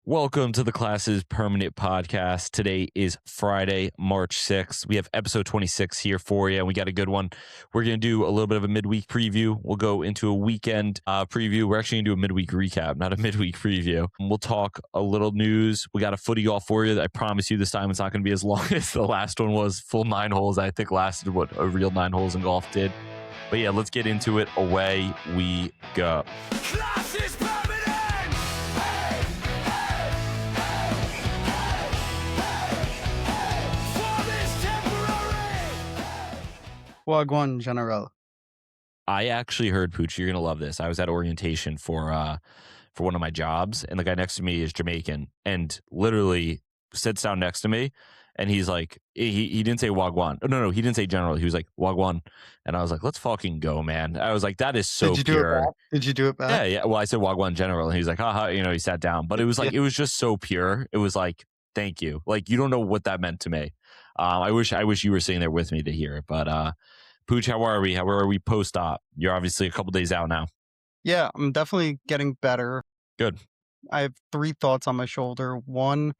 Welcome to the Class's Permanent Podcast. Today is Friday, March 6th. We have episode 26 here for you, and we got a good one. We're going to do a little bit of a midweek preview. We'll go into a weekend preview. We're actually going to do a midweek recap, not a midweek preview. We'll talk a little news. We got a footy golf for you. I promise you this time it's not going to be as long as the last one was. Full 9 holes, I think, lasted what a real 9 holes in golf did. But yeah, let's get into it. Away we go. Class is permanent! Wagwan General. I actually heard, Pucc, you're going to love this. I was at orientation for one of my jobs, and the guy next to me is Jamaican, and literally sits down next to me, and he's like, he didn't say Wagwan. No, he didn't say General. He was like, Wagwan. And I was like, let's fucking go, man. I was like, that is so pure. Did you do it back? Yeah. Well, I said Wagwan General, and he's like, haha, he sat down. But it was like, It was just so pure. It was like, thank you. Like, you don't know what that meant to me. I wish you were sitting there with me to hear it. But Pucc, how are we? How are we post-op? You're obviously a couple days out now. Yeah, I'm definitely getting better. Good. I have 3 thoughts on my shoulder. 1,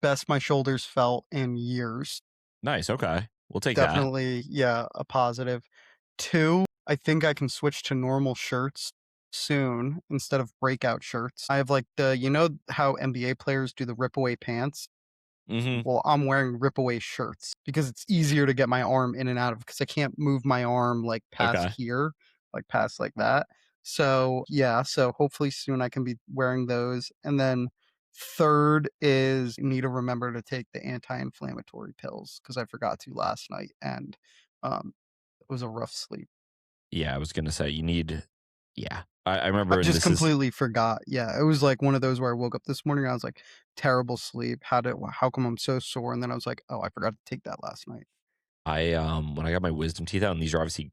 best my shoulders felt in years. Nice. Okay. We'll take Definitely, yeah, a positive. 2, I think I can switch to normal shirts soon instead of breakout shirts. I have like how NBA players do the rip away pants? Mm-hmm. Well, I'm wearing rip away shirts because it's easier to get my arm in and out of, because I can't move my arm like past here, like past like that. So yeah, so hopefully soon I can be wearing those. And then 3rd is you need to remember to take the anti-inflammatory pills because I forgot to last night, and it was a rough sleep. Yeah, I was gonna say you need. Yeah, I remember. I just completely forgot. Yeah, it was like one of those where I woke up this morning and I was like, terrible sleep. How come I'm so sore? And then I was like, oh, I forgot to take that last night. I when I got my wisdom teeth out, and these are obviously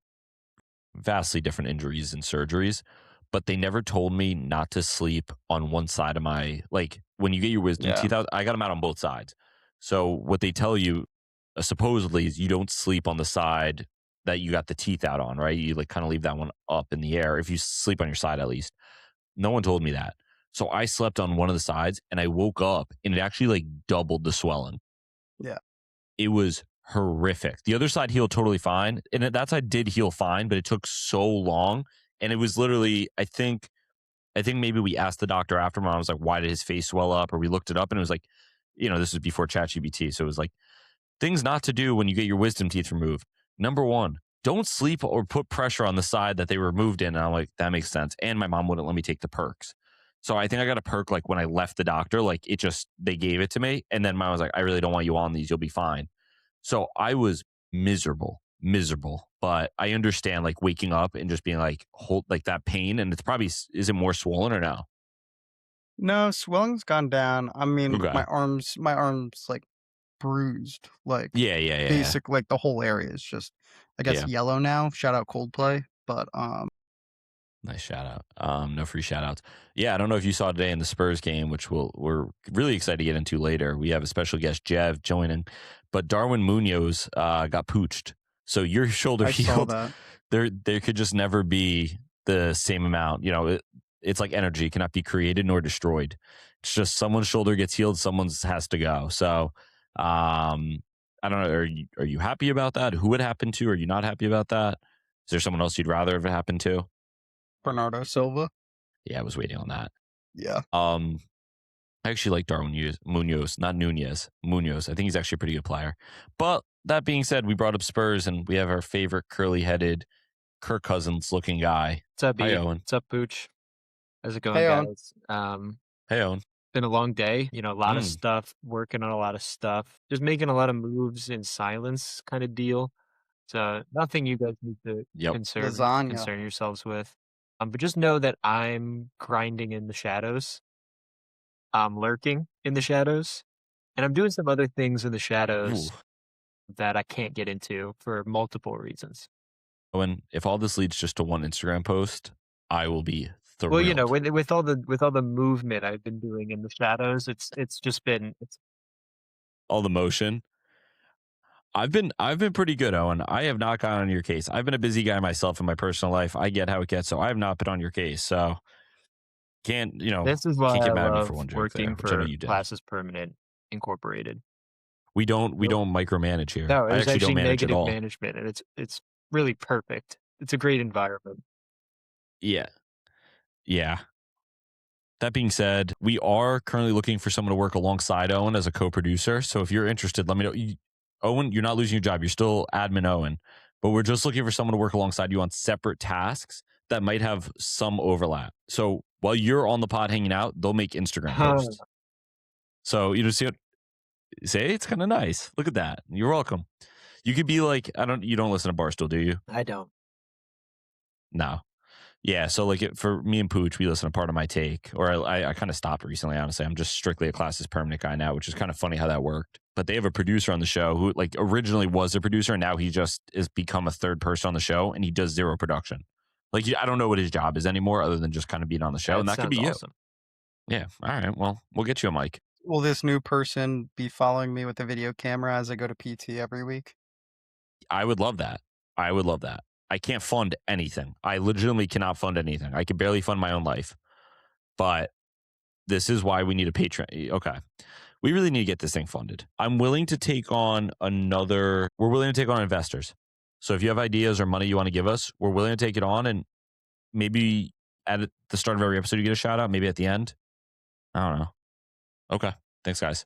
vastly different injuries and surgeries, but they never told me not to sleep on one side of my, like, when you get your wisdom teeth out, I got them out on both sides. So what they tell you supposedly is you don't sleep on the side that you got the teeth out on, right? You like kind of leave that one up in the air if you sleep on your side, at least. No one told me that. So I slept on one of the sides, and I woke up and it actually like doubled the swelling. Yeah. It was horrific. The other side healed totally fine, and that side did heal fine, but it took so long. And it was literally, I think maybe we asked the doctor after, I was like, why did his face swell up? Or we looked it up, and it was like, this was before ChatGPT. So it was like, things not to do when you get your wisdom teeth removed. Number 1, don't sleep or put pressure on the side that they were removed in. And I'm like, that makes sense. And my mom wouldn't let me take the perks. So I think I got a perk like when I left the doctor, like they gave it to me. And then mom was like, I really don't want you on these. You'll be fine. So I was miserable. But I understand like waking up and just being like, hold like that pain. And it's probably, is it more swollen or no? No, swelling's gone down. I mean, Okay. my arms like bruised, like Yeah. basic, like the whole area is just, I guess, yellow now. Shout out Coldplay, but nice shout out. No free shout outs. Yeah, I don't know if you saw today in the Spurs game, which we're really excited to get into later. We have a special guest, JEV, joining, but Darwin Munoz got pooched. So your shoulder healed. There could just never be the same amount. It's like energy cannot be created nor destroyed. It's just someone's shoulder gets healed, someone's has to go. So I don't know. Are you happy about that? Who it happened to? Are you not happy about that? Is there someone else you'd rather have it happen to? Bernardo Silva. Yeah, I was waiting on that. Yeah. I actually like Darwin Munoz, not Nunez. Munoz. I think he's actually a pretty good player. But that being said, we brought up Spurs, and we have our favorite curly-headed Kirk Cousins looking guy. What's up, Hi, Owen. What's up, Pooch? How's it going, hey, guys? Hey, Owen. Been a long day. A lot of stuff, working on a lot of stuff, just making a lot of moves in silence kind of deal. So nothing you guys need to concern yourselves with. But just know that I'm grinding in the shadows. I'm lurking in the shadows. And I'm doing some other things in the shadows that I can't get into for multiple reasons. Owen, if all this leads just to one Instagram post, I will be thrilled. Well, with all the movement I've been doing in the shadows, it's just been all the motion. I've been pretty good, Owen. I have not gotten on your case. I've been a busy guy myself in my personal life. I get how it gets, so I have not been on your case. So Can't This is why can't I get mad at me for love one joke there, working which I know for you did. Classes Permanent Incorporated. We don't micromanage here. No, I there's actually don't actually manage at negative all. management, and it's really perfect. It's a great environment. Yeah. Yeah. That being said, we are currently looking for someone to work alongside Owen as a co-producer. So if you're interested, let me know. Owen, you're not losing your job. You're still admin Owen, but we're just looking for someone to work alongside you on separate tasks that might have some overlap. So while you're on the pod hanging out, they'll make Instagram posts. So you just say it's kind of nice. Look at that. You're welcome. You could be like, you don't listen to Barstool, do you? I don't. No. Yeah, so like for me and Pucc, we listen to Part of My Take, or I kind of stopped recently, honestly. I'm just strictly a Classes Permanent guy now, which is kind of funny how that worked. But they have a producer on the show who like originally was a producer, and now he just has become a third person on the show, and he does zero production. Like I don't know what his job is anymore, other than just kind of being on the show, and that could be awesome. You. Yeah, all right. Well, we'll get you a mic. Will this new person be following me with a video camera as I go to PT every week? I would love that. I can't fund anything. I legitimately cannot fund anything. I can barely fund my own life. But this is why we need a Patreon. Okay. We really need to get this thing funded. I'm willing to take on we're willing to take on investors. So if you have ideas or money you want to give us, we're willing to take it on, and maybe at the start of every episode you get a shout out, maybe at the end. I don't know. Okay. Thanks, guys.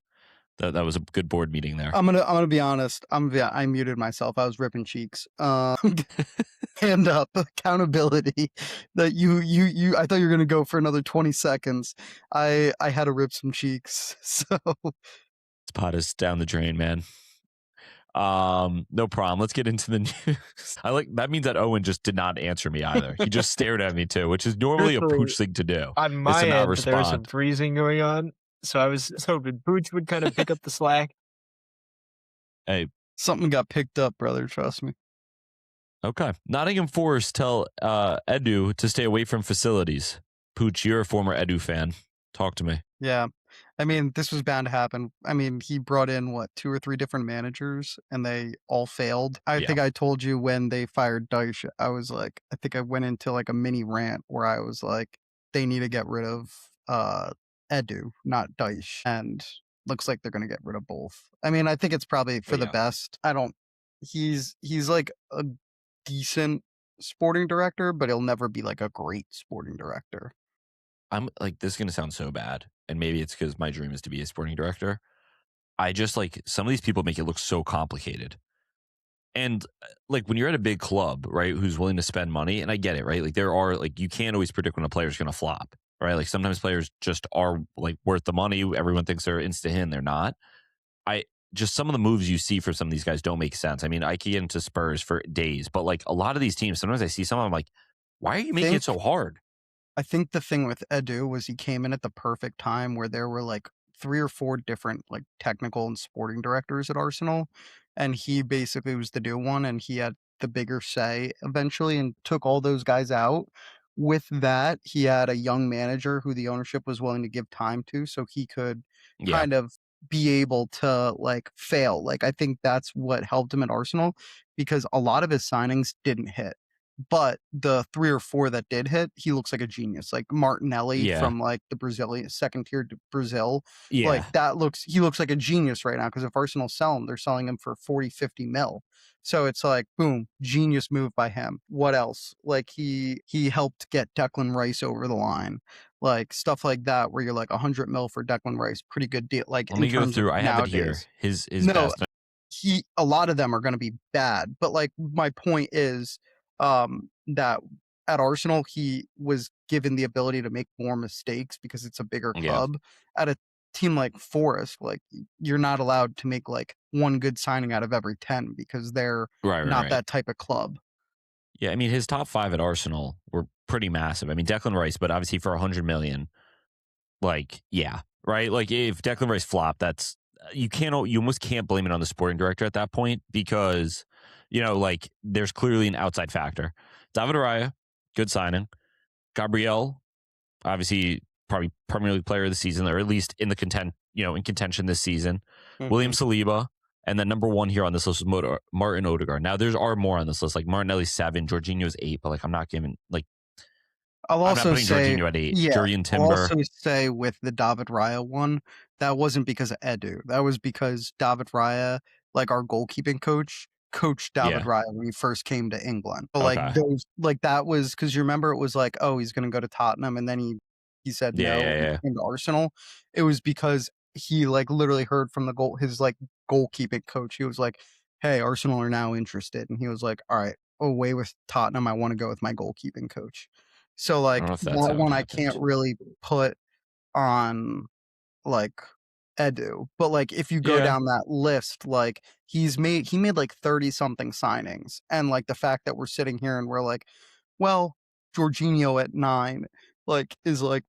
That was a good board meeting there. I'm gonna be honest. I muted myself. I was ripping cheeks. Hand up, accountability. That you. I thought you were gonna go for another 20 seconds. I had to rip some cheeks. So this pot is down the drain, man. No problem. Let's get into the news. That means that Owen just did not answer me either. He just stared at me too, which is normally a Pucc thing to do. On my end, there was some freezing going on. So I was hoping Pucc would kind of pick up the slack. Hey. Something got picked up, brother. Trust me. Okay. Nottingham Forest tell Edu to stay away from facilities. Pucc, you're a former Edu fan. Talk to me. Yeah. I mean, this was bound to happen. I mean, he brought in, 2 or 3 different managers, and they all failed. I think I told you when they fired Dyche, I was like, I think I went into like a mini rant where I was like, they need to get rid of Edu, not Dyche. And looks like they're going to get rid of both. I mean, I think it's probably for the best. He's like a decent sporting director, but he'll never be like a great sporting director. I'm like, this is going to sound so bad. And maybe it's because my dream is to be a sporting director. I just like some of these people make it look so complicated. And like when you're at a big club, right, who's willing to spend money, and I get it, right? Like there are like, you can't always predict when a player's going to flop, right? Like sometimes players just are like worth the money. Everyone thinks they're insta-hin. They're not. Just some of the moves you see for some of these guys don't make sense. I mean, I can get into Spurs for days, but like a lot of these teams, sometimes I see some of them like, why are you making it so hard? I think the thing with Edu was he came in at the perfect time where there were like 3 or 4 different like technical and sporting directors at Arsenal, and he basically was the new one, and he had the bigger say eventually and took all those guys out. With that, he had a young manager who the ownership was willing to give time to, so he could kind of be able to like fail. Like I think that's what helped him at Arsenal, because a lot of his signings didn't hit. But the 3 or 4 that did hit, he looks like a genius. Like Martinelli from like the Brazilian second tier to Brazil. Like he looks like a genius right now, because if Arsenal sell him, they're selling him for 40, 50 mil. So it's like, boom, genius move by him. What else? Like he helped get Declan Rice over the line. Like stuff like that, where you're like 100 mil for Declan Rice, pretty good deal. Like let me go through. I have it here. His best. A lot of them are going to be bad, but like my point is that at Arsenal he was given the ability to make more mistakes because it's a bigger club. At a team like Forest, like you're not allowed to make like one good signing out of every 10 because they're not that type of club. Yeah, I mean his top 5 at Arsenal were pretty massive. I mean Declan Rice, but obviously for 100 million, like right? Like if Declan Rice flopped, that's you almost can't blame it on the sporting director at that point, because like there's clearly an outside factor. David Raya, good signing. Gabriel, obviously probably Premier League player of the season, or at least in contention this season. Mm-hmm. William Saliba, and then number 1 here on this list was Martin Odegaard. Now there are more on this list, like Martinelli's 7, Jorginho's 8, but like I'm not giving like I'll I'm not also putting say, Jorginho at 8. yeah, Jurrien I'll Timber. also say with the David Raya one, that wasn't because of Edu. That was because David Raya, like our goalkeeping coach, coached David Raya when he first came to England. But like those, like that was because you remember it was like, oh, he's going to go to Tottenham, and then he said no and came to Arsenal. It was because he like literally heard from his like goalkeeping coach. He was like, hey, Arsenal are now interested, and he was like, all right, away with Tottenham. I want to go with my goalkeeping coach. So like that one I can't really put on like Edu. But like if you go down that list, like he made like 30 something signings. And like the fact that we're sitting here and we're like, well, Jorginho at 9, like is like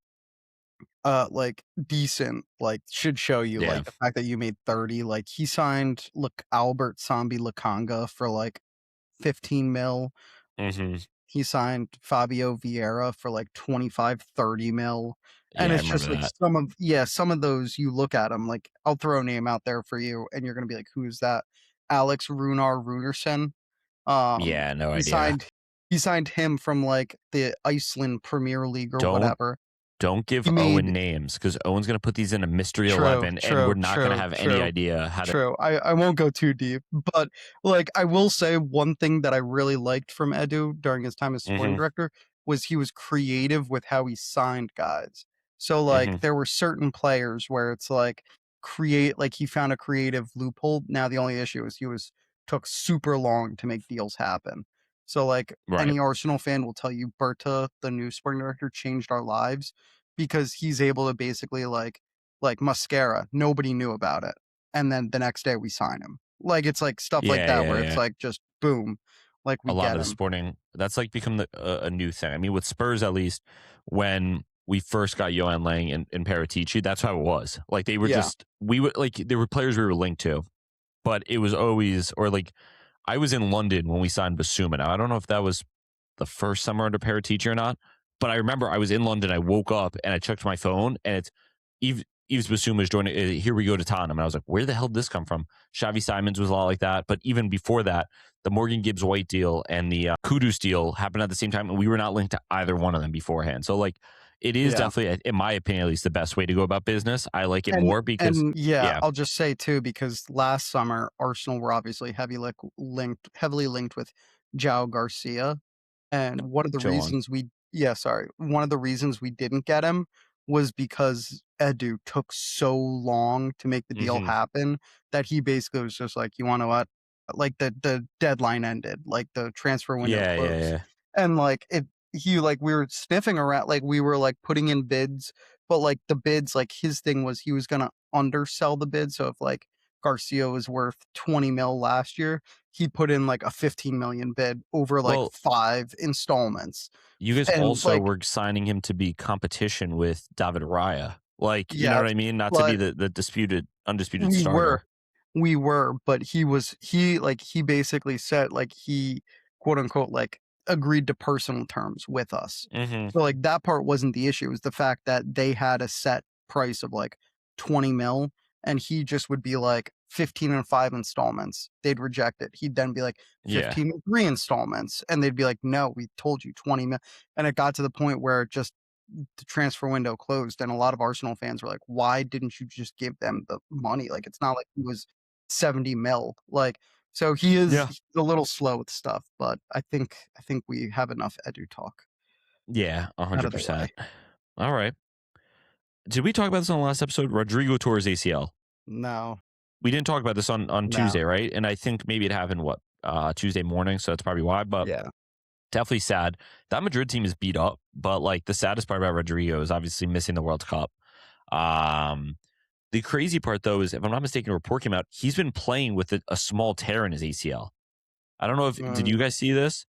decent, like should show you like the fact that you made 30. Like he signed Albert Sambi Lakanga for like 15 mil. He signed Fabio Vieira for like 25, 30 mil. And it's just like some of those you look at them, like I'll throw a name out there for you and you're going to be like, who's that? Alex Runarsson. No idea. He signed him from like the Iceland Premier League or whatever. Don't give Owen names because Owen's going to put these in a mystery 11 and we're not going to have any idea how to. True. I won't go too deep, but like I will say one thing that I really liked from Edu during his time as sporting director was he was creative with how he signed guys. So like there were certain players where it's like he found a creative loophole. Now the only issue is took super long to make deals happen. So like any Arsenal fan will tell you Berta, the new sporting director, changed our lives because he's able to basically like Mascara, nobody knew about it. And then the next day we sign him. Like it's like stuff like that where it's like just boom. Like we a lot get of the him. sporting that's like become a new thing. I mean, with Spurs at least, when we first got Johan Lang and Paratici, that's how it was. Like they were just there were players we were linked to, but it was always like I was in London when we signed Basuma. Now I don't know if that was the first summer under Paratici or not, but I remember I was in London. I woke up and I checked my phone and it's Yves Basuma's joining. Here we go to Tottenham. And I was like, where the hell did this come from? Xavi Simons was a lot like that. But even before that, the Morgan Gibbs White deal and the Kudus deal happened at the same time. And we were not linked to either one of them beforehand. So like it is definitely, in my opinion, at least the best way to go about business. I like it more because I'll just say too, because last summer Arsenal were obviously heavily linked with João Garcia. And one of the reasons we didn't get him was because Edu took so long to make the deal happen that he basically was just like, you want to what? Like the deadline ended, like the transfer window closed. And like we were sniffing around, like we were like putting in bids, but like the bids, like his thing was he was gonna undersell the bid. So if like Garcia was worth 20 mil last year, he put in like a 15 million bid over like 5 installments. You guys also were signing him to be competition with David Raya. Like, you know what I mean? Not to be the undisputed starter. We were, but he basically said like he quote unquote like agreed to personal terms with us. So like that part wasn't the issue. It was the fact that they had a set price of like 20 mil and he just would be like 15 and 5 installments. They'd reject it. He'd then be like 15 and 3 installments. And they'd be like, no, we told you 20 mil. And it got to the point where just the transfer window closed. And a lot of Arsenal fans were like, why didn't you just give them the money? Like, it's not like he was 70 mil. Like, so he's a little slow with stuff, but I think we have enough Edu talk. Yeah, 100%. All right. Did we talk about this on the last episode? Rodrigo tore his ACL. No. We didn't talk about this on Tuesday, right? And I think maybe it happened, Tuesday morning, so that's probably why. But definitely sad. That Madrid team is beat up, but like the saddest part about Rodrigo is obviously missing the World Cup. The crazy part, though, is if I'm not mistaken, a report came out, he's been playing with a small tear in his ACL. I don't know if, did you guys see this?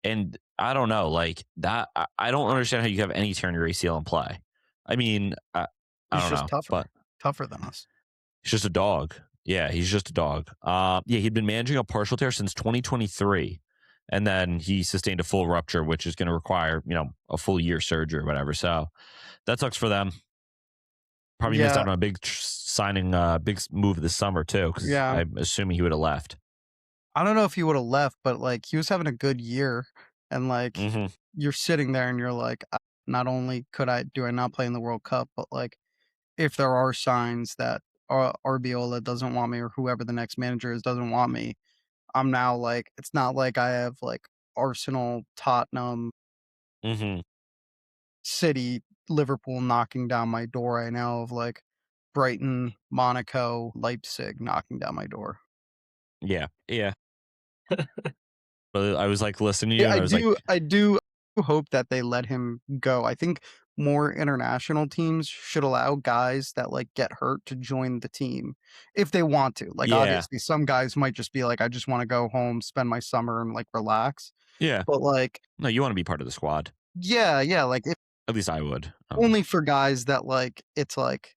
And I don't know, like that, I don't understand how you have any tear in your ACL and play. I mean, I don't know. Tougher than us. He's just a dog. Yeah, he's just a dog. He'd been managing a partial tear since 2023. And then he sustained a full rupture, which is going to require, a full year surgery or whatever. So that sucks for them. Probably missed out on a big signing, big move this summer too, because I'm assuming he would have left. I don't know if he would have left, but like he was having a good year. And like you're sitting there and you're like, not only do I not play in the World Cup, but like if there are signs that Arbiola doesn't want me or whoever the next manager is doesn't want me, I'm now like, it's not like I have like Arsenal, Tottenham, City, Liverpool knocking down my door. I now have like Brighton, Monaco, Leipzig knocking down my door. Yeah. But I was like listening to you, Yeah, and I do hope that they let him go. I think more international teams should allow guys that like get hurt to join the team if they want to. Like yeah, obviously some guys might just be like, I just want to go home, spend my summer and like relax. yeah. But like, No, you want to be part of the squad. yeah, like if At least I would. only for guys that like it's like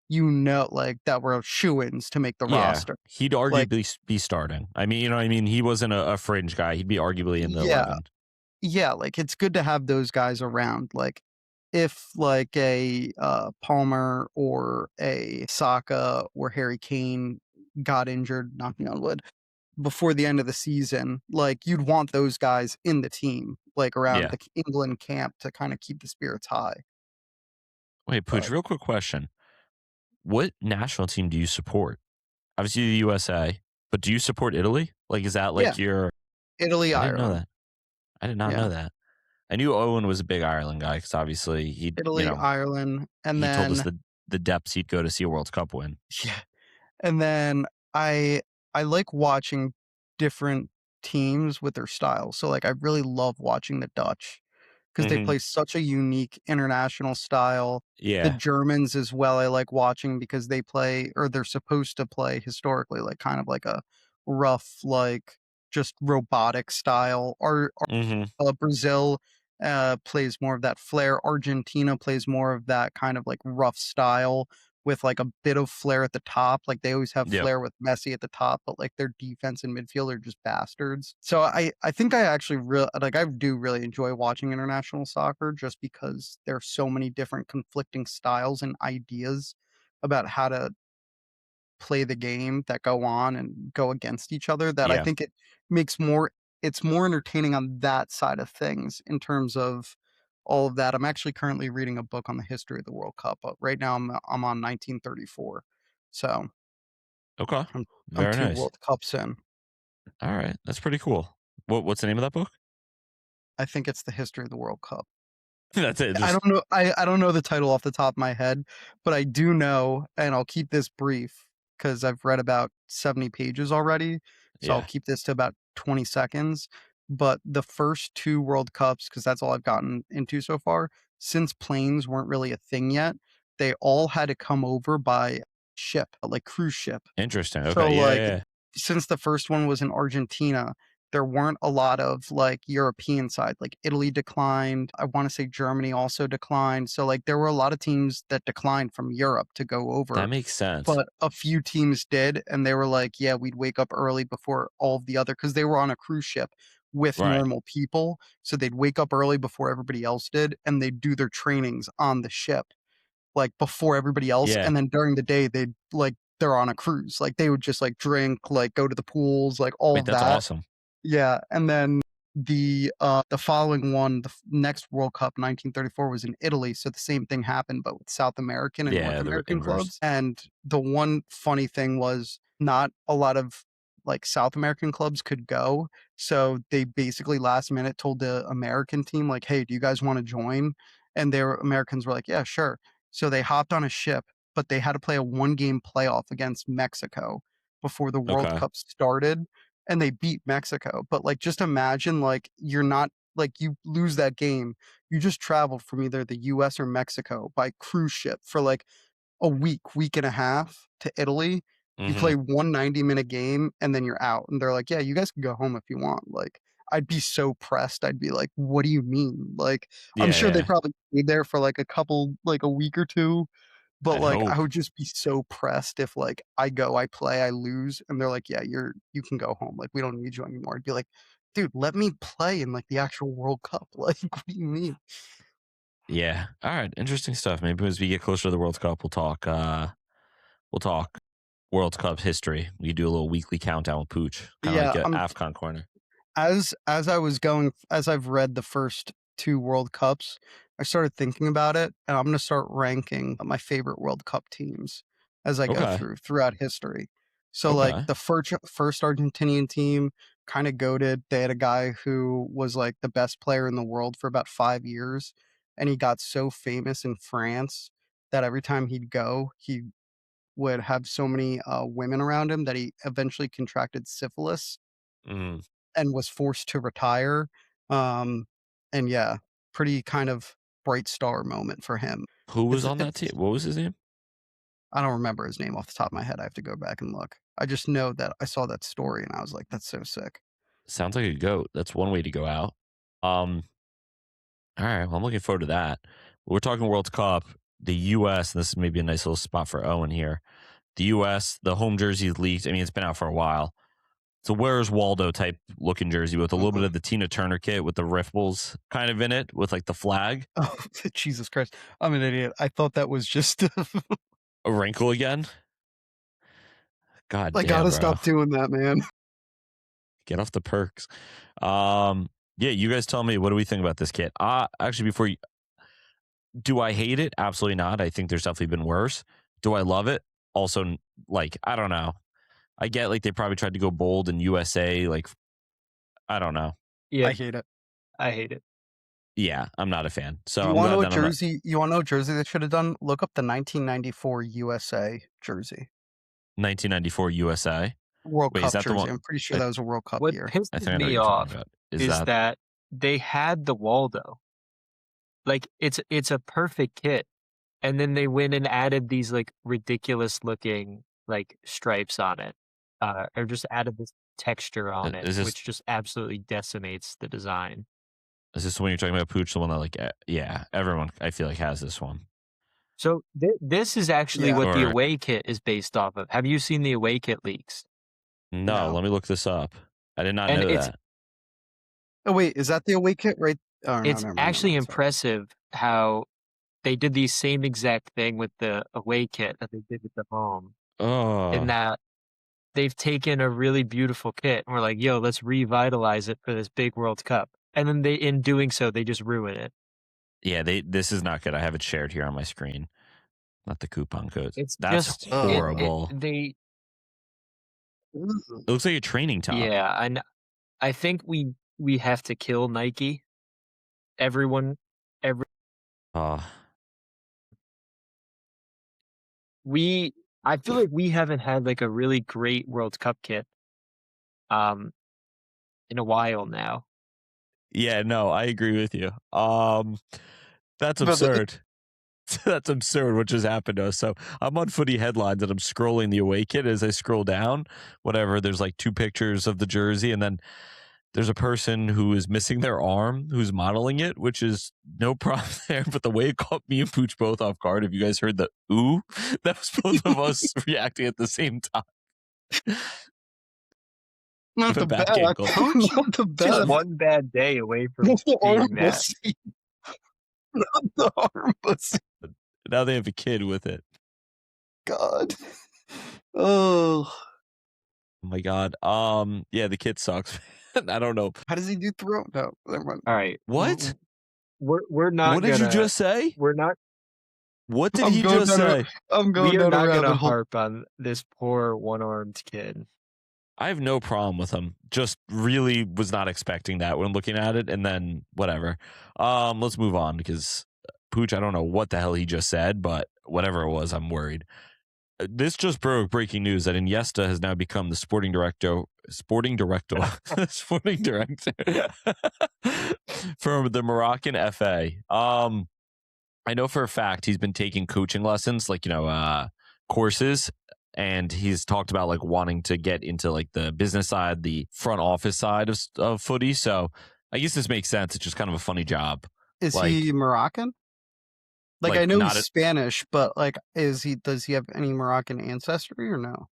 like that were shoo-ins to make the roster. He'd Like, arguably be starting. I mean, you know what I mean? He wasn't a fringe guy. He'd be arguably in the 11. Yeah, like it's good to have those guys around. Like if like a Palmer or a Saka or Harry Kane got injured, knocking on wood, before the end of the season, like you'd want those guys in the team, like around the England camp to kind of keep the spirits high. Wait, Pucc, real quick question. What national team do you support? Obviously the USA, but do you support Italy? Like, is that like your Italy, I Ireland? didn't know that. I did not know that. I knew Owen was a big Ireland guy because obviously Italy, Ireland, and he then told us the depths he'd go to see a World Cup win. yeah, and then I like watching different teams with their styles. So like I really love watching the Dutch because they play such a unique international style. The Germans as well, I like watching because they play, or they're supposed to play historically, like kind of like a rough, like just robotic style. Or Brazil plays more of that flair. Argentina plays more of that kind of like rough style with like a bit of flair at the top. Like they always have flair with Messi at the top, but like their defense and midfield are just bastards. So I think I actually I do really enjoy watching international soccer just because there's so many different conflicting styles and ideas about how to play the game that go on and go against each other that I think it makes it's more entertaining on that side of things in terms of all of that. I'm actually currently reading a book on the history of the World Cup, but right now I'm on 1934. So Okay. I'm Very 2 nice. World Cups in. All right. That's pretty cool. What's the name of that book? I think it's the history of the World Cup. That's it. I don't know. I don't know the title off the top of my head, but I do know, and I'll keep this brief because I've read about 70 pages already. So I'll keep this to about 20 seconds. But the first 2 World Cups, because that's all I've gotten into so far, since planes weren't really a thing yet, they all had to come over by ship, like cruise ship. Interesting. Okay. So like since the first one was in Argentina, there weren't a lot of like European side, like Italy declined. I want to say Germany also declined. So like there were a lot of teams that declined from Europe to go over. That makes sense. But a few teams did, and they were like, yeah, we'd wake up early before all of the other, because they were on a cruise ship with normal people. So they'd wake up early before everybody else did, and they'd do their trainings on the ship, like before everybody else. And then during the day, they're on a cruise. Like they would just like drink, like go to the pools, like all of that's that. awesome. Yeah, and then the following one, next World Cup, 1934, was in Italy. So the same thing happened, but with South American and North American clubs. And the one funny thing was not a lot of like South American clubs could go. So they basically last minute told the American team like, "Hey, do you guys want to join?" And their Americans were like, "Yeah, sure." So they hopped on a ship, but they had to play a 1-game playoff against Mexico before the World Cup started, and they beat Mexico. But like, just imagine, like, you're not like you lose that game. You just traveled from either the US or Mexico by cruise ship for like a week and a half to Italy. You play 1 90-minute game and then you're out. And they're like, yeah, you guys can go home if you want. Like, I'd be so pressed. I'd be like, what do you mean? Like, I'm sure they probably stayed there for like a week or two. But, like, I would just be so pressed if, like, I play, I lose, and they're like, "Yeah, you can go home, like, we don't need you anymore." I'd be like, "Dude, let me play in, like, the actual World Cup." Like, what do you mean? Yeah. All right. Interesting stuff. Maybe as we get closer to the World Cup, we'll talk World Cup history. We do a little weekly countdown with Pooch, kind of like Yeah, a AFCON corner. as I've read the first 2 World Cups, I started thinking about it, and I'm gonna start ranking my favorite World Cup teams as I go throughout history. So, like, the first Argentinian team, kinda goated. They had a guy who was, like, the best player in the world for about 5 years, and he got so famous in France that every time he'd go, he would have so many, women around him that he eventually contracted syphilis Mm. and was forced to retire. Um, and yeah, pretty kind of bright star moment for him. Who was on that team? What was his name? I don't remember his name off the top of my head. I have to go back and look. I just know that I saw that story and I was like, that's so sick. Sounds like a goat. That's one way to go out. All right. Well, I'm looking forward to that. We're talking World Cup. The U.S., and this is maybe a nice little spot for Owen here. The U.S., the home jersey leaked. I mean, it's been out for a while. It's a Where's Waldo type looking jersey with a little bit of the Tina Turner kit with the ripples kind of in it with like the flag. Oh, Jesus Christ. I'm an idiot. I thought that was just a wrinkle again. God damn, I gotta stop doing that, man. Get off the perks. Yeah, you guys tell me, what do we think about this kit? Actually, before you, do I hate it? Absolutely not. I think there's definitely been worse. Do I love it? Also, like, I don't know. I get like they probably tried to go bold in USA. Like, I don't know. Yeah, I hate it. I hate it. Yeah, I'm not a fan. So you want to know what jersey? You want to know what jersey they should have done? Look up the 1994 USA jersey. 1994 USA World Cup jersey. I'm pretty sure that was a World Cup year. What pisses me off is that they had the Waldo. Like, it's a perfect kit, and then they went and added these like ridiculous looking like stripes on it, or just added this texture on it, which just absolutely decimates the design. Is this the one you're talking about, Pucc? The one that like, yeah, everyone I feel like has this one. So this is actually what the away kit is based off of. Have you seen the away kit leaks? No, let me look this up. I did not know that. Oh wait, is that the away kit right? Oh, it's actually impressive how they did the same exact thing with the away kit that they did with the home. In that they've taken a really beautiful kit and we're like, yo, let's revitalize it for this big World Cup. And then in doing so, they just ruin it. Yeah, this is not good. I have it shared here on my screen. Not the coupon codes. That's just horrible. It looks like a training top. Yeah, I think we have to kill Nike. I feel like we haven't had like a really great World Cup kit in a while now. Yeah, no, I agree with you. That's absurd. That's absurd what just happened to us. So I'm on Footy headlines and I'm scrolling the away kit. As I scroll down, whatever, there's like 2 pictures of the jersey, and then there's a person who is missing their arm who's modeling it, which is no problem there. But the way it caught me and Pucc both off guard, if you guys heard the ooh, that was both of us reacting at the same time. Not the back ankle. Not the bad. Just one bad day away from being that. Not the arm pussy. Now they have a kid with it. God. Oh my God. Yeah, the kid sucks. I don't know. How does he do throw? No, never mind. All right. What? We're not. What did you just say? We're not. What did he just say? We are not gonna harp on this poor one-armed kid. I have no problem with him. Just really was not expecting that when looking at it, and then whatever. Let's move on because Pucc, I don't know what the hell he just said, but whatever it was, I'm worried. This just broke breaking news that Iniesta has now become the sporting director for the Moroccan FA. I know for a fact he's been taking coaching lessons, like, courses, and he's talked about like wanting to get into like the business side, the front office side of footy. So I guess this makes sense. It's just kind of a funny job. Is he Moroccan? Like I know he's Spanish, but like, does he have any Moroccan ancestry or no?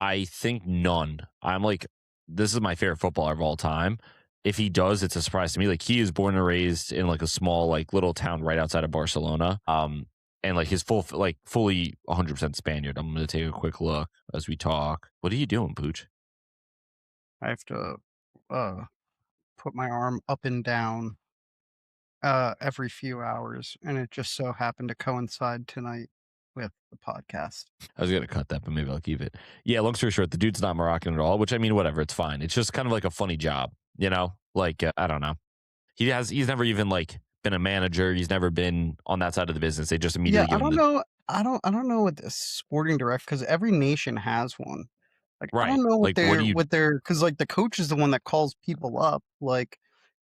I think none. I'm like, this is my favorite footballer of all time. If he does, it's a surprise to me. Like, he is born and raised in like a small, like little town right outside of Barcelona. And like his fully 100% Spaniard. I'm going to take a quick look as we talk. What are you doing, Pucc? I have to, put my arm up and down every few hours, and it just so happened to coincide tonight with the podcast. I was gonna cut that, but maybe I'll keep it. Yeah, long story short, the dude's not Moroccan at all, which I mean, whatever, it's fine. It's just kind of like a funny job, you know? Like I don't know. He's never even like been a manager. He's never been on that side of the business. They just Yeah, immediately I give him don't the know. I don't know what the sporting director, because every nation has one. Like, I right. don't know Like what do you what they're, because like the coach is the one that calls people up. Like,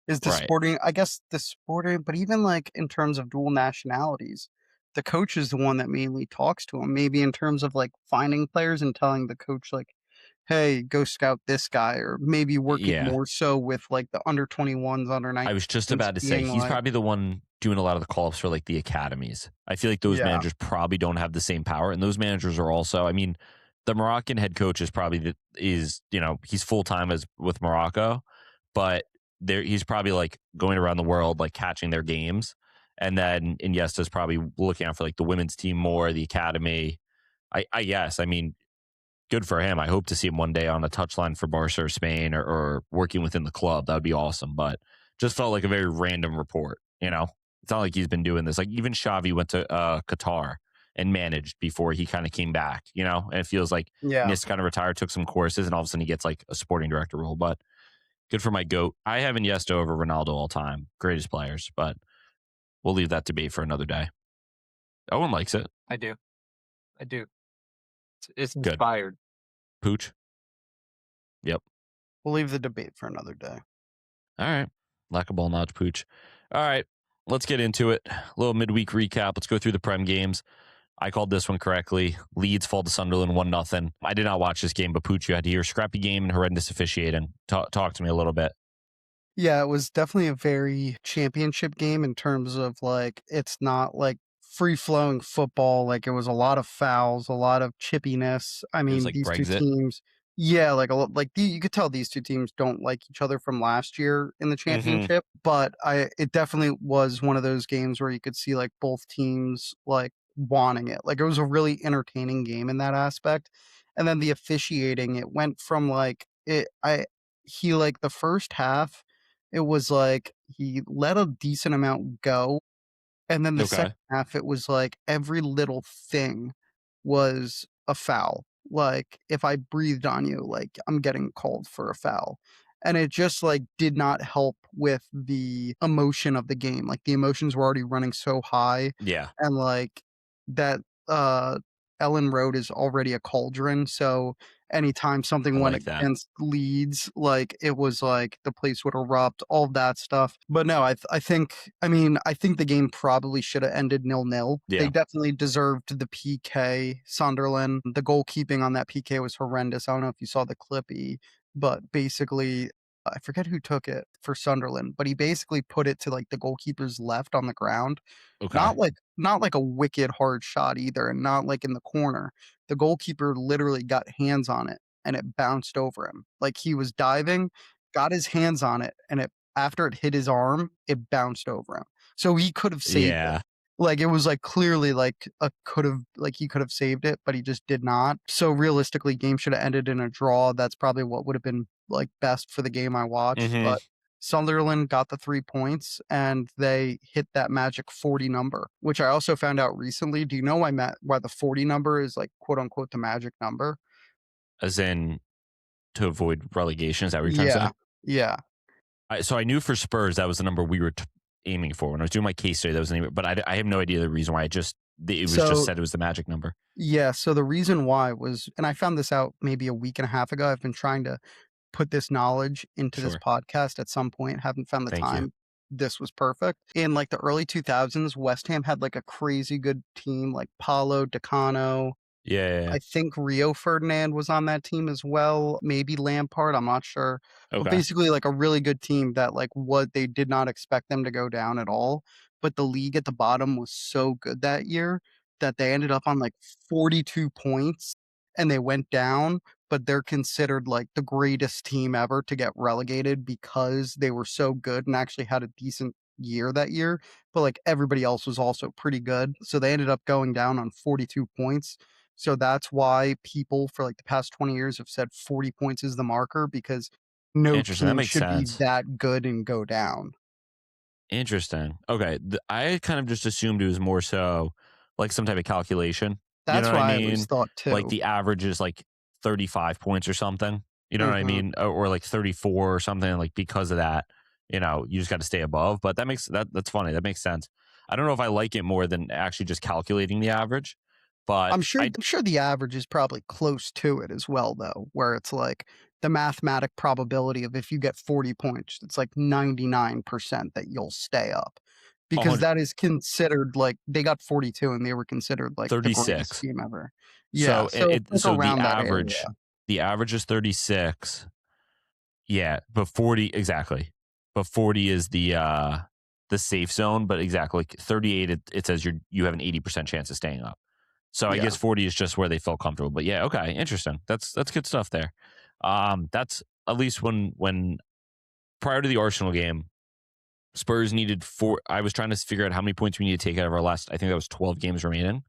is the right? sporting? I guess the sporting, but even like in terms of dual nationalities, the coach is the one that mainly talks to him. Maybe in terms of like finding players and telling the coach like, "Hey, go scout this guy," or maybe working Yeah. more so with like the under 21s, under I was just 19s, about to say being he's like, probably the one doing a lot of the call ups for like the academies. I feel like those yeah, managers probably don't have the same power, and those managers are also. I mean, the Moroccan head coach is probably he's full time as with Morocco, but he's probably like going around the world like catching their games, and then Iniesta's probably looking out for like the women's team more, the academy. I guess. I mean, good for him. I hope to see him one day on a touchline for Barca or Spain or working within the club. That would be awesome. But just felt like a very random report. You know, it's not like he's been doing this. Like even Xavi went to Qatar and managed before he kind of came back. You know, and it feels like yeah. Iniesta kind of retired, took some courses, and all of a sudden he gets like a sporting director role. But good for my goat. I have Iniesta over Ronaldo all time, greatest players. But we'll leave that debate for another day. Owen likes it. I do. I do. It's Good. inspired. Pooch. Yep. We'll leave the debate for another day. All right. Lack of ball knowledge, Pooch. All right. Let's get into it. A little midweek recap. Let's go through the Prem games. I called this one correctly. Leeds fall to Sunderland 1-0. I did not watch this game, but Pooch, you had to hear scrappy game and horrendous officiating. Talk to me a little bit. Yeah, it was definitely a very championship game in terms of like it's not like free flowing football. Like it was a lot of fouls, a lot of chippiness. I It was mean, like these two Brexit. teams, yeah, like a lot, like you could tell these two teams don't like each other from last year in the championship. But it definitely was one of those games where you could see like both teams like wanting it. Like it was a really entertaining game in that aspect. And then the officiating, it went from like it. He like the first half it was like he let a decent amount go, and then the Okay. second half, it was like every little thing was a foul. Like, if I breathed on you, like, I'm getting called for a foul. And it just, like, did not help with the emotion of the game. Like, the emotions were already running so high, Yeah. and, like, that, Ellen Road is already a cauldron, so anytime I something went like that. against Leeds, like, it was like the place would erupt, all of that stuff. But no, I think I mean, I think the game probably should have ended 0-0. They Yeah. definitely deserved the PK, Sunderland. The goalkeeping on that PK was horrendous. I don't know if you saw the clippy, but basically, I forget who took it for Sunderland, but he basically put it to, like, the goalkeeper's left on the ground. Okay. Not like a wicked hard shot either, and not like in the corner. The goalkeeper literally got hands on it, and it bounced over him. Like, he was diving, got his hands on it, and it after it hit his arm, it bounced over him. So he could have saved it. Yeah. Like, it was, like, clearly, like, he could have saved it, but he just did not. So, realistically, game should have ended in a draw. That's probably what would have been, like, best for the game I watched, but Sunderland got the 3 points, and they hit that magic 40 number, which I also found out recently. Do you know why the 40 number is, like, quote, unquote, "the magic number"? As in to avoid relegation. Is that what you're trying to Yeah. say? Yeah. So I knew for Spurs that was the number we were aiming for when I was doing my case study. That was the name, but I have no idea the reason why. It was just So said it was the magic number. yeah, so the reason why was, and I found this out maybe a week and a half ago. I've been trying to put this knowledge into this Sure. podcast at some point, haven't found the Thank you. time. This was perfect. In, like, the early 2000s, West Ham had, like, a crazy good team, like Paulo, Decano. Yeah. I think Rio Ferdinand was on that team as well, maybe Lampard, I'm not sure. But Okay. basically, like, a really good team that, like, what they did not expect them to go down at all, but the league at the bottom was so good that year that they ended up on, like, 42 points, and they went down, but they're considered, like, the greatest team ever to get relegated because they were so good and actually had a decent year that year, but, like, everybody else was also pretty good, so they ended up going down on 42 points. So that's why people for like the past 20 years have said 40 points is the marker, because no Interesting. That team makes should be sense. that good and go down. Interesting. Okay. I kind of just assumed it was more so like some type of calculation. You know That's what I what I always mean? thought Like too. the average is like 35 points or something. You know what I Mhm. mean? Or like 34 or something. Like because of that, you just got to stay above. But that's funny. That makes sense. I don't know if I like it more than actually just calculating the average, but I'm sure the average is probably close to it as well, though, where it's like the mathematic probability of if you get 40 points, it's like 99% that you'll stay up because 100, that is considered like they got 42 and they were considered like the greatest 36. team ever. Yeah, So so it's like so around that area. the average is 36. Yeah, but 40 exactly. But 40 is the safe zone, but exactly like 38 it says you have an 80% chance of staying up. So I Yeah. guess 40 is just where they felt comfortable. But yeah, okay, interesting. That's good stuff there. That's at least when prior to the Arsenal game, Spurs needed four. I was trying to figure out how many points we need to take out of our last, I think that was 12 games remaining.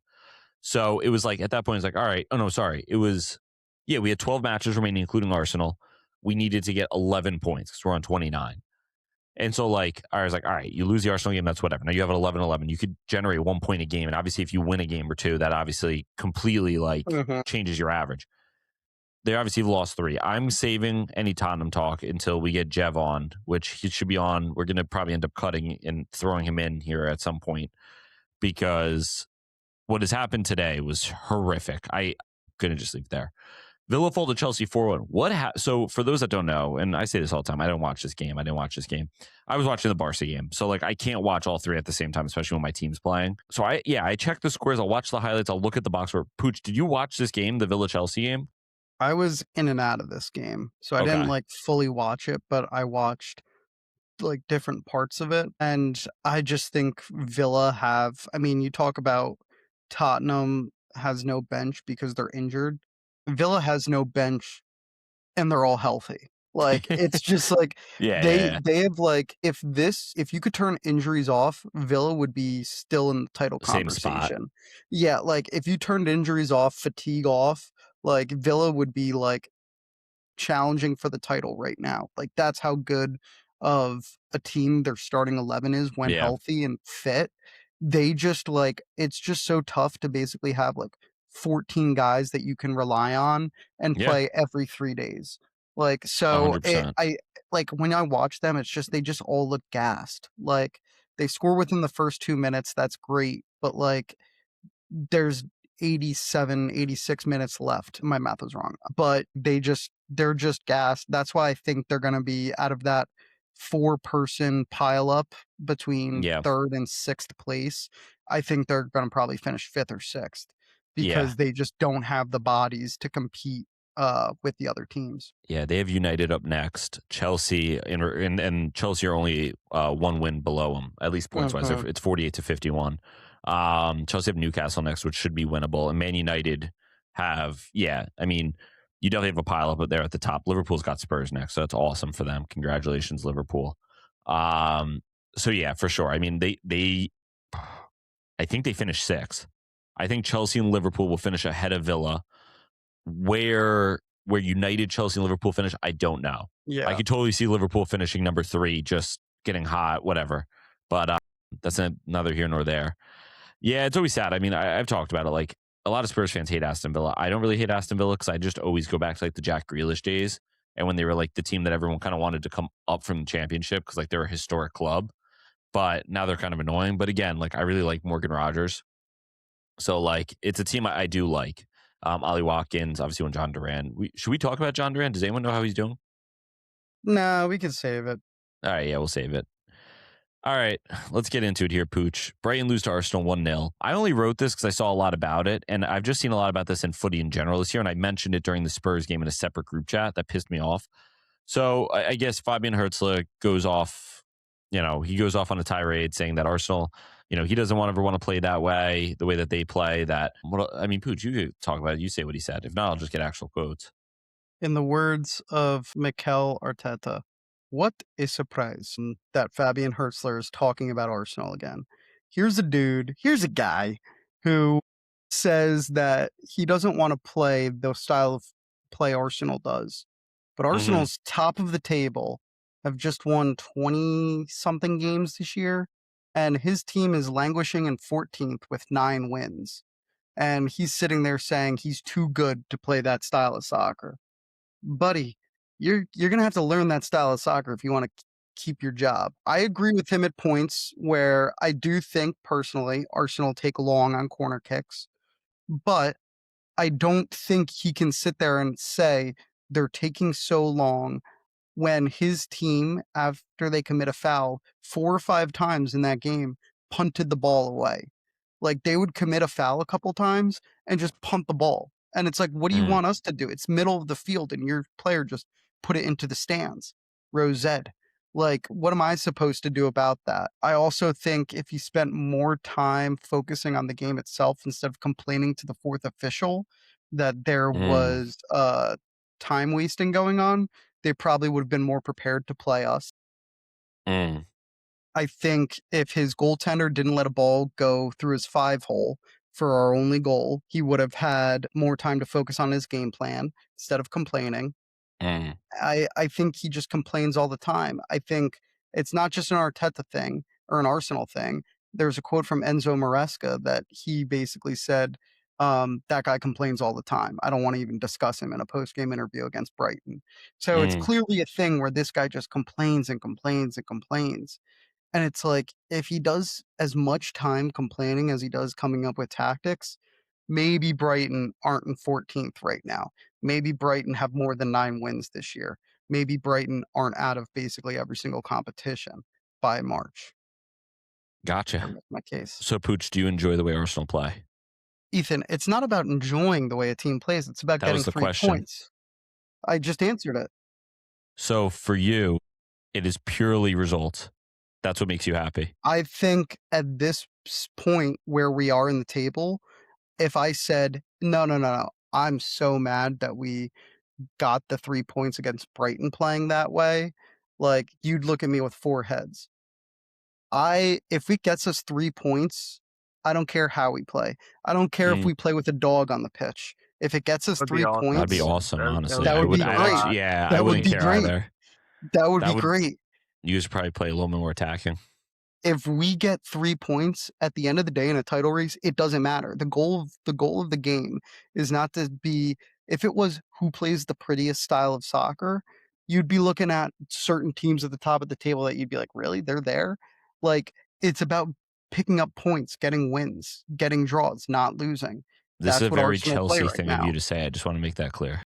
So it was like at that point, it's like, all right, oh no, sorry. It was, yeah, we had 12 matches remaining, including Arsenal. We needed to get 11 points because we're on 29. And so, like, I was like, all right, you lose the Arsenal game, that's whatever. Now you have an 11-11. You could generate 1 point a game. And obviously, if you win a game or two, that obviously completely, like, Mhm. changes your average. They obviously lost 3. I'm saving any Tottenham talk until we get JEV on, which he should be on. We're going to probably end up cutting and throwing him in here at some point because what has happened today was horrific. I'm going to just leave it there. Villa folded Chelsea 4-1. So for those that don't know, and I say this all the time, I didn't watch this game. I was watching the Barca game. So like I can't watch all 3 at the same time, especially when my team's playing. So I check the scores, I'll watch the highlights, I'll look at the box score. Pooch, did you watch this game, the Villa Chelsea game? I was in and out of this game, so I didn't Okay. like fully watch it, but I watched like different parts of it. And I just think Villa I mean, you talk about Tottenham has no bench because they're injured. Villa has no bench and they're all healthy. Like it's just like Yeah. they have like if you could turn injuries off, Villa would be still in the title Same spot. conversation. Yeah, like if you turned injuries off, fatigue off, like Villa would be like challenging for the title right now. Like that's how good of a team their starting 11 is when Yeah. healthy and fit. They just like it's just so tough to basically have like 14 guys that you can rely on and Yeah. play every 3 days. Like so 100%. I like when I watch them it's just they just all look gassed. Like they score within the first 2 minutes, that's great, but like there's 87, 86 minutes left. My math was wrong. But they're just gassed. That's why I think they're going to be out of that 4-person pile up between Yeah. 3rd and 6th place. I think they're going to probably finish 5th or 6th Yeah. because they just don't have the bodies to compete with the other teams. Yeah, they have United up next. Chelsea and Chelsea are only 1 win below them, at least points wise. Mhm. It's 48-51. Chelsea have Newcastle next, which should be winnable. And Man United have, I mean, you definitely have a pile up there at the top. Liverpool's got Spurs next, so that's awesome for them. Congratulations, Liverpool. So yeah, for sure. I mean, I think they finished 6th. I think Chelsea and Liverpool will finish ahead of Villa. Where United, Chelsea, and Liverpool finish, I don't know. Yeah. I could totally see Liverpool finishing number 3, just getting hot, whatever. But that's neither here nor there. Yeah, it's always sad. I mean, I've talked about it. Like a lot of Spurs fans hate Aston Villa. I don't really hate Aston Villa because I just always go back to like the Jack Grealish days and when they were like the team that everyone kind of wanted to come up from the championship because like they're a historic club. But now they're kind of annoying. But again, like I really like Morgan Rogers. So like it's a team I do like. Ollie Watkins, obviously, when John Duran. Should we talk about John Duran? Does anyone know how he's doing? No, we can save it. All right, yeah, we'll save it. All right, let's get into it here, Pooch. Brighton lose to Arsenal 1-0. I only wrote this because I saw a lot about it, and I've just seen a lot about this in footy in general this year, and I mentioned it during the Spurs game in a separate group chat. That pissed me off. So I guess Fabian Hertzler goes off, he goes off on a tirade saying that Arsenal, he doesn't ever want to play that way, the way that they play. I mean, Pooch, you could talk about it. You say what he said. If not, I'll just get actual quotes. In the words of Mikel Arteta, what a surprise that Fabian Hertzler is talking about Arsenal again. Here's a guy who says that he doesn't want to play the style of play Arsenal does. But Arsenal's top of the table, have just won 20-something games this year, and his team is languishing in 14th with 9 wins. And he's sitting there saying he's too good to play that style of soccer. Buddy, you're going to have to learn that style of soccer if you want to keep your job. I agree with him at points where I do think, personally, Arsenal take long on corner kicks, but I don't think he can sit there and say they're taking so long when his team, after they commit a foul 4 or 5 times in that game, punted the ball away. Like, they would commit a foul a couple times and just punt the ball. And it's like, what do you want us to do? It's middle of the field and your player just put it into the stands. Rosette. Like, what am I supposed to do about that? I also think if he spent more time focusing on the game itself instead of complaining to the fourth official that there was time wasting going on, they probably would have been more prepared to play us. I think if his goaltender didn't let a ball go through his 5-hole for our only goal, he would have had more time to focus on his game plan instead of complaining. I think he just complains all the time. I think it's not just an Arteta thing or an Arsenal thing. There's a quote from Enzo Maresca that he basically said, that guy complains all the time. I don't want to even discuss him in a post-game interview against Brighton. So it's clearly a thing where this guy just complains and complains and complains. And it's like, if he does as much time complaining as he does coming up with tactics, maybe Brighton aren't in 14th right now. Maybe Brighton have more than 9 wins this year. Maybe Brighton aren't out of basically every single competition by March. Gotcha. My case. So, Pucc, do you enjoy the way Arsenal play? Ethan, it's not about enjoying the way a team plays. It's about getting 3 points. I just answered it. So, for you, it is purely results. That's what makes you happy. I think at this point where we are in the table, if I said, no, I'm so mad that we got the 3 points against Brighton playing that way, like, you'd look at me with 4 heads. If it gets us 3 points, I don't care how we play. I don't care if we play with a dog on the pitch. If it gets us 3 points, that'd be awesome, honestly. That would be great. Yeah, that I wouldn't would be care great. either. That would be great. You should probably play a little more attacking. If we get 3 points at the end of the day in a title race, it doesn't matter. The goal of the game is not to be, if it was who plays the prettiest style of soccer, you'd be looking at certain teams at the top of the table that you'd be like, really? They're there? Like, it's about picking up points, getting wins, getting draws, not losing. This is a very Chelsea right thing now. of you to say. I just want to make that clear.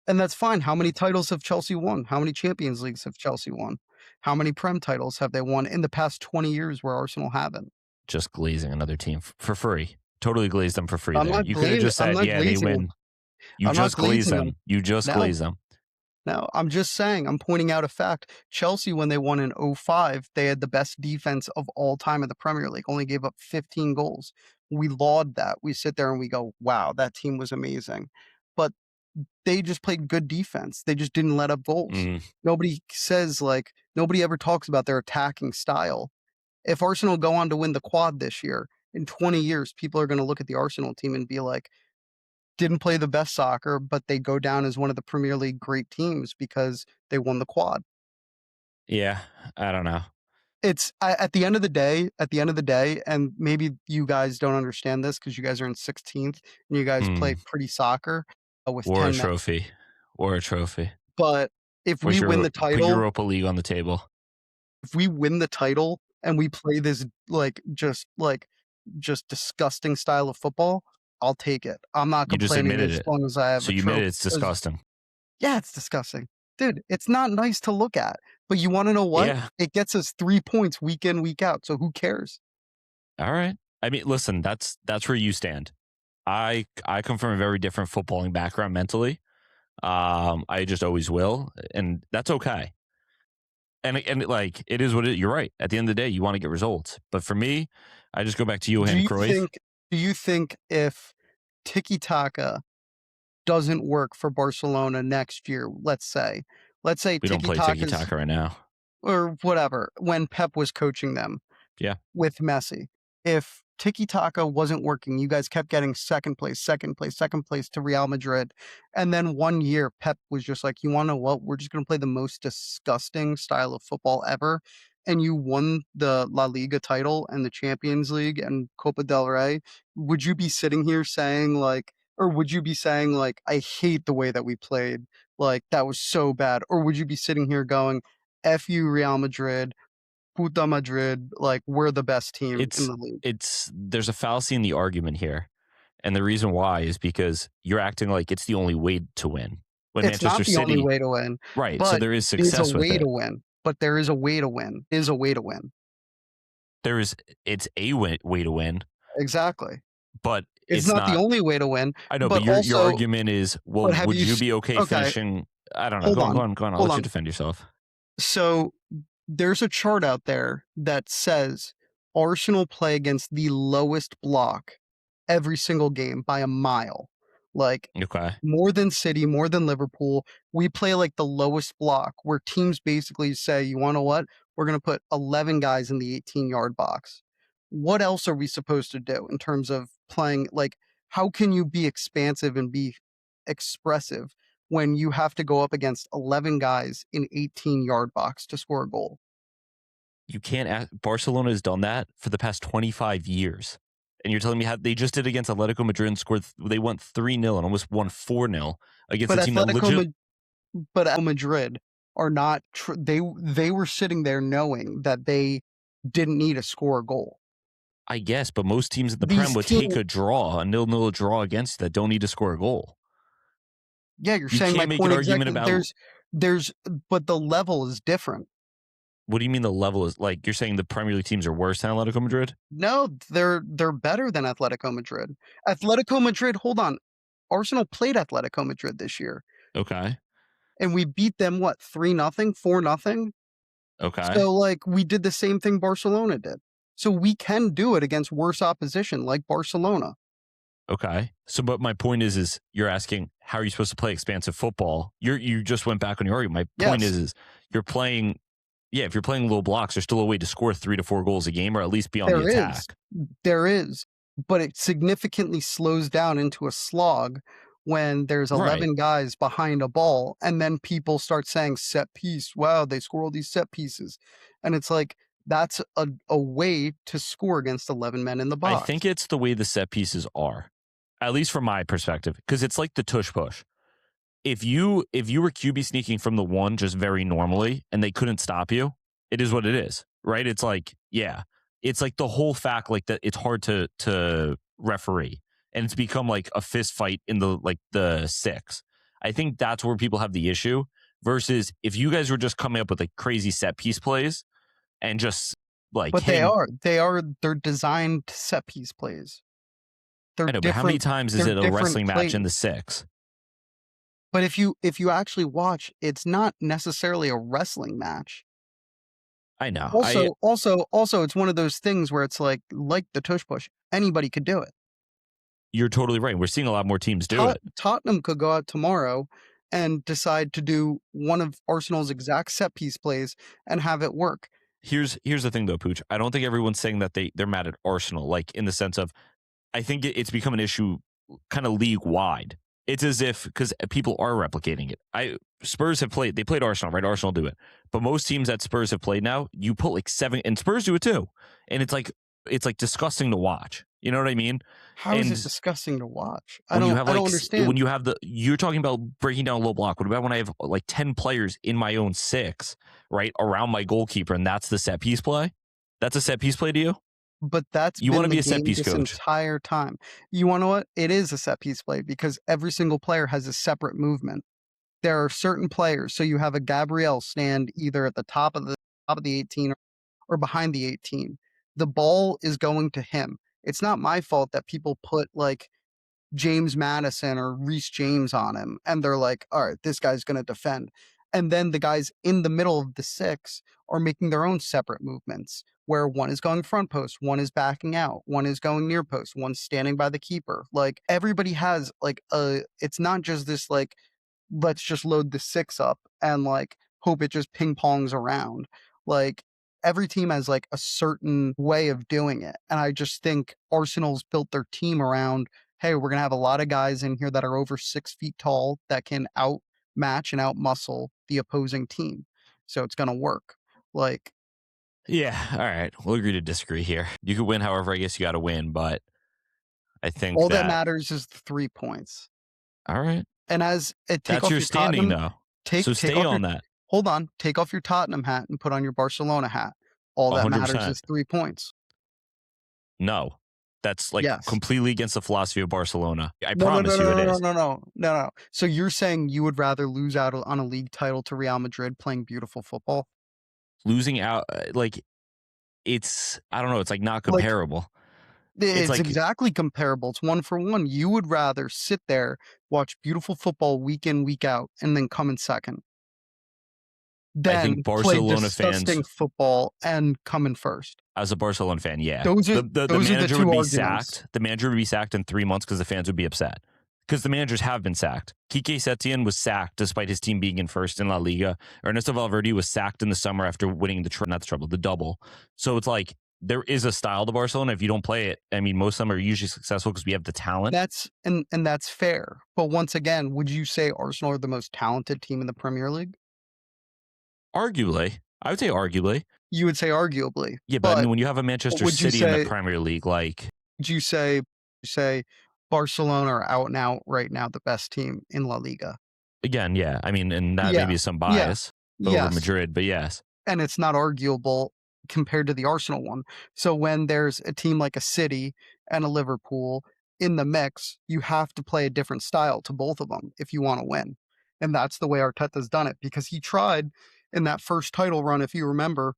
And that's fine. How many titles have Chelsea won? How many Champions Leagues have Chelsea won? How many Prem titles have they won in the past 20 years where Arsenal haven't? Just glazing another team for free. Totally glazed them for free. You could have just said, yeah, they win. You just glaze them. You just glaze them. No, I'm just saying, I'm pointing out a fact. Chelsea, when they won in 2005, they had the best defense of all time in the Premier League, only gave up 15 goals. We laud that. We sit there and we go, wow, that team was amazing. But they just played good defense. They just didn't let up goals. Nobody ever talks about their attacking style. If Arsenal go on to win the quad this year, in 20 years, people are going to look at the Arsenal team and be like, didn't play the best soccer, but they go down as one of the Premier League great teams because they won the quad. Yeah, I don't know. It's at the end of the day, and maybe you guys don't understand this because you guys are in 16th and you guys play pretty soccer with or a trophy. But if we win the title, put Europa League on the table. If we win the title and we play this just disgusting style of football, I'll take it. I'm not complaining as long as I have. So you admit it's disgusting. Yeah, it's disgusting. Dude, it's not nice to look at. But you want to know what? Yeah. It gets us 3 points week in, week out. So who cares? All right. I mean, listen, that's where you stand. I come from a very different footballing background mentally. I just always will, and that's okay. And like, it is what you're right. At the end of the day, you want to get results. But for me, I just go back to Johan Cruyff. Do you think if tiki-taka doesn't work for Barcelona next year, let's say we don't play tiki-taka right now, or whatever, when Pep was coaching them, yeah, with Messi, if tiki-taka wasn't working. You guys kept getting second place to Real Madrid. And then one year, Pep was just like, you want to know what? We're just going to play the most disgusting style of football ever. And you won the La Liga title and the Champions League and Copa del Rey. Would you be sitting here saying or would you be saying I hate the way that we played? That was so bad. Or would you be sitting here going, F you, Real Madrid, Puta Madrid, we're the best team in the league? There's a fallacy in the argument here. And the reason why is because you're acting like it's the only way to win. When it's Manchester not the City, only way to win. Right. So there is success with it. There's a way to win. But there is a way to win. It's a way to win. It's a way to win. Exactly. But it's not the only way to win. I know, but your argument is, well, would you be okay finishing? I don't know. Go on. I'll let you defend yourself. So there's a chart out there that says Arsenal play against the lowest block every single game by a mile. More than City, more than Liverpool. We play the lowest block where teams basically say, you want to know what? We're going to put 11 guys in the 18-yard box. What else are we supposed to do in terms of playing? How can you be expansive and be expressive when you have to go up against 11 guys in 18-yard box to score a goal? You can't. Barcelona has done that for the past 25 years. And you're telling me how they just did against Atletico Madrid and scored? They won 3-0 and almost won 4-0 against a team that legit. But Atletico Madrid are not. They were sitting there knowing that they didn't need to score a goal. I guess, but most teams in the Prem would take a draw, a 0-0 draw against that don't need to score a goal. Yeah, you're saying my point exactly. But the level is different. What do you mean the level is you're saying the Premier League teams are worse than Atletico Madrid? No, they're better than Atletico Madrid. Atletico Madrid, hold on. Arsenal played Atletico Madrid this year. Okay. And we beat them 3-0, 4-0? Okay. So we did the same thing Barcelona did. So we can do it against worse opposition like Barcelona. Okay. So, but my point is you're asking, how are you supposed to play expansive football? You just went back on your argument. My point is you're playing. Yeah, if you're playing low blocks, there's still a way to score 3 to 4 goals a game, or at least be on the attack. There is, but it significantly slows down into a slog when there's 11 guys behind a ball, and then people start saying set piece. Wow, they score all these set pieces, and it's that's a way to score against 11 men in the box. I think it's the way the set pieces are, at least from my perspective, because it's like the tush push. If you were QB sneaking from the one just very normally and they couldn't stop you, it is what it is, right? It's it's the whole fact that it's hard to referee, and it's become a fist fight in the 6. I think that's where people have the issue versus if you guys were just coming up with crazy set piece plays and just but they're designed set piece plays. I know, but how many times is it a wrestling match in the 6? But if you actually watch, it's not necessarily a wrestling match. I know. Also, it's one of those things where it's like the tush push. Anybody could do it. You're totally right. We're seeing a lot more teams do it. Tottenham could go out tomorrow and decide to do one of Arsenal's exact set piece plays and have it work. Here's the thing, though, Pucc. I don't think everyone's saying that they're mad at Arsenal, in the sense of, I think it's become an issue kind of league wide. It's as if, because people are replicating it. Spurs have played, they played Arsenal, right? Arsenal do it. But most teams that Spurs have played now, you put 7, and Spurs do it too. And it's disgusting to watch. You know what I mean? How is it disgusting to watch? I don't understand. When you have you're talking about breaking down a low block. What about when I have 10 players in my own 6, right, around my goalkeeper, and that's the set piece play? That's a set piece play to you? But you want to be a set piece coach this entire time. You want to know what? It is a set piece play because every single player has a separate movement. There are certain players. So you have a Gabriel stand either at the top of the 18 or behind the 18. The ball is going to him. It's not my fault that people put James Madison or Reece James on him, and they're all right, this guy's going to defend. And then the guys in the middle of the 6 are making their own separate movements, where one is going front post, one is backing out, one is going near post, one's standing by the keeper. Everybody has it's not just this let's just load the 6 up and hope it just ping pongs around. every team has like a certain way of doing it. And I just think Arsenal's built their team around, hey, we're going to have a lot of guys in here that are over 6 feet tall that can outmatch and outmuscle the opposing team. So it's going to work. Like, yeah, all right. We'll agree to disagree here. You could win, however, I guess you got to win, but I think all that matters is the 3 points. All right. And that's your standing, though. So stay on that. Hold on. Take off your Tottenham hat and put on your Barcelona hat. All that 100%. Matters is 3 points. No. That's like completely against the philosophy of Barcelona. I promise you it is. No. So you're saying you would rather lose out on a league title to Real Madrid playing beautiful football? Losing out, like, it's, I don't know, it's like not comparable. It's like, exactly comparable. It's 1 for 1. You would rather sit there, watch beautiful football week in, week out, and then come in second. Then I think Barcelona play disgusting fans football and come in first. As a Barcelona fan, yeah. Those are the those manager are the would be arguments. sacked. The manager would be sacked in 3 months because the fans would be upset. Because the managers have been sacked. Quique Setien was sacked despite his team being in first in La Liga. Ernesto Valverde was sacked in the summer after winning the double. So it's like there is a style to Barcelona. If you don't play it, I mean, most of them are usually successful because we have the talent. And that's fair. But once again, would you say Arsenal are the most talented team in the Premier League? Arguably. I would say arguably. You would say arguably. Yeah, but I mean, when you have a Manchester City in the Premier League, like... Would you say Barcelona are out and out right now the best team in La Liga? Again, yeah. I mean, and that maybe is some bias over Madrid, but yes. And it's not arguable compared to the Arsenal one. So when there's a team like a City and a Liverpool in the mix, you have to play a different style to both of them if you want to win. And that's the way Arteta's done it, because he tried in that first title run, if you remember,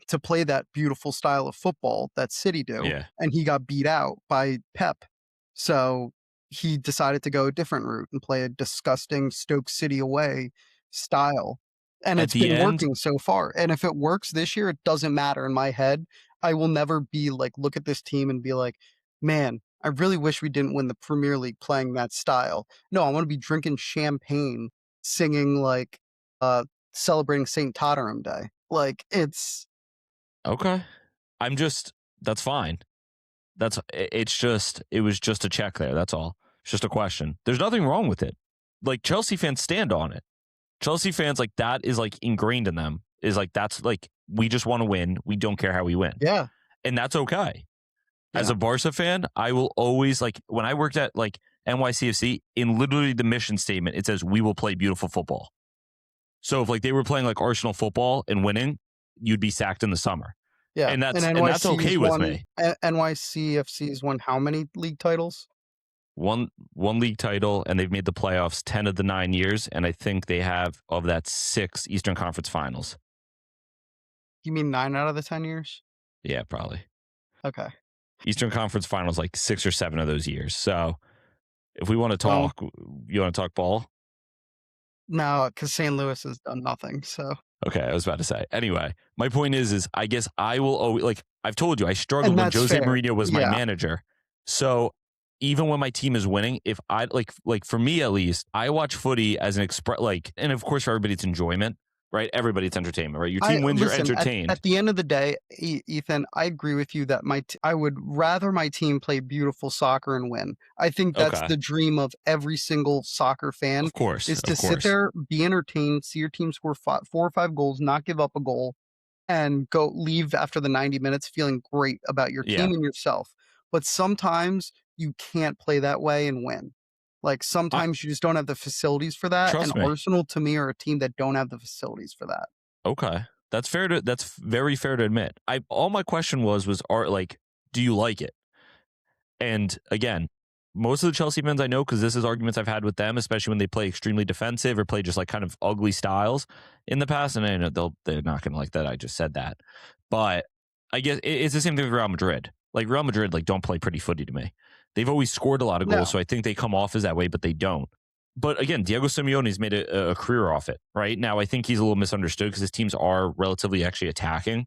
to play that beautiful style of football that City do. Yeah. And he got beat out by Pep. So he decided to go a different route and play a disgusting Stoke City away style. And it's been working so far. And if it works this year, it doesn't matter in my head. I will never be like, look at this team and be like, man, I really wish we didn't win the Premier League playing that style. No, I want to be drinking champagne, singing like celebrating St. Tottenham Day. Like, it's okay. That's fine. It was just a check there. That's all. It's just a question. There's nothing wrong with it. Like, Chelsea fans stand on it. Chelsea fans, like, that is like ingrained in them, is like, that's like, we just want to win. We don't care how we win. Yeah. And that's okay. As a Barca fan, I will always, like, when I worked at like NYCFC, in literally the mission statement, it says, we will play beautiful football. So if like they were playing like Arsenal football and winning, you'd be sacked in the summer. Yeah. And that's okay with me. NYCFC's won how many league titles? One league title, and they've made the playoffs 10 of the 9 years, and I think they have, of that, 6 Eastern Conference Finals. You mean 9 out of the 10 years? Yeah, probably. Okay. Eastern Conference Finals, like 6 or 7 of those years. So if we want to talk, you want to talk ball? No, because St. Louis has done nothing. So okay, I was about to say. Anyway, my point is I guess I will always, like, I've told you, I struggled when Jose Mourinho was my manager. So even when my team is winning, if I like for me at least, I watch footy as an and of course for everybody it's enjoyment, right? Everybody it's entertainment, right? Your team wins, you're entertained. At the end of the day, Ethan, I agree with you that I would rather my team play beautiful soccer and win. I think that's the dream of every single soccer fan. Of course, is to sit there, be entertained, see your team score 4 or 5 goals, not give up a goal, and leave after the 90 minutes feeling great about your team and yourself. But sometimes you can't play that way and win. Like, sometimes you just don't have the facilities for that. And Arsenal, to me, are a team that don't have the facilities for that. Okay. That's very fair to admit. All my question was do you like it? And again, most of the Chelsea fans I know, because this is arguments I've had with them, especially when they play extremely defensive or play just like kind of ugly styles in the past. And I know they're not going to like that. I just said that. But I guess it's the same thing with Real Madrid. Like, Real Madrid, like, don't play pretty footy to me. They've always scored a lot of goals, so I think they come off as that way, but they don't. But again, Diego Simeone's made a career off it, right? Now, I think he's a little misunderstood because his teams are relatively actually attacking.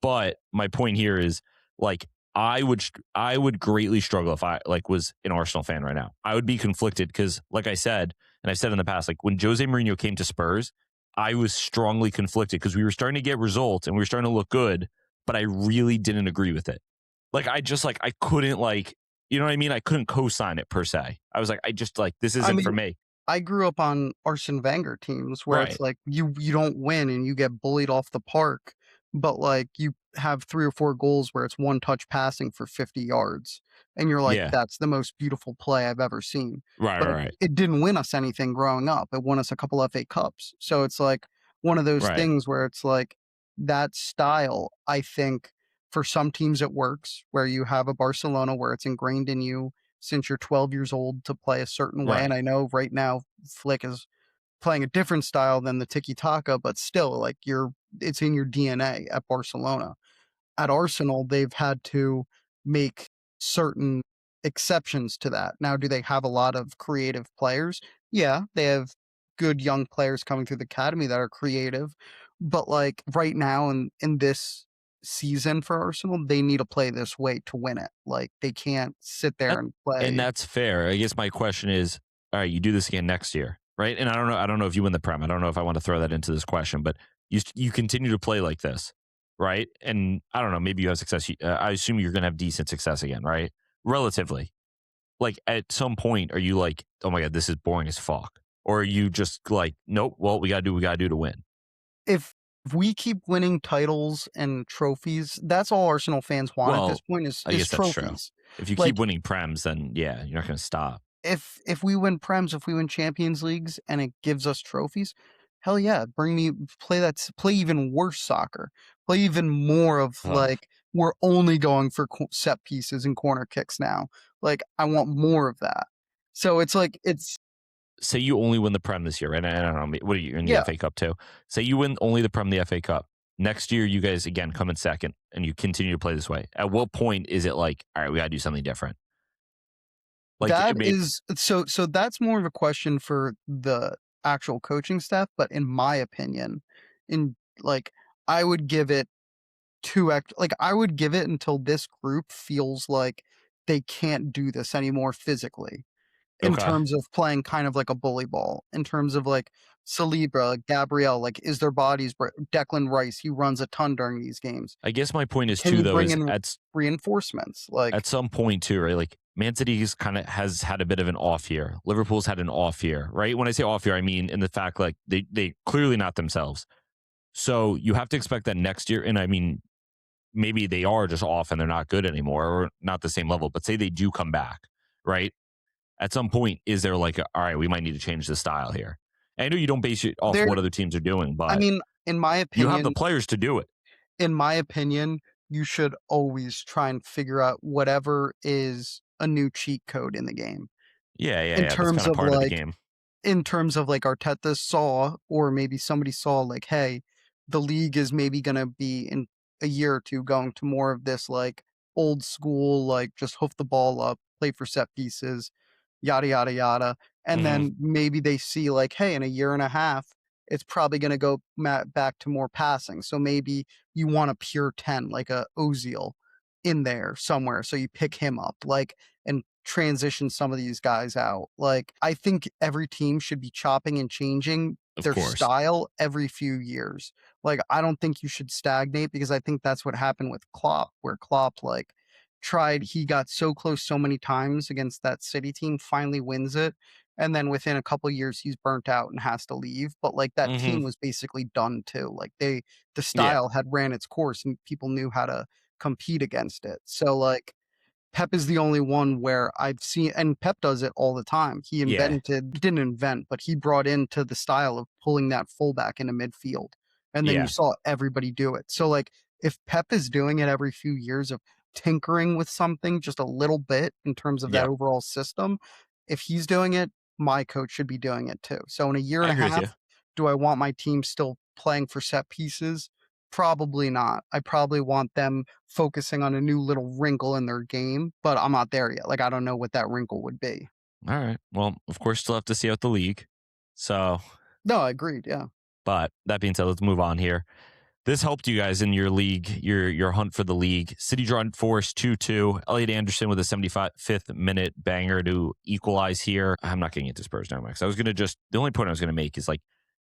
But my point here is, like, I would greatly struggle if I was an Arsenal fan right now. I would be conflicted because, like I said, and I've said in the past, like, when Jose Mourinho came to Spurs, I was strongly conflicted because we were starting to get results and we were starting to look good, but I really didn't agree with it. Like, I couldn't, like, you know what I mean? I couldn't co-sign it per se. I was like, this isn't for me. I grew up on Arsene Wenger teams where it's like you don't win and you get bullied off the park, but like you have 3 or 4 goals where it's one touch passing for 50 yards. And you're like, that's the most beautiful play I've ever seen. Right. It didn't win us anything growing up. It won us a couple FA Cups. So it's like one of those things where it's like that style, I think for some teams it works, where you have a Barcelona where it's ingrained in you since you're 12 years old to play a certain way. And I know right now Flick is playing a different style than the tiki taka, but still, like it's in your DNA at Barcelona. At Arsenal, they've had to make certain exceptions to that. Now, do they have a lot of creative players? Yeah, they have good young players coming through the academy that are creative. But like right now in this season for Arsenal, they need to play this way to win it. Like they can't sit there and play. And that's fair. I guess my question is, all right, you do this again next year, right? And I don't know if you win the Prem. I don't know if I want to throw that into this question, but you continue to play like this, right? And I don't know, maybe you have success. I assume you're going to have decent success again, right? Relatively. Like at some point, are you like, oh my God, this is boring as fuck? Or are you just like, nope, well, we got to do to win? If we keep winning titles and trophies, that's all Arsenal fans want at this point is trophies. That's true. If you keep winning Prems, then yeah, you're not going to stop. If we win Prems, if we win Champions Leagues and it gives us trophies, hell yeah, play even worse soccer. Play even more of like, we're only going for set pieces and corner kicks now. Like, I want more of that. So it's like, say you only win the Prem this year, right? I don't know. What are you in the FA Cup too? Say you win only the Prem, the FA Cup. Next year, you guys again come in second, and you continue to play this way. At what point is it like, all right, we got to do something different? Like so that's more of a question for the actual coaching staff. But in my opinion, I would give it I would give it until this group feels like they can't do this anymore physically. In terms of playing kind of like a bully ball, in terms of like Saliba, Gabriel, like is their bodies, Declan Rice, he runs a ton during these games. I guess my point is too, though, is at reinforcements. Like at some point too, right? Like Man City's has had a bit of an off year. Liverpool's had an off year, right? When I say off year, I mean in the fact like they clearly not themselves. So you have to expect that next year, and I mean maybe they are just off and they're not good anymore or not the same level, but say they do come back, right? At some point, is there like, all right, we might need to change the style here? And I know you don't base it off what other teams are doing, but I mean, in my opinion, you have the players to do it. In my opinion, you should always try and figure out whatever is a new cheat code in the game. Yeah. In terms of part of the game. In terms of like Arteta saw, or maybe somebody saw like, hey, the league is maybe going to be in a year or two going to more of this like old school, like just hoof the ball up, play for set pieces, yada, yada, yada. And then maybe they see like, hey, in a year and a half, it's probably going to go back to more passing. So maybe you want a pure 10, like a Ozil in there somewhere. So you pick him up and transition some of these guys out. Like, I think every team should be chopping and changing their style every few years. Like, I don't think you should stagnate, because I think that's what happened with Klopp, where Klopp he got so close so many times against that City team, finally wins it, and then within a couple of years he's burnt out and has to leave. But like that team was basically done too. Like the style had ran its course and people knew how to compete against it. So like Pep is the only one where I've seen, and Pep does it all the time. He didn't invent, but he brought into the style of pulling that fullback into midfield. And then you saw everybody do it. So like if Pep is doing it every few years of tinkering with something just a little bit in terms of that overall system, if he's doing it, my coach should be doing it too. So in a year and a half, do I want my team still playing for set pieces? Probably not. I probably want them focusing on a new little wrinkle in their game, but I'm not there yet. Like, I don't know what that wrinkle would be. All right. Well, of course, still have to see out the league. So. No, I agreed. Yeah. But that being said, let's move on here. This helped you guys in your league, your hunt for the league. City drawn Forest 2-2. Elliot Anderson with a 75th minute banger to equalize here. I'm not getting into Spurs now, Max. The only point I was going to make is like,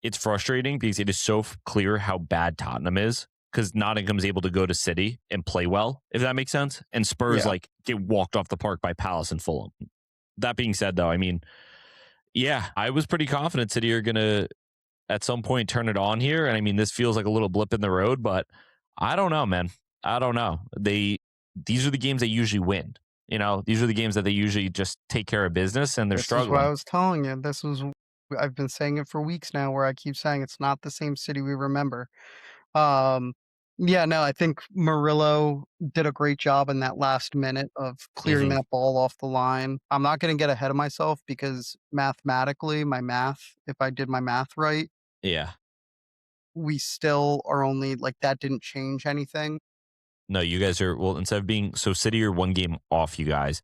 it's frustrating because it is so clear how bad Tottenham is, because Nottingham's able to go to City and play well, if that makes sense. And Spurs like get walked off the park by Palace and Fulham. That being said, though, I mean, yeah, I was pretty confident City are going to at some point turn it on here. And I mean, this feels like a little blip in the road, but I don't know, man. I don't know. These are the games they usually win. You know, these are the games that they usually just take care of business, and they're struggling. This is what I was telling you. I've been saying it for weeks now, where I keep saying it's not the same City we remember. Yeah, no, I think Murillo did a great job in that last minute of clearing that ball off the line. I'm not going to get ahead of myself because mathematically, if I did my math right, we still are only like, that didn't change anything. No, you guys are, well, instead of being, so City are 1 game off you guys.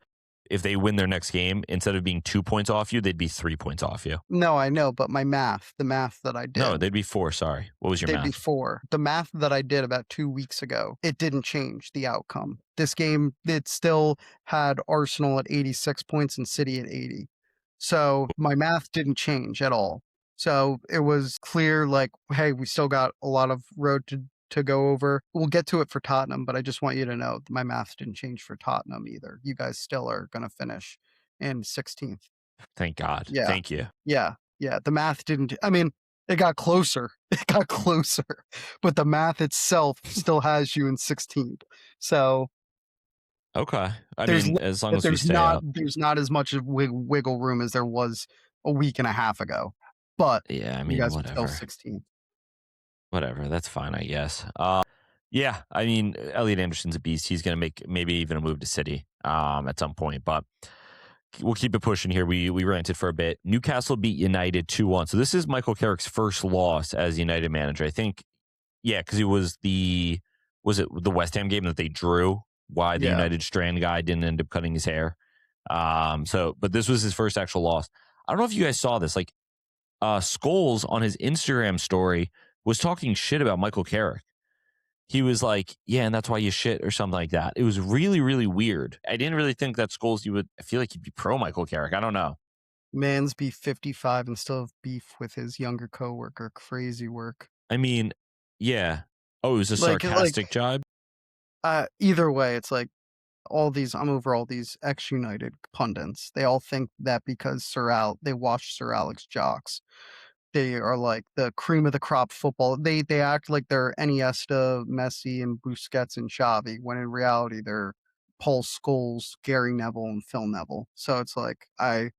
If they win their next game, instead of being 2 points off you, they'd be 3 points off you. No, I know, but the math that I did. No, they'd be 4. Sorry. What was your math? They'd be 4. The math that I did about 2 weeks ago, it didn't change the outcome. This game, it still had Arsenal at 86 points and City at 80. So my math didn't change at all. So it was clear, like, hey, we still got a lot of road to go over. We'll get to it for Tottenham, but I just want you to know my math didn't change for Tottenham either. You guys still are going to finish in 16th. Thank God. Yeah. Thank you. Yeah. The math didn't, I mean, it got closer. But the math itself still has you in 16th. So. Okay. I mean, as long as we stay up. There's not as much of wiggle room as there was a week and a half ago. But yeah, I mean, you guys whatever. are still 16th. Whatever. That's fine, I guess. Yeah, I mean, Elliot Anderson's a beast. He's going to make maybe even a move to City at some point. But we'll keep it pushing here. We ranted for a bit. Newcastle beat United 2-1. So this is Michael Carrick's first loss as United manager. I think, yeah, because it was the West Ham game that they drew? Why the United Strand guy didn't end up cutting his hair. But this was his first actual loss. I don't know if you guys saw this. Like, Scholes on his Instagram story was talking shit about Michael Carrick. He was like, yeah, and that's why you shit or something like that. It was really, really weird. I didn't really think that Scholes, I feel like he'd be pro Michael Carrick. I don't know. Man's be 55 and still have beef with his younger coworker. Crazy work. I mean, yeah. Oh, it was a sarcastic jibe? Either way, it's like I'm over all these ex-United pundits. They all think that because they watched Sir Alex Jocks, they are like the cream of the crop football. They act like they're Iniesta, Messi, and Busquets and Xavi, when in reality they're Paul Scholes, Gary Neville, and Phil Neville. So it's like I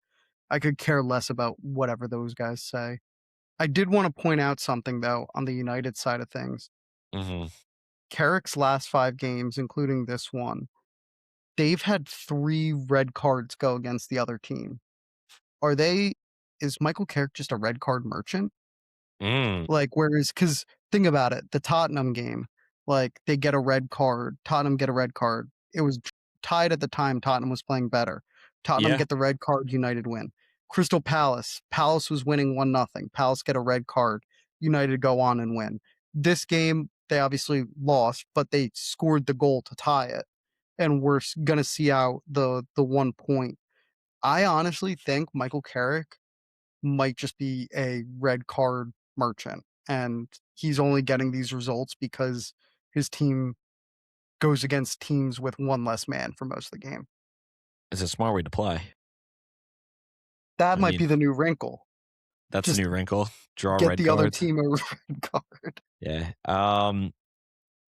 could care less about whatever those guys say. I did want to point out something though on the United side of things. Carrick's last 5 games, including this one, they've had 3 red cards go against the other team. Is Michael Carrick just a red card merchant? Like, because think about it, the Tottenham game, like they get a red card, Tottenham get a red card. It was tied at the time. Tottenham was playing better. Tottenham get the red card, United win. Crystal Palace was winning 1-0. Palace get a red card, United go on and win. This game, they obviously lost, but they scored the goal to tie it. And we're going to see out the 1 point. I honestly think Michael Carrick might just be a red card merchant, and he's only getting these results because his team goes against teams with 1 less man for most of the game. It's a smart way to play. That might be the new wrinkle. That's the new wrinkle. Draw get red the cards. Other team a red card. Yeah.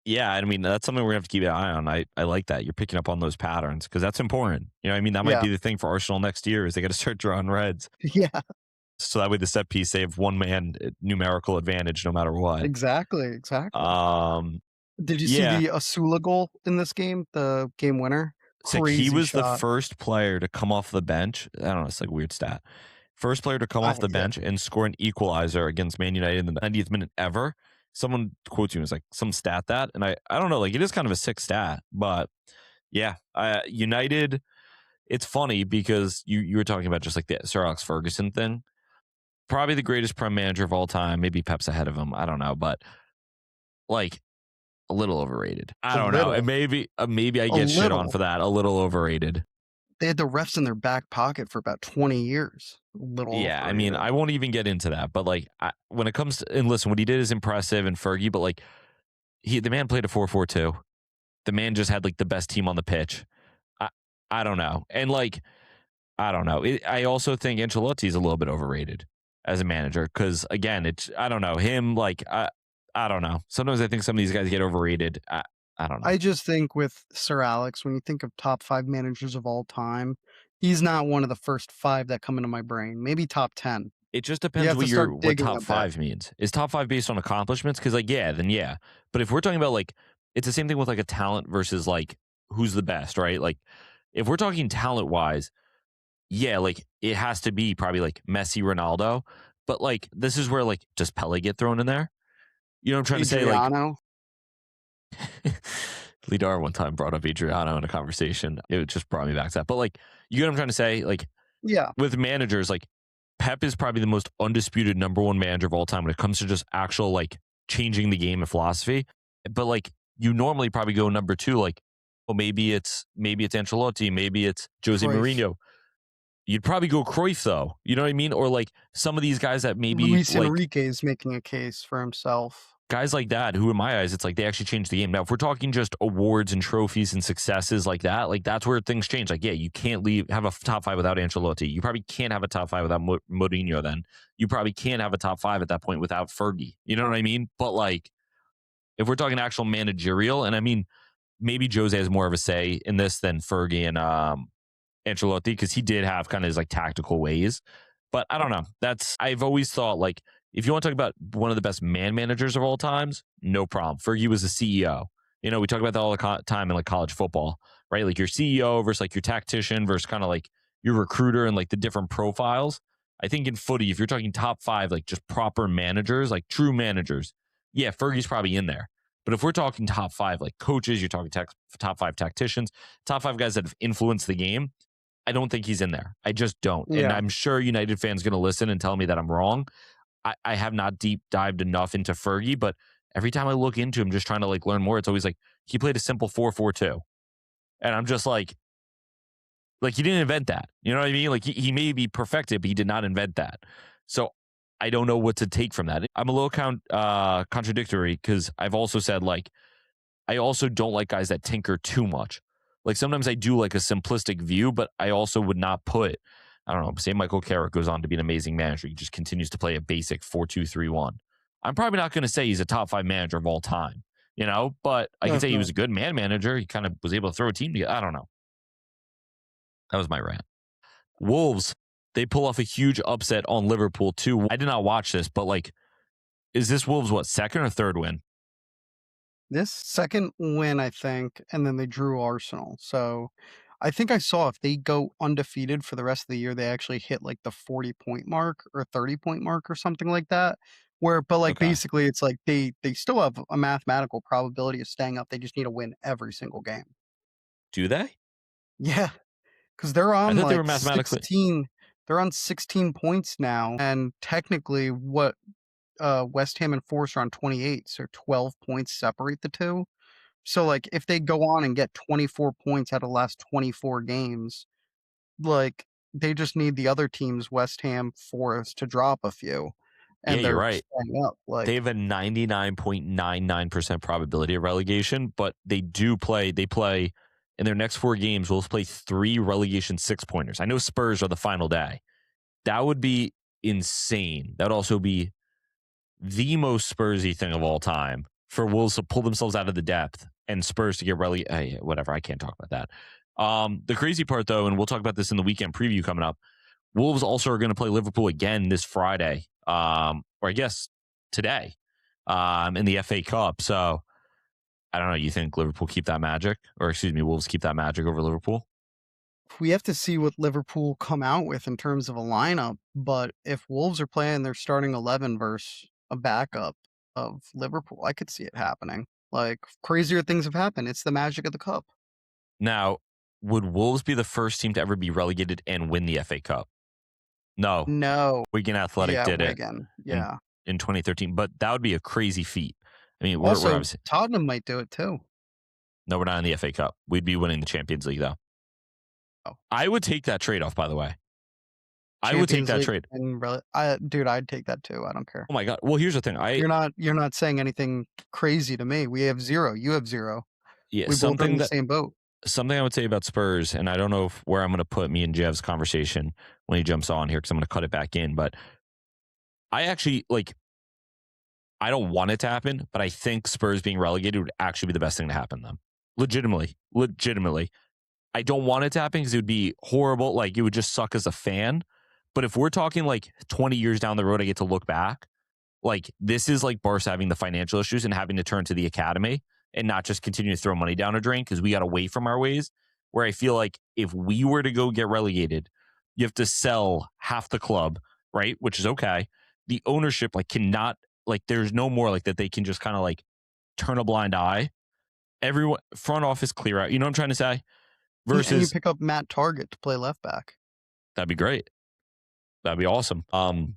Yeah, I mean, that's something we're going to have to keep an eye on. I like that. You're picking up on those patterns because that's important. You know what I mean? That might be the thing for Arsenal next year is they got to start drawing reds. Yeah. So that way the set piece, they have 1 man numerical advantage no matter what. Exactly. Did you see the Asula goal in this game? The game winner? Crazy he was shot. The first player to come off the bench. I don't know. It's like a weird stat. First player to come off the bench and score an equalizer against Man United in the 90th minute ever. Someone quotes you as like some stat that, and I don't know, like it is kind of a sick stat, but yeah, United. It's funny because you were talking about just like the Sir Alex Ferguson thing. Probably the greatest prem manager of all time. Maybe Pep's ahead of him. I don't know, but like a little overrated. I don't know. And maybe I get shit on for that. A little overrated. They had the refs in their back pocket for about 20 years. A little Yeah, over I a mean, year. I won't even get into that, but like when it comes to, and listen, what he did is impressive and Fergie, but like the man played a 4-4-2. The man just had like the best team on the pitch. I I don't know. And like I don't know. I also think Ancelotti is a little bit overrated as a manager because again, it's I don't know him. Like I don't know. Sometimes I think some of these guys get overrated. I don't know. I just think with Sir Alex, when you think of top 5 managers of all time, he's not one of the first 5 that come into my brain. Maybe top 10. It just You depends have to start what digging top a bit. 5 means. Is top 5 based on accomplishments? Because like yeah, then yeah. But if we're talking about like it's the same thing with like a talent versus like who's the best, right? Like if we're talking talent wise, yeah, like it has to be probably like Messi, Ronaldo. But like this is where like does Pele get thrown in there? You know what I'm trying to say? Like Adriano. Lidar one time brought up Adriano in a conversation. It just brought me back to that. But like, you know what I'm trying to say? Like, Yeah. with managers, like Pep is probably the most undisputed number 1 manager of all time when it comes to just actual like changing the game and philosophy. But like, you normally probably go number 2. Like, well, maybe it's Ancelotti, maybe it's Jose Cruyff. Mourinho. You'd probably go Cruyff though. You know what I mean? Or like some of these guys that maybe Luis like Enrique is making a case for himself. guys like that, who in my eyes, it's like they actually changed the game. Now, if we're talking just awards and trophies and successes like that's where things change. Like, yeah, you can't have a top 5 without Ancelotti. You probably can't have a top 5 without Mourinho then. You probably can't have a top 5 at that point without Fergie. You know what I mean? But like, if we're talking actual managerial, and I mean, maybe Jose has more of a say in this than Fergie and Ancelotti because he did have kind of his like tactical ways. But I don't know. I've always thought like if you want to talk about one of the best managers of all times, no problem. Fergie was the CEO. You know, we talk about that all the time in like college football, right? Like your CEO versus like your tactician versus kind of like your recruiter and like the different profiles. I think in footy, if you're talking top 5, like just proper managers, like true managers, yeah, Fergie's probably in there. But if we're talking top 5, like coaches, you're talking top 5 tacticians, top 5 guys that have influenced the game, I don't think he's in there. I just don't. Yeah. And I'm sure United fans going to listen and tell me that I'm wrong. I have not deep dived enough into Fergie, but every time I look into him, just trying to like learn more, it's always like he played a simple 4-4-2. And I'm just like he didn't invent that. You know what I mean? Like he may be perfected, but he did not invent that. So I don't know what to take from that. I'm a little contradictory because I've also said like I also don't like guys that tinker too much. Like sometimes I do like a simplistic view, but I also would not put, I don't know, say Michael Carrick goes on to be an amazing manager. He just continues to play a basic 4-2-3-1. I'm probably not going to say he's a top 5 manager of all time, you know, but I can say he was a good manager. He kind of was able to throw a team together. I don't know. That was my rant. Wolves, they pull off a huge upset on Liverpool too. I did not watch this, but like, is this Wolves what, second or third win? This second win, I think, and then they drew Arsenal. So I think I saw if they go undefeated for the rest of the year, they actually hit like the 40-point mark or 30-point mark or something like that. But like basically it's like they still have a mathematical probability of staying up. They just need to win every single game. Do they? Yeah. Because they're on they were like mathematically 16. They're on 16 points now. And technically what West Ham and Forest are on 28, so 12 points separate the two. So, like, if they go on and get 24 points out of the last 24 games, like, they just need the other teams, West Ham, Forest, to drop a few, Yeah, and you're they're right. staying up. Like, They have a 99.99% probability of relegation, but they play in their next 4 games, Wolves play 3 relegation 6-pointers. I know Spurs are the final day. That would be insane. That would also be the most Spursy thing of all time for Wolves to pull themselves out of the depth and Spurs to get relegated. Whatever, I can't talk about that. The crazy part, though, and we'll talk about this in the weekend preview coming up, Wolves also are going to play Liverpool again this Friday, or I guess today, in the FA Cup. So I don't know. You think Liverpool keep that magic, or excuse me, Wolves keep that magic over Liverpool? we have to see what Liverpool come out with in terms of a lineup. But if Wolves are playing their starting 11 versus a backup of Liverpool, I could see it happening. Like, crazier things have happened. It's the magic of the cup. Now, would Wolves be the first team to ever be relegated and win the FA Cup? No. Wigan Athletic did Wigan. it in 2013, but that would be a crazy feat. I mean, Also, we're obviously, Tottenham might do it too. no, we're not in the FA Cup. We'd be winning the Champions League, though. I would take that trade-off, by the way. I would take Champions that League trade. and dude, I'd take that too. I don't care. Oh my God. Well, here's the thing. You're not saying anything crazy to me. We have 0. You have 0. Yeah, We both are in the same boat. Something I would say about Spurs, and I don't know where I'm going to put me and Jev's conversation when he jumps on here because I'm going to cut it back in, but I actually I don't want it to happen, but I think Spurs being relegated would actually be the best thing to happen to them. Legitimately. I don't want it to happen because it would be horrible. Like, it would just suck as a fan. But if we're talking like 20 years down the road, I get to look back. Like, this is like Barca having the financial issues and having to turn to the academy and not just continue to throw money down a drain because we got away from our ways. Where I feel like if we were to go get relegated, you have to sell half the club, right? Which is okay. The ownership cannot, there's no more that they can just kind of turn a blind eye. Everyone, front office clear out. You know what I'm trying to say? Versus, and you pick up Matt Target to play left back. That'd be great. That'd be awesome. And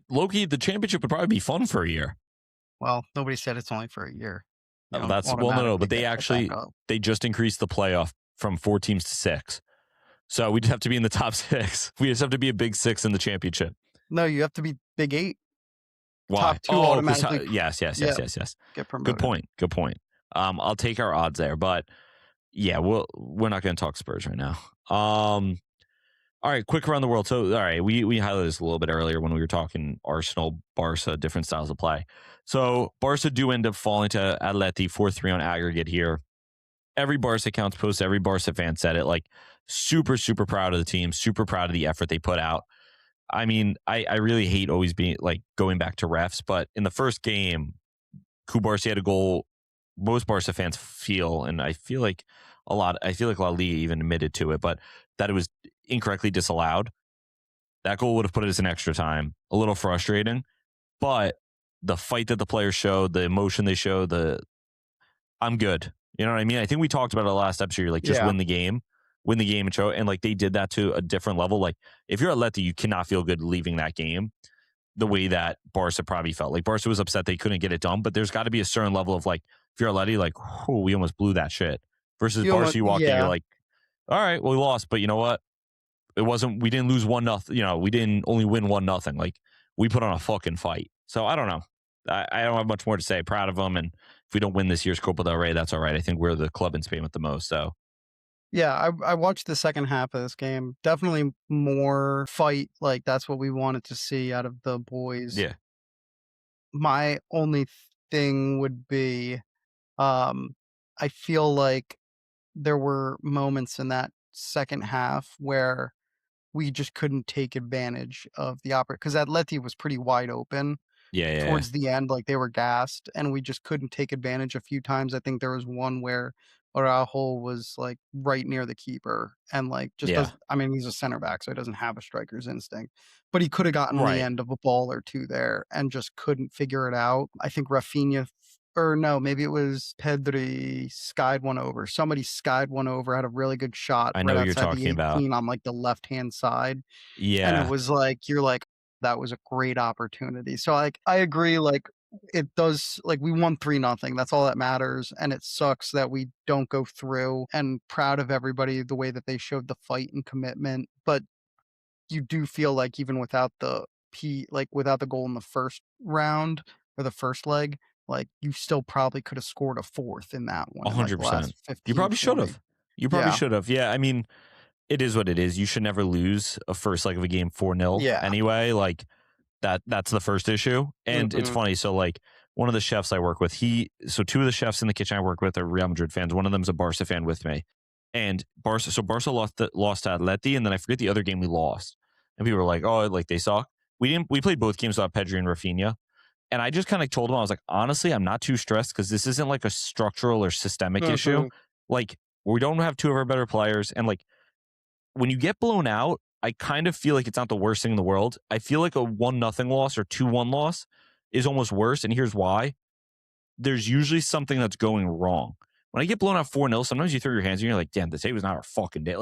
Loki, the championship would probably be fun for a year. Well, nobody said it's only for a year. No, but they just increased the playoff from 4 teams to 6. So we just have to be in the top 6. We just have to be a big 6 in the championship. No, you have to be big 8. Why? Top 2 automatically. Yes. Get promoted. Good point. I'll take our odds there, but yeah, we're not going to talk Spurs right now. All right, quick around the world. So, all right, we highlighted this a little bit earlier when we were talking Arsenal, Barca, different styles of play. So, Barca do end up falling to Atleti 4-3 on aggregate here. Every Barca accounts post, every Barca fan said it. Super, super proud of the team, super proud of the effort they put out. I mean, I really hate always being going back to refs, but in the first game, Barca had a goal. Most Barca fans feel, and I feel like a lot of Liga even admitted to it, but that it was incorrectly disallowed. That goal would have put us in extra time. A little frustrating, but the fight that the players showed, the emotion they showed, I'm good. You know what I mean? I think we talked about it last episode. Just win the game and show. And they did that to a different level. If you're Atleti, you cannot feel good leaving that game the way that Barca probably felt. Barca was upset they couldn't get it done, but there's got to be a certain level of if you're Atleti, we almost blew that shit. Versus Barca, you walk in, you're like, all right, well, we lost, but you know what? We didn't lose 1-0. We didn't only win 1-0. We put on a fucking fight. So I don't know. I don't have much more to say. Proud of them. And if we don't win this year's Copa del Rey, that's all right. I think we're the club in Spain with the most. So yeah, I watched the second half of this game. Definitely more fight. That's what we wanted to see out of the boys. Yeah. My only thing would be, I feel like there were moments in that second half where we just couldn't take advantage of the because Atleti was pretty wide open. Yeah. Towards the end, they were gassed, and we just couldn't take advantage a few times. I think there was one where Araujo was right near the keeper, and he's a center back, so he doesn't have a striker's instinct, but he could have gotten the end of a ball or two there and just couldn't figure it out. I think Rafinha. Or no, maybe it was Pedri skied one over. Somebody skied one over, had a really good shot. I know right you're talking about on the left-hand side. Yeah. And it was that was a great opportunity. So I agree, it does, we won 3-0. That's all that matters. And it sucks that we don't go through, and proud of everybody, the way that they showed the fight and commitment. But you do feel even without the without the goal in the first round or the first leg, you still probably could have scored a fourth in that one. 100%. You probably should have. Should have. Yeah. I mean, it is what it is. You should never lose a first leg of a game 4-0 anyway. That's the first issue. And it's funny. So one of the chefs I work with, 2 of the chefs in the kitchen I work with are Real Madrid fans. One of them's a Barca fan with me. And Barca lost to Atleti, and then I forget the other game we lost. And people were like, oh, they suck. We played both games without Pedri and Rafinha. And I just kind of told him, I was like, honestly, I'm not too stressed because this isn't a structural or systemic issue. We don't have 2 of our better players. And when you get blown out, I kind of feel like it's not the worst thing in the world. I feel like a 1-0 loss or 2-1 loss is almost worse. And here's why. There's usually something that's going wrong. When I get blown out 4-0, sometimes you throw your hands and you're like, damn, today was not our fucking day.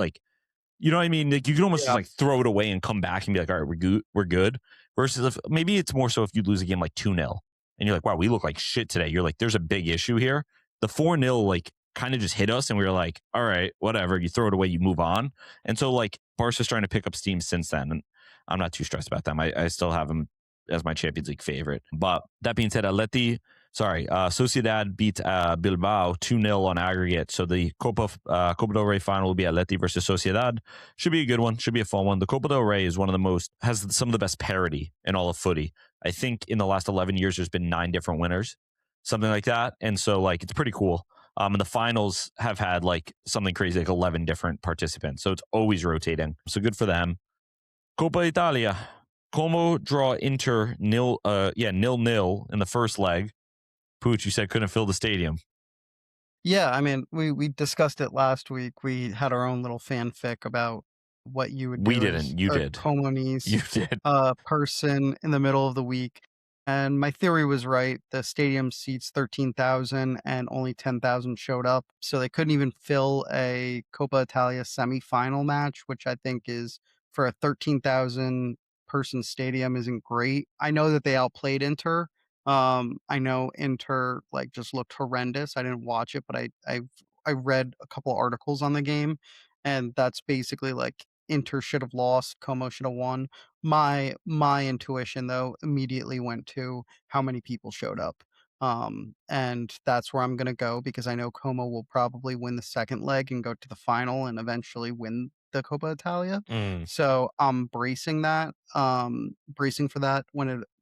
You know what I mean? You can almost just throw it away and come back and be like, all right, we're good. Versus if maybe it's more so if you lose a game 2-0 and you're like, wow, we look like shit today. You're like, there's a big issue here. The 4-0 kind of just hit us, and we were like, all right, whatever. You throw it away, you move on. And so like Barca's trying to pick up steam since then, and I'm not too stressed about them. I still have them as my Champions League favorite. But that being said, Sociedad beat Bilbao 2-0 on aggregate. So the Copa del Rey final will be Atleti versus Sociedad. Should be a good one. Should be a fun one. The Copa del Rey is has some of the best parity in all of footy. I think in the last 11 years, there's been 9 different winners, something like that. And so like, it's pretty cool. And the finals have had like something crazy, like 11 different participants. So it's always rotating. So good for them. Coppa Italia. Como draw Inter 0-0 in the first leg. Pucc, you said couldn't fill the stadium. Yeah, I mean, we discussed it last week. We had our own little fanfic about what you would do. We didn't. You did. Comonese you did. Person in the middle of the week. And my theory was right. The stadium seats 13,000 and only 10,000 showed up. So they couldn't even fill a Coppa Italia semifinal match, which I think is for a 13,000 person stadium isn't great. I know that they outplayed Inter. I know Inter like just looked horrendous. I didn't watch it, but I read a couple articles on the game, and that's basically like Inter should have lost, Como should have won. My intuition though immediately went to how many people showed up. And that's where I'm gonna go because I know Como will probably win the second leg and go to the final and eventually win the Coppa Italia. So I'm bracing for that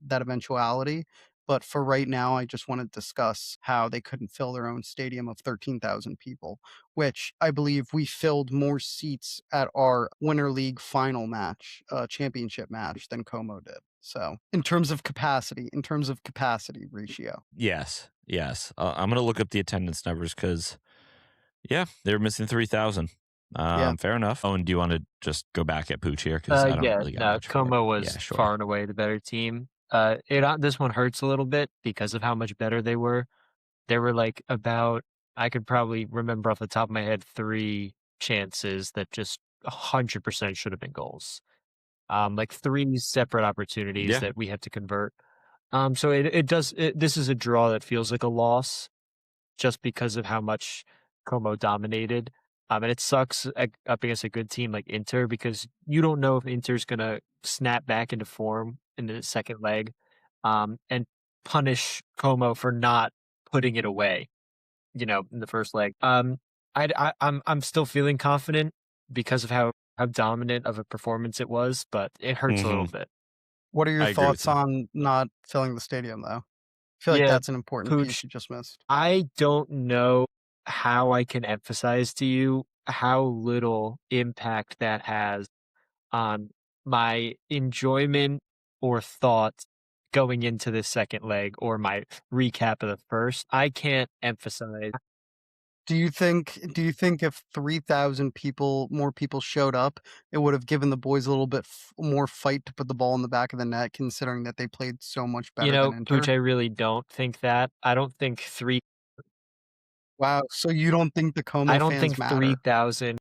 that eventuality. But for right now, I just want to discuss how they couldn't fill their own stadium of 13,000 people, which I believe we filled more seats at our Winter League final match, championship match, than Como did. So in terms of capacity ratio. Yes. I'm going to look up the attendance numbers because, yeah, they're missing 3,000. Fair enough. Oh, and do you want to just go back at Pucc here? Because I don't really got much. Como was far and away the better team. This one hurts a little bit because of how much better they were. There were like I could probably remember off the top of my head 3 chances that just 100% should have been goals. Like 3 separate opportunities that we had to convert. So this is a draw that feels like a loss just because of how much Como dominated. And it sucks up against a good team like Inter because you don't know if Inter's going to snap back into form in the second leg and punish Como for not putting it away, in the first leg. I'm still feeling confident because of how dominant of a performance it was, but it hurts a little bit. What are your thoughts on not filling the stadium, though? I feel like that's an important piece you just missed. I don't know how I can emphasize to you how little impact that has on my enjoyment or thoughts going into the second leg or my recap of the first. I can't emphasize. Do you think if 3,000 more people showed up, it would have given the boys a little bit more fight to put the ball in the back of the net, considering that they played so much better than Inter? Pucc, I really don't think that. I don't think Wow, so you don't think the Como fans matter? I don't think 3,000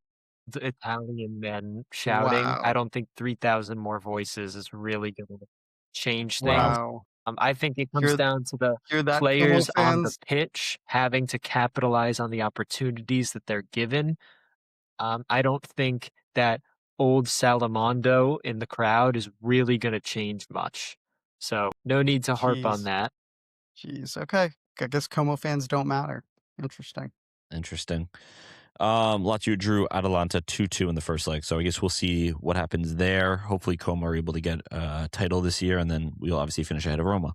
Italian men shouting. Wow. I don't think 3,000 more voices is really going to change things. Wow. I think it comes down to the players on the pitch having to capitalize on the opportunities that they're given. I don't think that old Salamondo in the crowd is really going to change much. So no need to harp on that. Jeez, okay. I guess Como fans don't matter. Interesting. Lazio drew Atalanta 2-2 in the first leg, so I guess we'll see what happens there. Hopefully Como are able to get a title this year, and then we'll obviously finish ahead of Roma.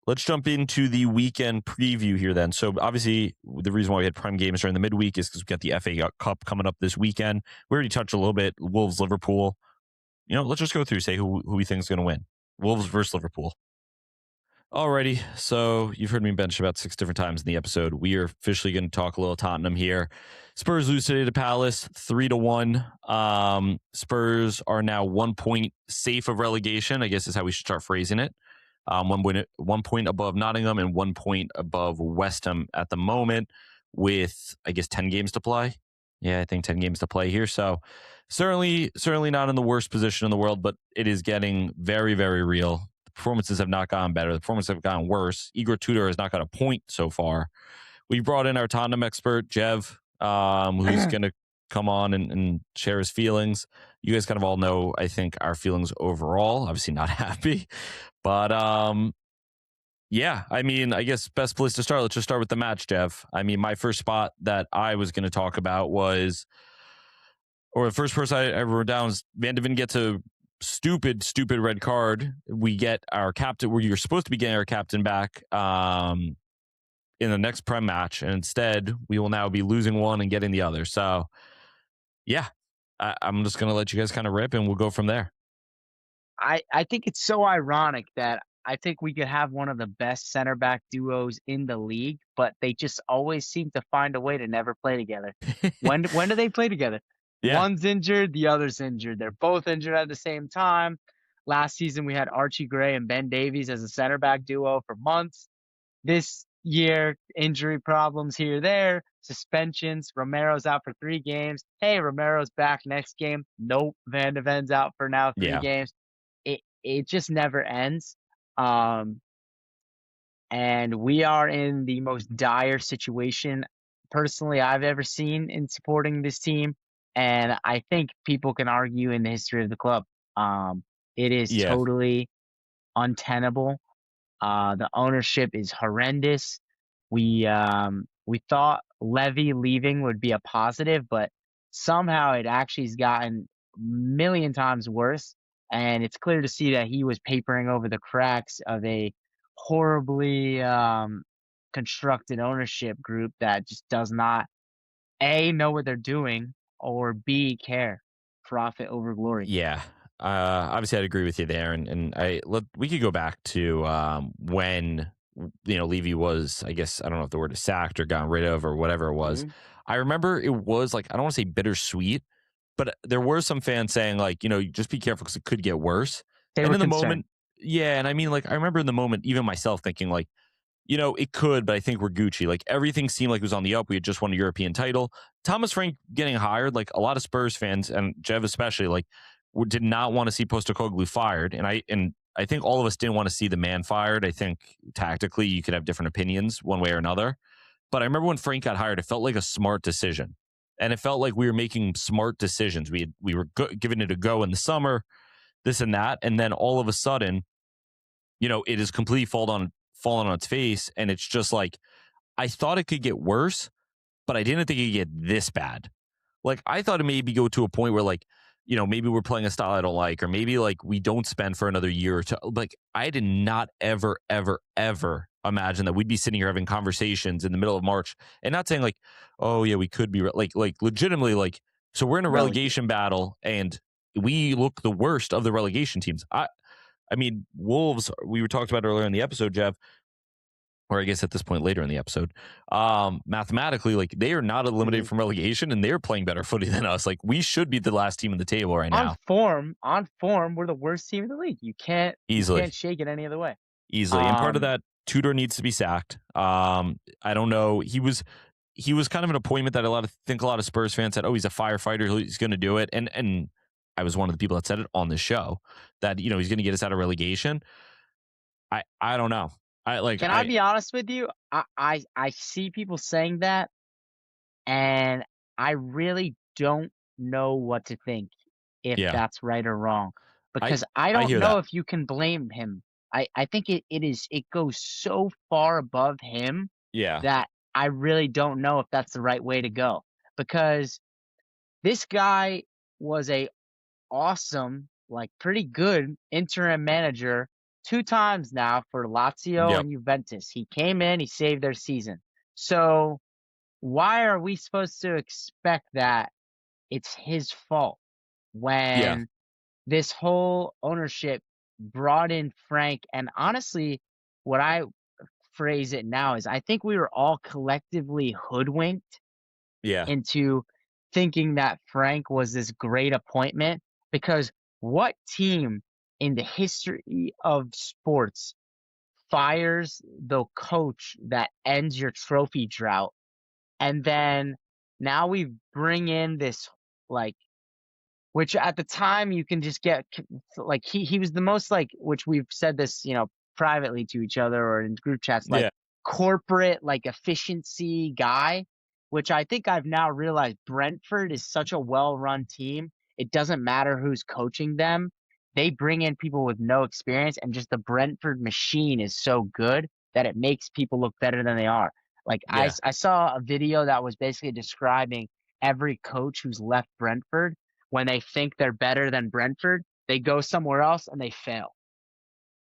Let's jump into the weekend preview here then. So obviously the reason why we had prime games during the midweek is because we've got the FA Cup coming up this weekend. We already touched a little bit, Wolves, Liverpool. Let's just go through, say who we think is going to win. Wolves versus Liverpool. Alrighty, so you've heard me bench about 6 different times in the episode. We are officially going to talk a little Tottenham here. Spurs lose today to Palace, 3-1. Spurs are now 1 point safe of relegation, I guess is how we should start phrasing it. 1 point above Nottingham and 1 point above West Ham at the moment with, I guess, 10 games to play. Yeah, I think 10 games to play here. So certainly not in the worst position in the world, but it is getting very, very real. Performances have not gotten better. The performances have gotten worse. Igor Tudor has not got a point so far, we brought in our Tottenham expert, JEV, who's going to come on and share his feelings. You guys kind of all know, I think, our feelings overall. Obviously not happy, but yeah, I mean, I guess best place to start. Let's just start with the match, JEV. I mean, my first spot that I was going to talk about was, or the first person I wrote down was Van de Ven gets a stupid red card. We get our captain, where you're supposed to be getting our captain back in the next Prem match, and instead we will now be losing one and getting the other. So yeah, I'm just going to let you guys kind of rip and we'll go from there. I think it's so ironic that I think we could have one of the best center back duos in the league, but they just always seem to find a way to never play together. When do they play together? Yeah. One's injured, the other's injured. They're both injured at the same time. Last season, we had Archie Gray and Ben Davies as a center back duo for months. This year, injury problems here, there, suspensions. Romero's out for 3 games. Hey, Romero's back next game. Nope, Van de Ven's out for now 3 games. It just never ends. And we are in the most dire situation personally I've ever seen in supporting this team. And I think people can argue in the history of the club. It is totally untenable. The ownership is horrendous. We thought Levy leaving would be a positive, but somehow it actually has gotten a million times worse. And it's clear to see that he was papering over the cracks of a horribly constructed ownership group that just does not, A, know what they're doing, or B, care. Profit over glory. Yeah. Obviously, I'd agree with you there. And we could go back to when, Levy was, I guess, I don't know if the word is sacked or gotten rid of or whatever it was. Mm-hmm. I remember it was like, I don't want to say bittersweet, but there were some fans saying, like, just be careful because it could get worse. And in the moment, and I mean, like, I remember in the moment, even myself thinking, like, it could, but I think we're Gucci. Like, everything seemed like it was on the up. We had just won a European title. Thomas Frank getting hired, like, a lot of Spurs fans, and JEV especially, like, did not want to see Postecoglou fired. And I think all of us didn't want to see the man fired. I think tactically you could have different opinions one way or another. But I remember when Frank got hired, it felt like a smart decision. And it felt like we were making smart decisions. We were giving it a go in the summer, this and that. And then all of a sudden, it has completely fallen on its face. And it's just like, I thought it could get worse, but I didn't think it could get this bad. Like, I thought it maybe go to a point where, like, maybe we're playing a style I don't like, or maybe like we don't spend for another year or two. Like, I did not ever imagine that we'd be sitting here having conversations in the middle of March and not saying like, oh yeah, we could be like legitimately like, so we're in a relegation battle and we look the worst of the relegation teams. I mean, Wolves, we were talked about earlier in the episode, JEV, or I guess at this point later in the episode, mathematically, like, they are not eliminated from relegation and they're playing better footy than us. Like, we should be the last team in the table right now. On form, we're the worst team in the league. You can't shake it any other way. Easily. And part of that, Tudor needs to be sacked. I don't know. He was kind of an appointment that a lot of Spurs fans said, oh, he's a firefighter. He's going to do it. And I was one of the people that said it on the show that, he's going to get us out of relegation. I don't know. Can I be honest with you? I see people saying that, and I really don't know what to think if that's right or wrong, because I don't know if you can blame him. I think it goes so far above him that I really don't know if that's the right way to go, because this guy was a awesome, like, pretty good interim manager 2 times now for Lazio and Juventus. He came in, he saved their season. So why are we supposed to expect that it's his fault when this whole ownership brought in Frank? And honestly, what I phrase it now is, I think we were all collectively hoodwinked into thinking that Frank was this great appointment, because what team in the history of sports fires the coach that ends your trophy drought, and then now we bring in this, like, which at the time you can just get, like, he was the most, like, which we've said this, privately to each other or in group chats, like, corporate like efficiency guy, which I think I've now realized Brentford is such a well-run team. It doesn't matter who's coaching them. They bring in people with no experience, and just the Brentford machine is so good that it makes people look better than they are. Like I saw a video that was basically describing every coach who's left Brentford. When they think they're better than Brentford, they go somewhere else and they fail.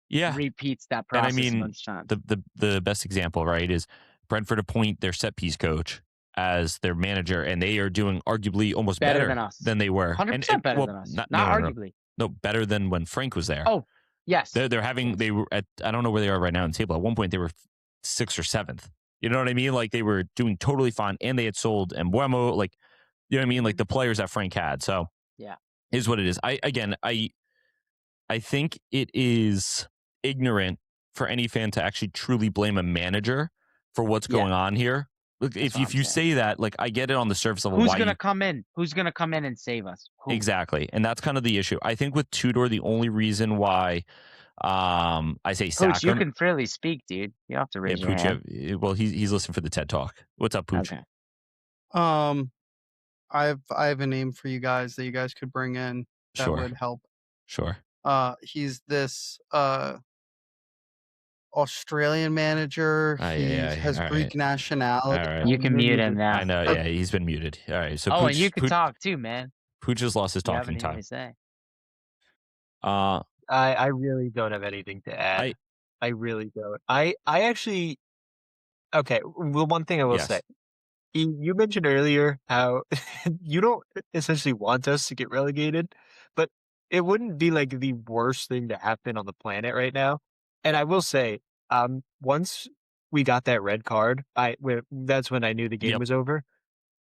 Yeah. Repeats that process and I mean, a bunch of times. The best example, right, is Brentford appoint their set piece coach as their manager, and they are doing arguably almost better than us. Than they were. 100% better than us. Not arguably. No, better than when Frank was there. Oh, yes. They're having, they were at, I don't know where they are right now in the table. At one point, they were 6th or 7th. You know what I mean? Like, they were doing totally fine, and they had sold Mbuemo, like, you know what I mean? Like, the players that Frank had. So, yeah, is what it is. I think it is ignorant for any fan to actually truly blame a manager for what's going on here. Look, if you say that, like, I get it on the surface level. Who's going to come in? Who's going to come in and save us? Who? Exactly. And that's kind of the issue. I think with Tudor, the only reason why I say Pooch, you can fairly speak, dude. You don't have to raise your hand. Well, he's listening for the TED Talk. What's up, Pucc? Okay. I have a name for you guys that you guys could bring in that would help. Sure. He's this Australian manager. He has Greek nationality. Right. You can mute him now. I know. Yeah, he's been muted. All right. So and you can talk too, man. Pooch just lost his talking time. I really don't have anything to add. I really don't. I actually. Okay. Well, one thing I will say. You mentioned earlier how you don't essentially want us to get relegated, but it wouldn't be like the worst thing to happen on the planet right now. And I will say, once we got that red card, that's when I knew the game was over.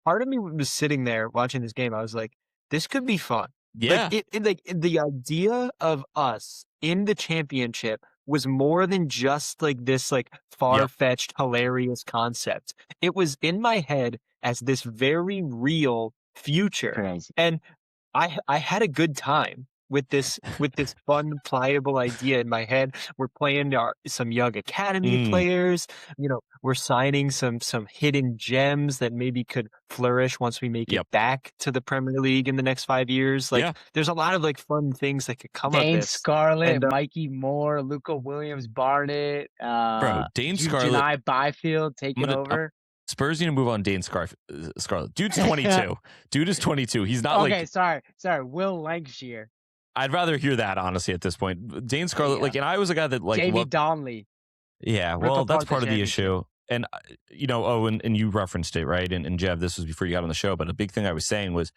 Part of me was sitting there watching this game. I was like, this could be fun. Yeah. Like the idea of us in the championship was more than just like this like far-fetched hilarious concept. It was in my head as this very real future. Crazy. And I had a good time with this fun pliable idea in my head. We're playing some young academy players, you know, we're signing some hidden gems that maybe could flourish once we make it back to the Premier League in the next 5 years. Like there's a lot of like fun things that could come of this. Dane Scarlett, Mikey Moore, Luca Williams, Barnett, bro, Dane Scarlett, Janai Byfield taking over. Spurs need to move on Dane Scarlett. Dude's 22. Dude is 22. He's not okay, sorry. Will Lancashire. I'd rather hear that, honestly, at this point. Dane Scarlett, like, and I was a guy that, like, JV Donnelly. Yeah, well, that's part of the issue. And, you know, and you referenced it, right? And JEV, this was before you got on the show, but a big thing I was saying was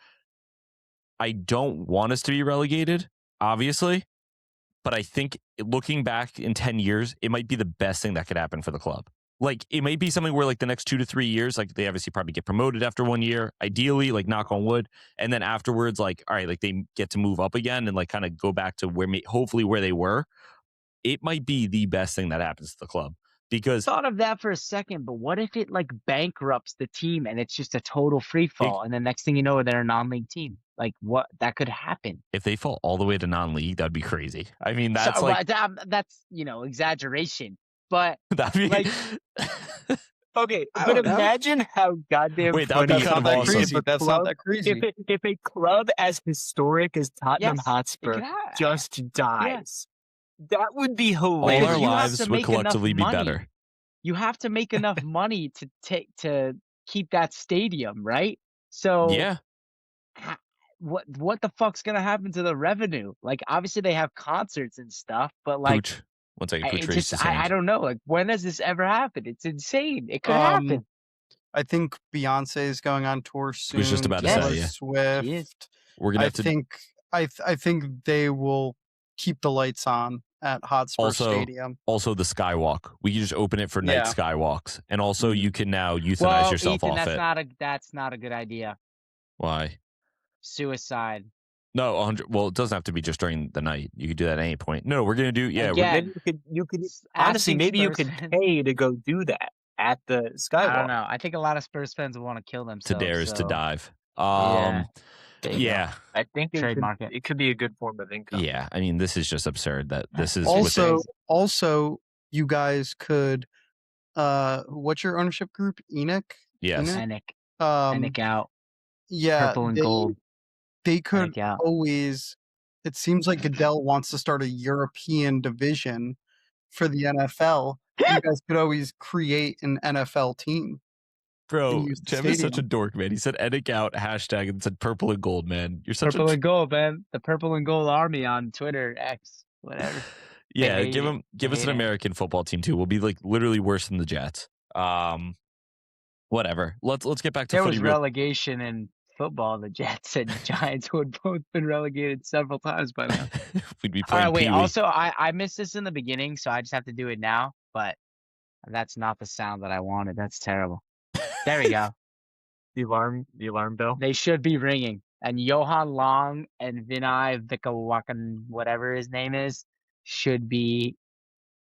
I don't want us to be relegated, obviously, but I think looking back in 10 years, it might be the best thing that could happen for the club. Like, it might be something where, like, the next 2 to 3 years, like, they obviously probably get promoted after 1 year, ideally, like, knock on wood. And then afterwards, like, all right, like, they get to move up again and, like, kind of go back to hopefully where they were. It might be the best thing that happens to the club. Because thought of that for a second, but what if it, like, bankrupts the team and it's just a total free fall, and the next thing you know, they're a non-league team? Like, what? That could happen. If they fall all the way to non-league, that'd be crazy. I mean, that's that's, you know, exaggeration. But that'd be like, okay, but imagine how goddamn that'd be kind of awesome. Crazy. That's not that crazy. If a club as historic as Tottenham Hotspur just dies, that would be hilarious. All our lives would collectively be better. You have to make enough money to keep that stadium, right? So what the fuck's gonna happen to the revenue? Like, obviously they have concerts and stuff, but like. Pooch. One second, Pooch. I don't know. Like, when has this ever happened? It's insane. It could happen. I think Beyonce is going on tour soon. I was just about to say, Swift. We're gonna I think they will keep the lights on at Hotspur Stadium. Also, the Skywalk. We can just open it for night skywalks, and also you can now euthanize yourself off it. That's not a good idea. Why? Suicide. No, 100. Well, it doesn't have to be just during the night. You could do that at any point. No, we're gonna do. Yeah, again, you could honestly maybe you could pay to go do that at the Skywalk. I don't know. I think a lot of Spurs fans will want to kill themselves. To dare is to dive. Yeah. I think it could be a good form of income. Yeah, I mean, this is just absurd. That this is also you guys could what's your ownership group? Enoch? Yes. Enoch out. Yeah, Purple and gold. They could always. It seems like Goodell wants to start a European division for the NFL. You guys could always create an NFL team. Bro, Jeff is such a dork, man. He said Enoch out, hashtag, and said purple and gold, man. You're such purple and gold, man. The purple and gold army on Twitter, X, whatever. Yeah, give us an American football team too. We'll be like literally worse than the Jets. Whatever. Let's get back to there was relegation in football. The Jets and Giants who had both been relegated several times by now. We'd be playing. Wait. Also, I missed this in the beginning, so I just have to do it now. But that's not the sound that I wanted. That's terrible. There we go. The alarm bell. They should be ringing. And Johan Long and Vinay Vikawakan, whatever his name is, should be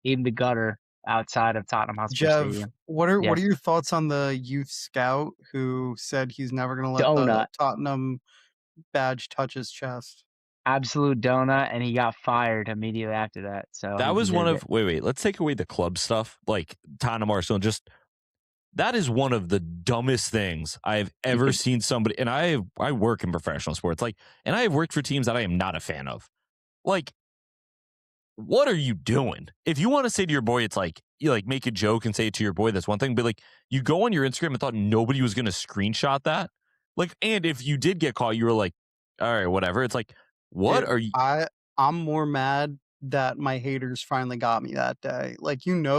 in the gutter outside of Tottenham Hotspur Stadium. What are your thoughts on the youth scout who said he's never going to let the Tottenham badge touch his chest? Absolute donut, and he got fired immediately after that. So that was one of wait. Let's take away the club stuff, like Tottenham Arsenal. Just that is one of the dumbest things I've ever seen somebody. And I work in professional sports, and I have worked for teams that I am not a fan of. Like, what are you doing? If you want to say to your boy, it's like you make a joke and say it to your boy. That's one thing, but you go on your Instagram and thought nobody was going to screenshot that. And if you did get caught, you were like, all right, whatever. It's like, what are you? I'm more mad that my haters finally got me that day.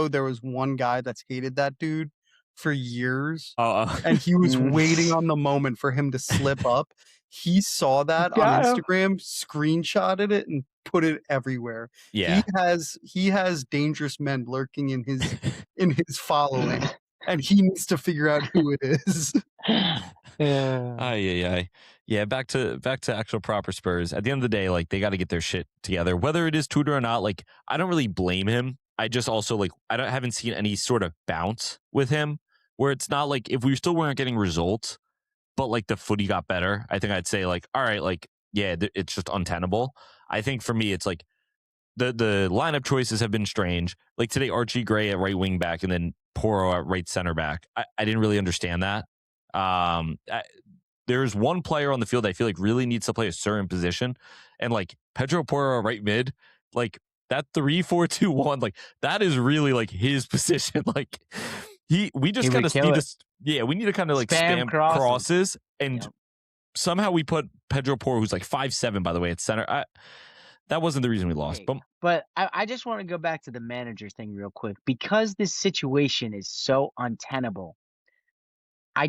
There was one guy that's hated that dude for years, and he was waiting on the moment for him to slip up. He saw that on Instagram, screenshotted it, and put it everywhere. Yeah, he has dangerous men lurking in his following, and he needs to figure out who it is. Yeah. Back to actual proper Spurs. At the end of the day, they got to get their shit together. Whether it is Tudor or not, I don't really blame him. I just also haven't seen any sort of bounce with him where it's not if we still weren't getting results, but the footy got better. I think I'd say all right, it's just untenable. I think for me, it's the lineup choices have been strange. Today, Archie Gray at right wing back and then Porro at right center back. I didn't really understand that. There's one player on the field I feel really needs to play a certain position, and Pedro Porro right mid, that 3-4-2-1, that is really his position. We just kind of need this. Yeah, we need to kind of spam crosses and somehow we put Pedro Porro, who's 5'7", by the way, at center. That wasn't the reason we lost. But I just want to go back to the manager thing real quick because this situation is so untenable. I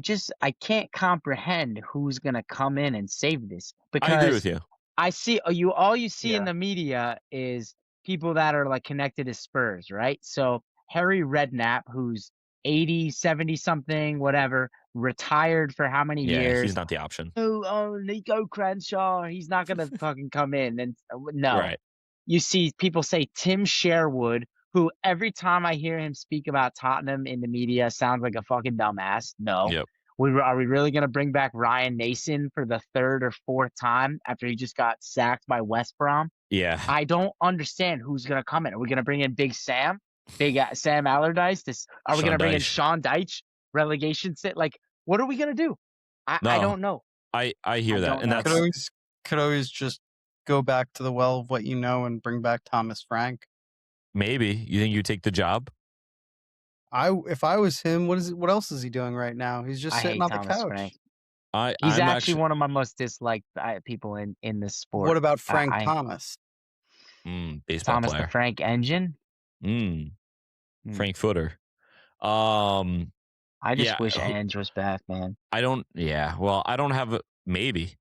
can't comprehend who's gonna come in and save this. Because I agree with you. I see all you see in the media is people that are connected to Spurs, right? So Harry Redknapp, who's 80, 70 something, whatever, retired for how many years? Yeah, he's not the option. Oh, Nico Crenshaw, he's not gonna fucking come in. And no, right. You see people say Tim Sherwood, who every time I hear him speak about Tottenham in the media sounds like a fucking dumbass. No. Yep. Are we really going to bring back Ryan Nason for the third or fourth time after he just got sacked by West Brom? Yeah. I don't understand who's going to come in. Are we going to bring in Big Sam Allardyce? Are we going to bring in Sean Dyche? Relegation sit? What are we going to do? I don't know. I hear that. And that's could always just go back to the well of what you know and bring back Thomas Frank. Maybe. You think you take the job? If I was him, what else is he doing right now? He's just sitting on the couch. He's actually one of my most disliked people in this sport. What about Frank Thomas? Baseball Thomas player. The Frank Engine? Frank Footer. I just wish Ange was back, man. Well, I don't have maybe.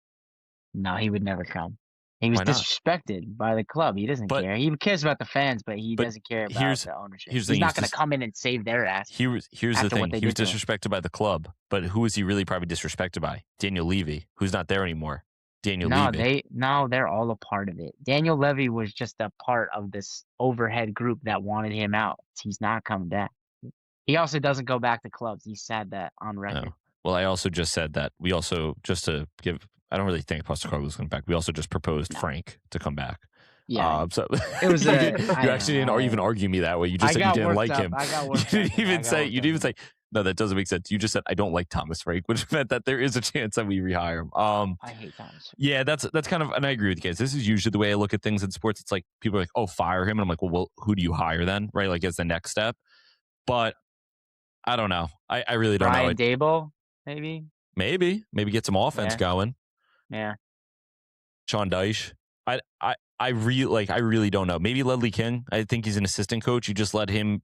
No, he would never come. He was disrespected by the club. He doesn't care. He cares about the fans, but he doesn't care about the ownership. He's not going to come in and save their ass. Here's the thing. He was disrespected by the club, but who is he really probably disrespected by? Daniel Levy, who's not there anymore. Levy. They're all a part of it. Daniel Levy was just a part of this overhead group that wanted him out. He's not coming back. He also doesn't go back to clubs. He said that on record. No. Well, I also just said that we also, just to give, I don't really think Postecoglou is coming back. We also just proposed Frank to come back. Yeah. So it was you actually didn't even argue me that way. You just said you didn't like him. I got worked You didn't even say, no, that doesn't make sense. You just said, I don't like Thomas Frank, which meant that there is a chance that we rehire him. I hate Thomas. Yeah, that's kind of, and I agree with you guys. This is usually the way I look at things in sports. It's like people are like, oh, fire him. And I'm like, well, who do you hire then? Right? Like as the next step. But I don't know. I really don't know. Brian Dable, maybe? Maybe get some offense going. Yeah. Sean Dyche. I really don't know. Maybe Ledley King. I think he's an assistant coach. You just let him,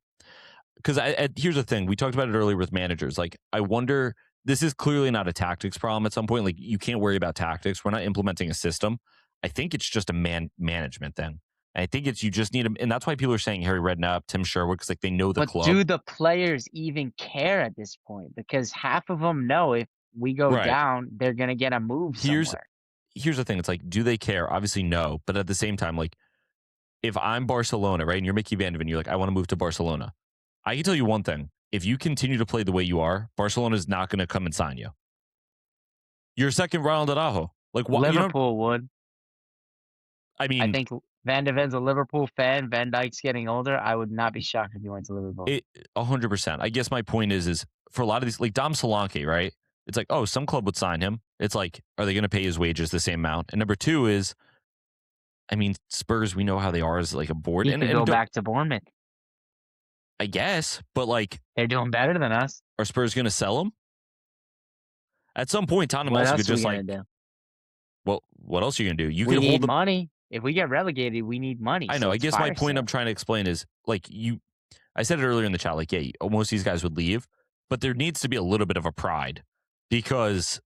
because here's the thing. We talked about it earlier with managers. Like, I wonder, this is clearly not a tactics problem at some point. Like, you can't worry about tactics. We're not implementing a system. I think it's just a management thing. I think it's, you just need them. And that's why people are saying Harry Redknapp, Tim Sherwood, because like they know the club. But do the players even care at this point? Because half of them know if we go down, they're going to get a move somewhere. Here's the thing. It's like, do they care? Obviously, no. But at the same time, like, if I'm Barcelona, right, and you're Mickey Van de Ven, you're like, I want to move to Barcelona. I can tell you one thing. If you continue to play the way you are, Barcelona is not going to come and sign you. You're second Ronald Araujo. Like, what? Liverpool would. I mean, I think Van de Ven's a Liverpool fan. Van Dijk's getting older. I would not be shocked if he went to Liverpool. 100%. I guess my point is for a lot of these, like Dom Solanke, right? It's like, oh, some club would sign him. It's like, are they going to pay his wages the same amount? And number two is, I mean, Spurs, we know how they are as like a board. He could go back to Bournemouth. I guess, but like, they're doing better than us. Are Spurs going to sell him? At some point, Tottenham also could just like, well, what else are you going to do? We need money. If we get relegated, we need money. I know. I guess my point I'm trying to explain is like I said it earlier in the chat, like, yeah, most of these guys would leave, but there needs to be a little bit of a pride because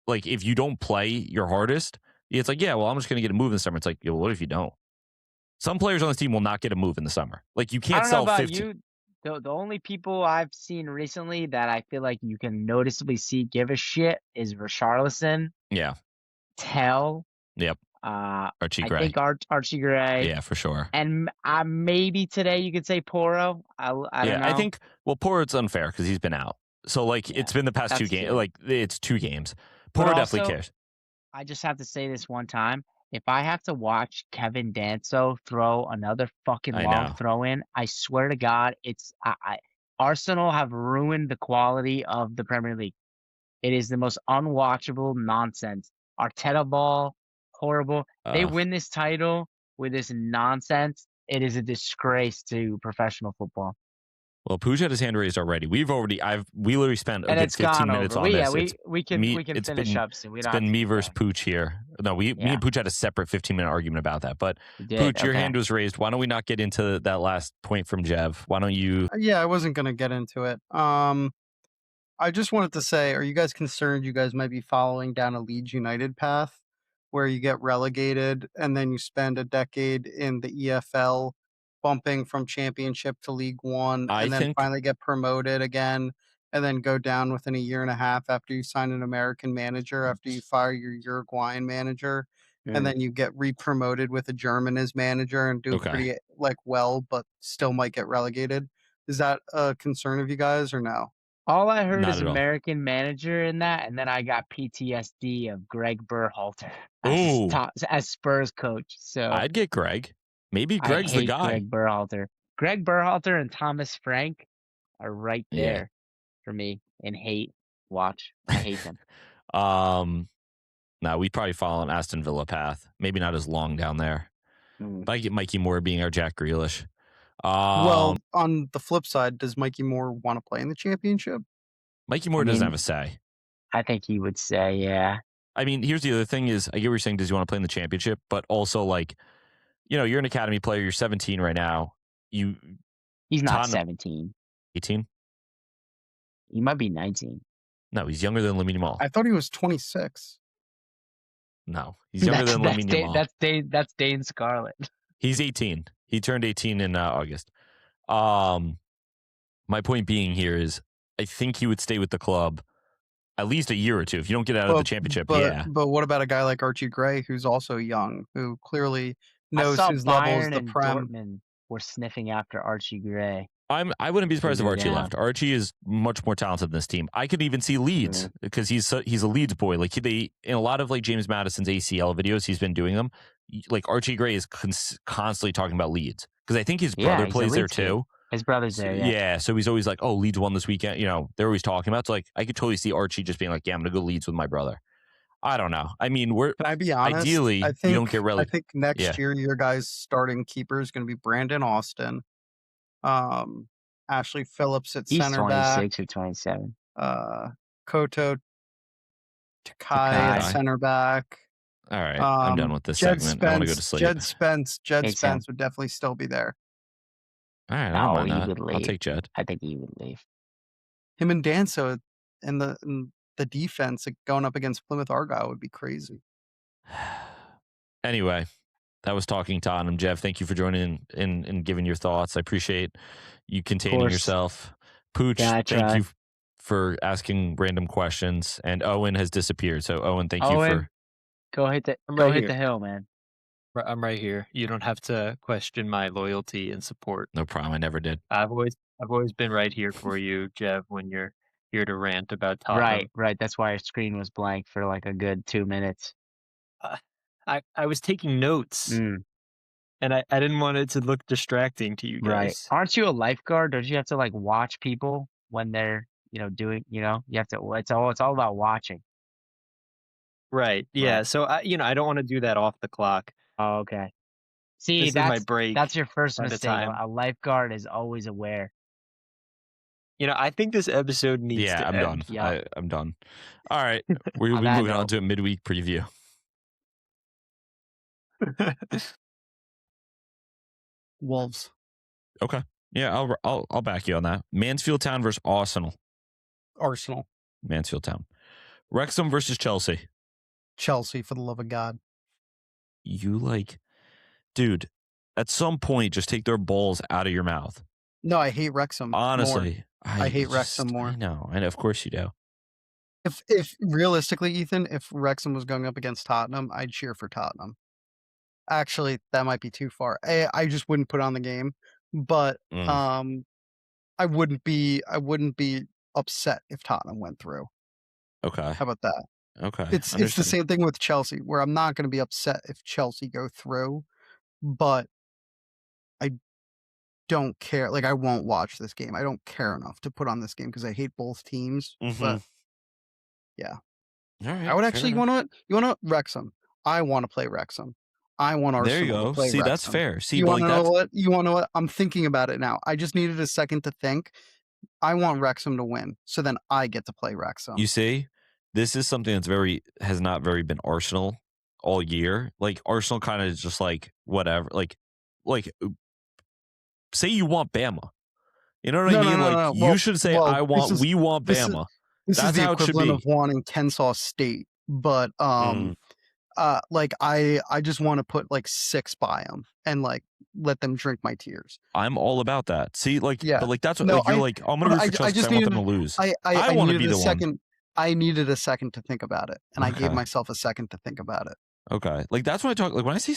like, if you don't play your hardest, it's like, yeah, well, I'm just going to get a move in the summer. It's like, yeah, well, what if you don't? Some players on this team will not get a move in the summer. Like, you can't sell 50. The only people I've seen recently that I feel like you can noticeably see give a shit is Richarlison. Yeah. Tell. Yep. Archie Gray. I think Archie Gray. Yeah, for sure. And maybe today you could say Porro. I don't know. I think, well, Porro, it's unfair because he's been out. So, like, it's been the past 2 games. Like, it's 2 games. Porro definitely cares. I just have to say this one time. If I have to watch Kevin Danso throw another fucking long throw in, I swear to God, Arsenal have ruined the quality of the Premier League. It is the most unwatchable nonsense. Arteta ball, horrible. They win this title with this nonsense. It is a disgrace to professional football. Well, Pucc had his hand raised already. We literally spent a good 15 minutes on this. We can finish up soon. It's been me versus Pucc here. No, me and Pucc had a separate 15-minute argument about that. But Pucc, your hand was raised. Why don't we not get into that last point from JEV? Why don't you? Yeah, I wasn't going to get into it. I just wanted to say, are you guys concerned you guys might be following down a Leeds United path where you get relegated and then you spend a decade in the EFL bumping from Championship to League One and then finally get promoted again and then go down within a year and a half after you sign an American manager, after you fire your Uruguayan manager, and then you get re-promoted with a German as manager and do pretty well, but still might get relegated. Is that a concern of you guys or no? All I heard is American manager in that, and then I got PTSD of Greg Berhalter as Spurs coach. So I'd get Greg. Maybe Greg's the guy. Greg Berhalter and Thomas Frank are right there for me in hate watch. I hate them. No, we'd probably follow an Aston Villa path. Maybe not as long down there. But I get Mikey Moore being our Jack Grealish. Well, on the flip side, does Mikey Moore want to play in the Championship? Mikey Moore doesn't have a say. I think he would say, yeah. I mean, here's the other thing is, I get what you're saying, does he want to play in the Championship? But also, like, you know, you're an academy player. You're 17 right now. He's not 17. 18? He might be 19. No, he's younger than Lamine Yamal. I thought he was 26. No, he's younger than Lamine Yamal. That's Dane Scarlett. He's 18. He turned 18 in August. My point being here is, I think he would stay with the club at least a year or two if you don't get out of the Championship. But what about a guy like Archie Gray, who's also young, who clearly knows his level is the Prem? Dortmund were sniffing after Archie Gray. I wouldn't be surprised if Archie left. Archie is much more talented than this team. I could even see Leeds because he's a Leeds boy. Like in a lot of like James Madison's ACL videos, he's been doing them. Like Archie Gray is constantly talking about Leeds because I think his brother plays there too. His brother's there, yeah. So he's always like, "Oh, Leeds won this weekend." You know, they're always talking about. So like, I could totally see Archie just being like, "Yeah, I'm gonna go Leeds with my brother." I don't know. I mean, Can I be honest? ideally I think, you don't get relegated. I think next year your guys' starting keeper is going to be Brandon Austin. Ashley Phillips at center back. He's 26 or 27. Koto Takai at center back. All right, I'm done with this segment. I want to go to sleep. Jed Spence would definitely still be there. All right, I don't mind that. I'll take Jed. I think he would leave. Him and Danso in the defense going up against Plymouth Argyle would be crazy. Anyway, that was Talking Tottenham. Jeff, thank you for joining in and giving your thoughts. I appreciate you containing yourself. Pooch, thank you for asking random questions. And Owen has disappeared. So Owen, thank you for go hit the hill, man. I'm right here. You don't have to question my loyalty and support. No problem. I never did. I've always been right here for you, Jev, when you're here to rant about Tottenham. Right. That's why our screen was blank for like a good 2 minutes. I was taking notes, and I didn't want it to look distracting to you guys. Right. Aren't you a lifeguard? Don't you have to like watch people when they're doing you have to? It's all about watching. Right. Yeah. Right. So I don't want to do that off the clock. Oh, okay. See, that's my break. That's your first mistake. A lifeguard is always aware. I think this episode needs to I'm end. done. Yeah. I'm done. All right. We're moving on to a midweek preview. Wolves. Okay. Yeah, I'll back you on that. Mansfield Town versus Arsenal. Mansfield Town. Wrexham versus Chelsea. Chelsea, for the love of God. Dude, at some point, just take their balls out of your mouth. No, I hate Wrexham. Honestly, I hate Wrexham more. I know. Of course you do. If realistically, Ethan, if Wrexham was going up against Tottenham, I'd cheer for Tottenham. Actually, that might be too far. I just wouldn't put on the game, but I wouldn't be upset if Tottenham went through. Okay. How about that? Okay. It's the same thing with Chelsea, where I'm not going to be upset if Chelsea go through, but I don't care. Like, I won't watch this game. I don't care enough to put on this game because I hate both teams. But yeah, all right. I would actually you want to Wrexham. I want to play Wrexham. I want Arsenal. There you go. To play See, Wrexham. that's fair. See, you want to know what? You want to know what? I'm thinking about it now. I just needed a second to think. I want Wrexham to win, so then I get to play Wrexham. You see, this is something that's has not very been Arsenal all year. Like Arsenal kind of is just like whatever. Like, say you want Bama. You know what I mean? No. You should say we want Bama. This is the equivalent of wanting Kennesaw State, but I just want to put like 6 by them and like let them drink my tears. I'm all about that. See, but that's what I'm gonna root for Chelsea. I want them to lose. I want to be the one. I needed a second to think about it, and I gave myself a second to think about it. Okay, like that's when I talk. Like when I say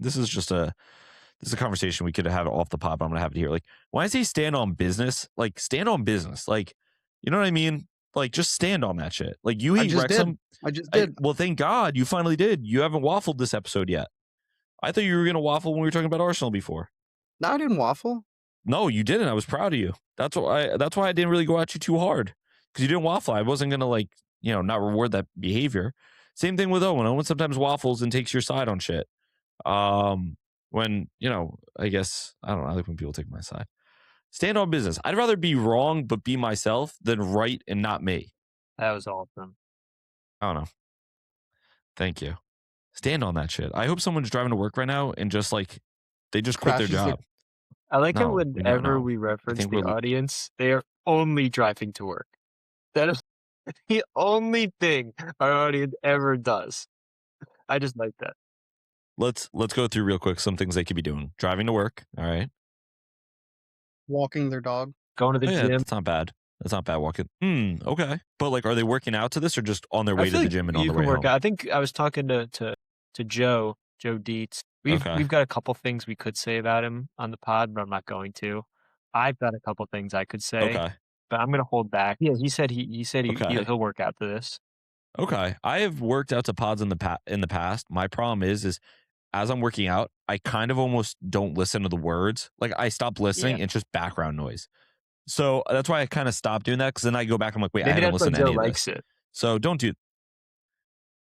this is a conversation we could have off the pod. But I'm gonna have it here. Like when I say stand on business, stand on business. Like you know what I mean? Like just stand on that shit. Like you hate Wrexham. I just did. Well, thank God you finally did. You haven't waffled this episode yet. I thought you were gonna waffle when we were talking about Arsenal before. No, I didn't waffle. No, you didn't. I was proud of you. That's why I didn't really go at you too hard. Because you didn't waffle. I wasn't going to, not reward that behavior. Same thing with Owen. Owen sometimes waffles and takes your side on shit. When, I guess, I don't know. I like when people take my side. Stand on business. I'd rather be wrong but be myself than right and not me. That was awesome. I don't know. Thank you. Stand on that shit. I hope someone's driving to work right now and just they just quit their job. I like it whenever we reference the audience, they are only driving to work. That is the only thing our audience ever does. I just like that. Let's go through real quick some things they could be doing. Driving to work, all right. Walking their dog. Going to the gym. That's not bad. That's not bad walking. Okay. But are they working out to this or just on their way to the gym and on their way home? I think I was talking to Joe Dietz. We've got a couple things we could say about him on the pod, but I'm not going to. I've got a couple things I could say, Okay. but I'm gonna hold back. Yeah, he said Okay. he'll work out to this. Okay. I have worked out to pods in the past. My problem is as I'm working out, I kind of almost don't listen to the words. Like I stop listening, Yeah. it's just background noise. So that's why I kind of stopped doing that because then I go back, I'm like, wait, I Maybe haven't that's why listened to Joe any of likes this. it. So don't do.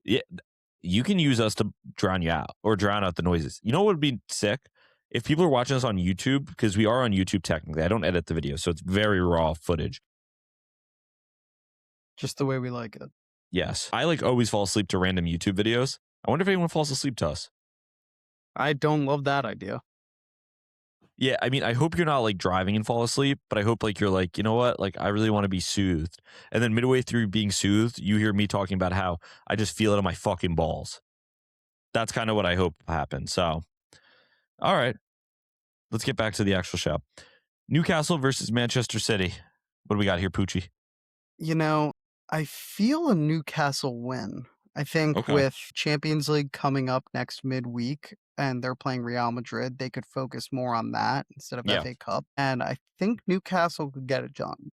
Yeah, you can use us to drown you out or drown out the noises. You know what would be sick? If people are watching us on YouTube, because we are on YouTube technically, I don't edit the video, so it's very raw footage. Just the way we like it. Yes. I like always fall asleep to random YouTube videos. I wonder if anyone falls asleep to us. I don't love that idea. Yeah, I mean, I hope you're not like driving and fall asleep, but I hope like you're like, you know what? Like, I really want to be soothed. And then midway through being soothed, you hear me talking about how I just feel it in my fucking balls. That's kind of what I hope happens. So, all right, let's get back to the actual show. Newcastle versus Manchester City. What do we got here, Pucci? You know, I feel a Newcastle win. I think with Champions League coming up next midweek and they're playing Real Madrid, they could focus more on that instead of FA Cup. And I think Newcastle could get it done.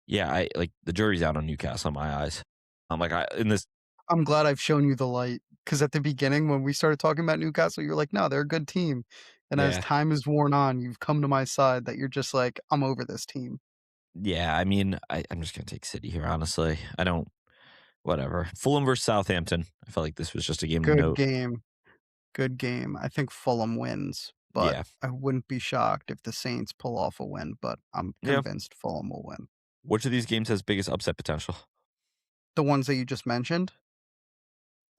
Yeah, I like the jury's out on Newcastle in my eyes. I'm like, I'm glad I've shown you the light because at the beginning when we started talking about Newcastle, you're like, no, they're a good team. And as time is worn on, you've come to my side that you're just like, I'm over this team. Yeah, I mean, I'm just going to take City here, honestly. I don't, whatever. Fulham versus Southampton. I felt like this was just a game to note. Good game. I think Fulham wins, but I wouldn't be shocked if the Saints pull off a win, but I'm convinced Fulham will win. Which of these games has biggest upset potential? The ones that you just mentioned?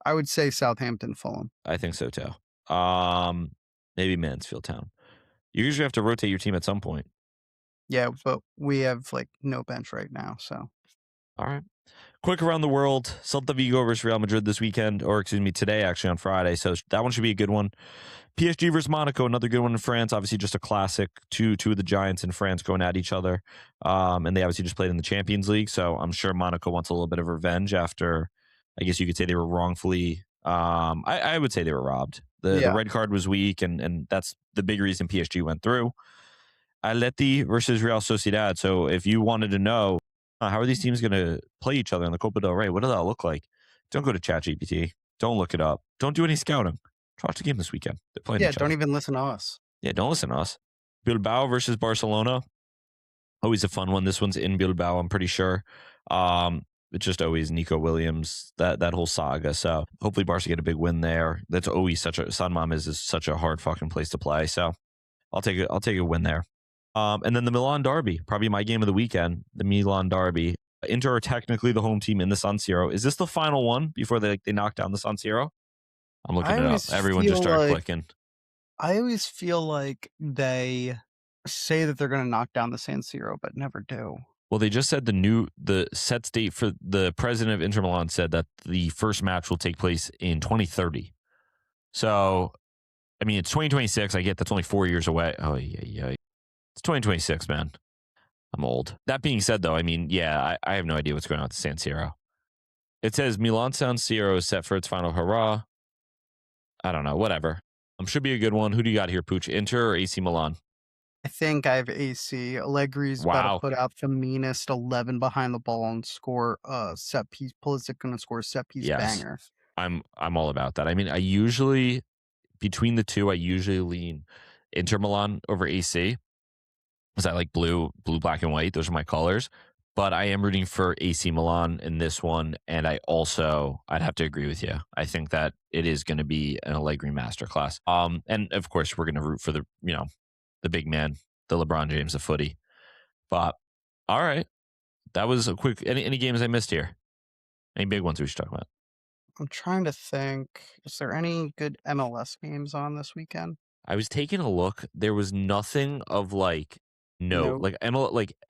I would say Southampton, Fulham. I think so too. Maybe Mansfield Town. You usually have to rotate your team at some point. Yeah, but we have like no bench right now, so. All right. Quick around the world. Celta Vigo versus Real Madrid this weekend, or excuse me, today actually on Friday. So that one should be a good one. PSG versus Monaco, another good one in France. Obviously, just a classic. Two of the giants in France going at each other, and they obviously just played in the Champions League. So I'm sure Monaco wants a little bit of revenge after. I guess you could say they were wrongfully. I would say they were robbed. The red card was weak, and that's the big reason PSG went through. Atleti versus Real Sociedad. So if you wanted to know how are these teams going to play each other in the Copa del Rey, what does that look like? Don't go to ChatGPT. Don't look it up. Don't do any scouting. Watch the game this weekend. They're playing each other. Don't even listen to us. Yeah, don't listen to us. Bilbao versus Barcelona. Always a fun one. This one's in Bilbao, I'm pretty sure. It's just always Nico Williams, that whole saga. So hopefully Barca get a big win there. That's always San Mamés is such a hard fucking place to play. So I'll take a win there. And then the Milan Derby, probably my game of the weekend, the Milan Derby. Inter are technically the home team in the San Siro. Is this the final one before they knock down the San Siro? I'm looking it up. Everyone just started clicking. I always feel like they say that they're going to knock down the San Siro, but never do. Well, they just said the set date for the president of Inter Milan said that the first match will take place in 2030. So, I mean, it's 2026. I get that's only 4 years away. Oh, yeah. It's 2026, man. I'm old. That being said, though, I mean, yeah, I have no idea what's going on with the San Siro. It says Milan San Siro is set for its final hurrah. I don't know. Whatever. Should be a good one. Who do you got here, Pooch? Inter or AC Milan? I think I have AC. Allegri's about to put out the meanest 11 behind the ball and score a set piece. Pulisic going to score a set piece banger. I'm all about that. I mean, I usually, between the two, I usually lean Inter Milan over AC. Because I like blue, black, and white. Those are my colors. But I am rooting for AC Milan in this one. And I'd have to agree with you. I think that it is going to be an Allegri masterclass. And of course, we're going to root for the big man, the LeBron James of footy. But all right. That was a quick, any games I missed here? Any big ones we should talk about? I'm trying to think. Is there any good MLS games on this weekend? I was taking a look. There was nothing of like like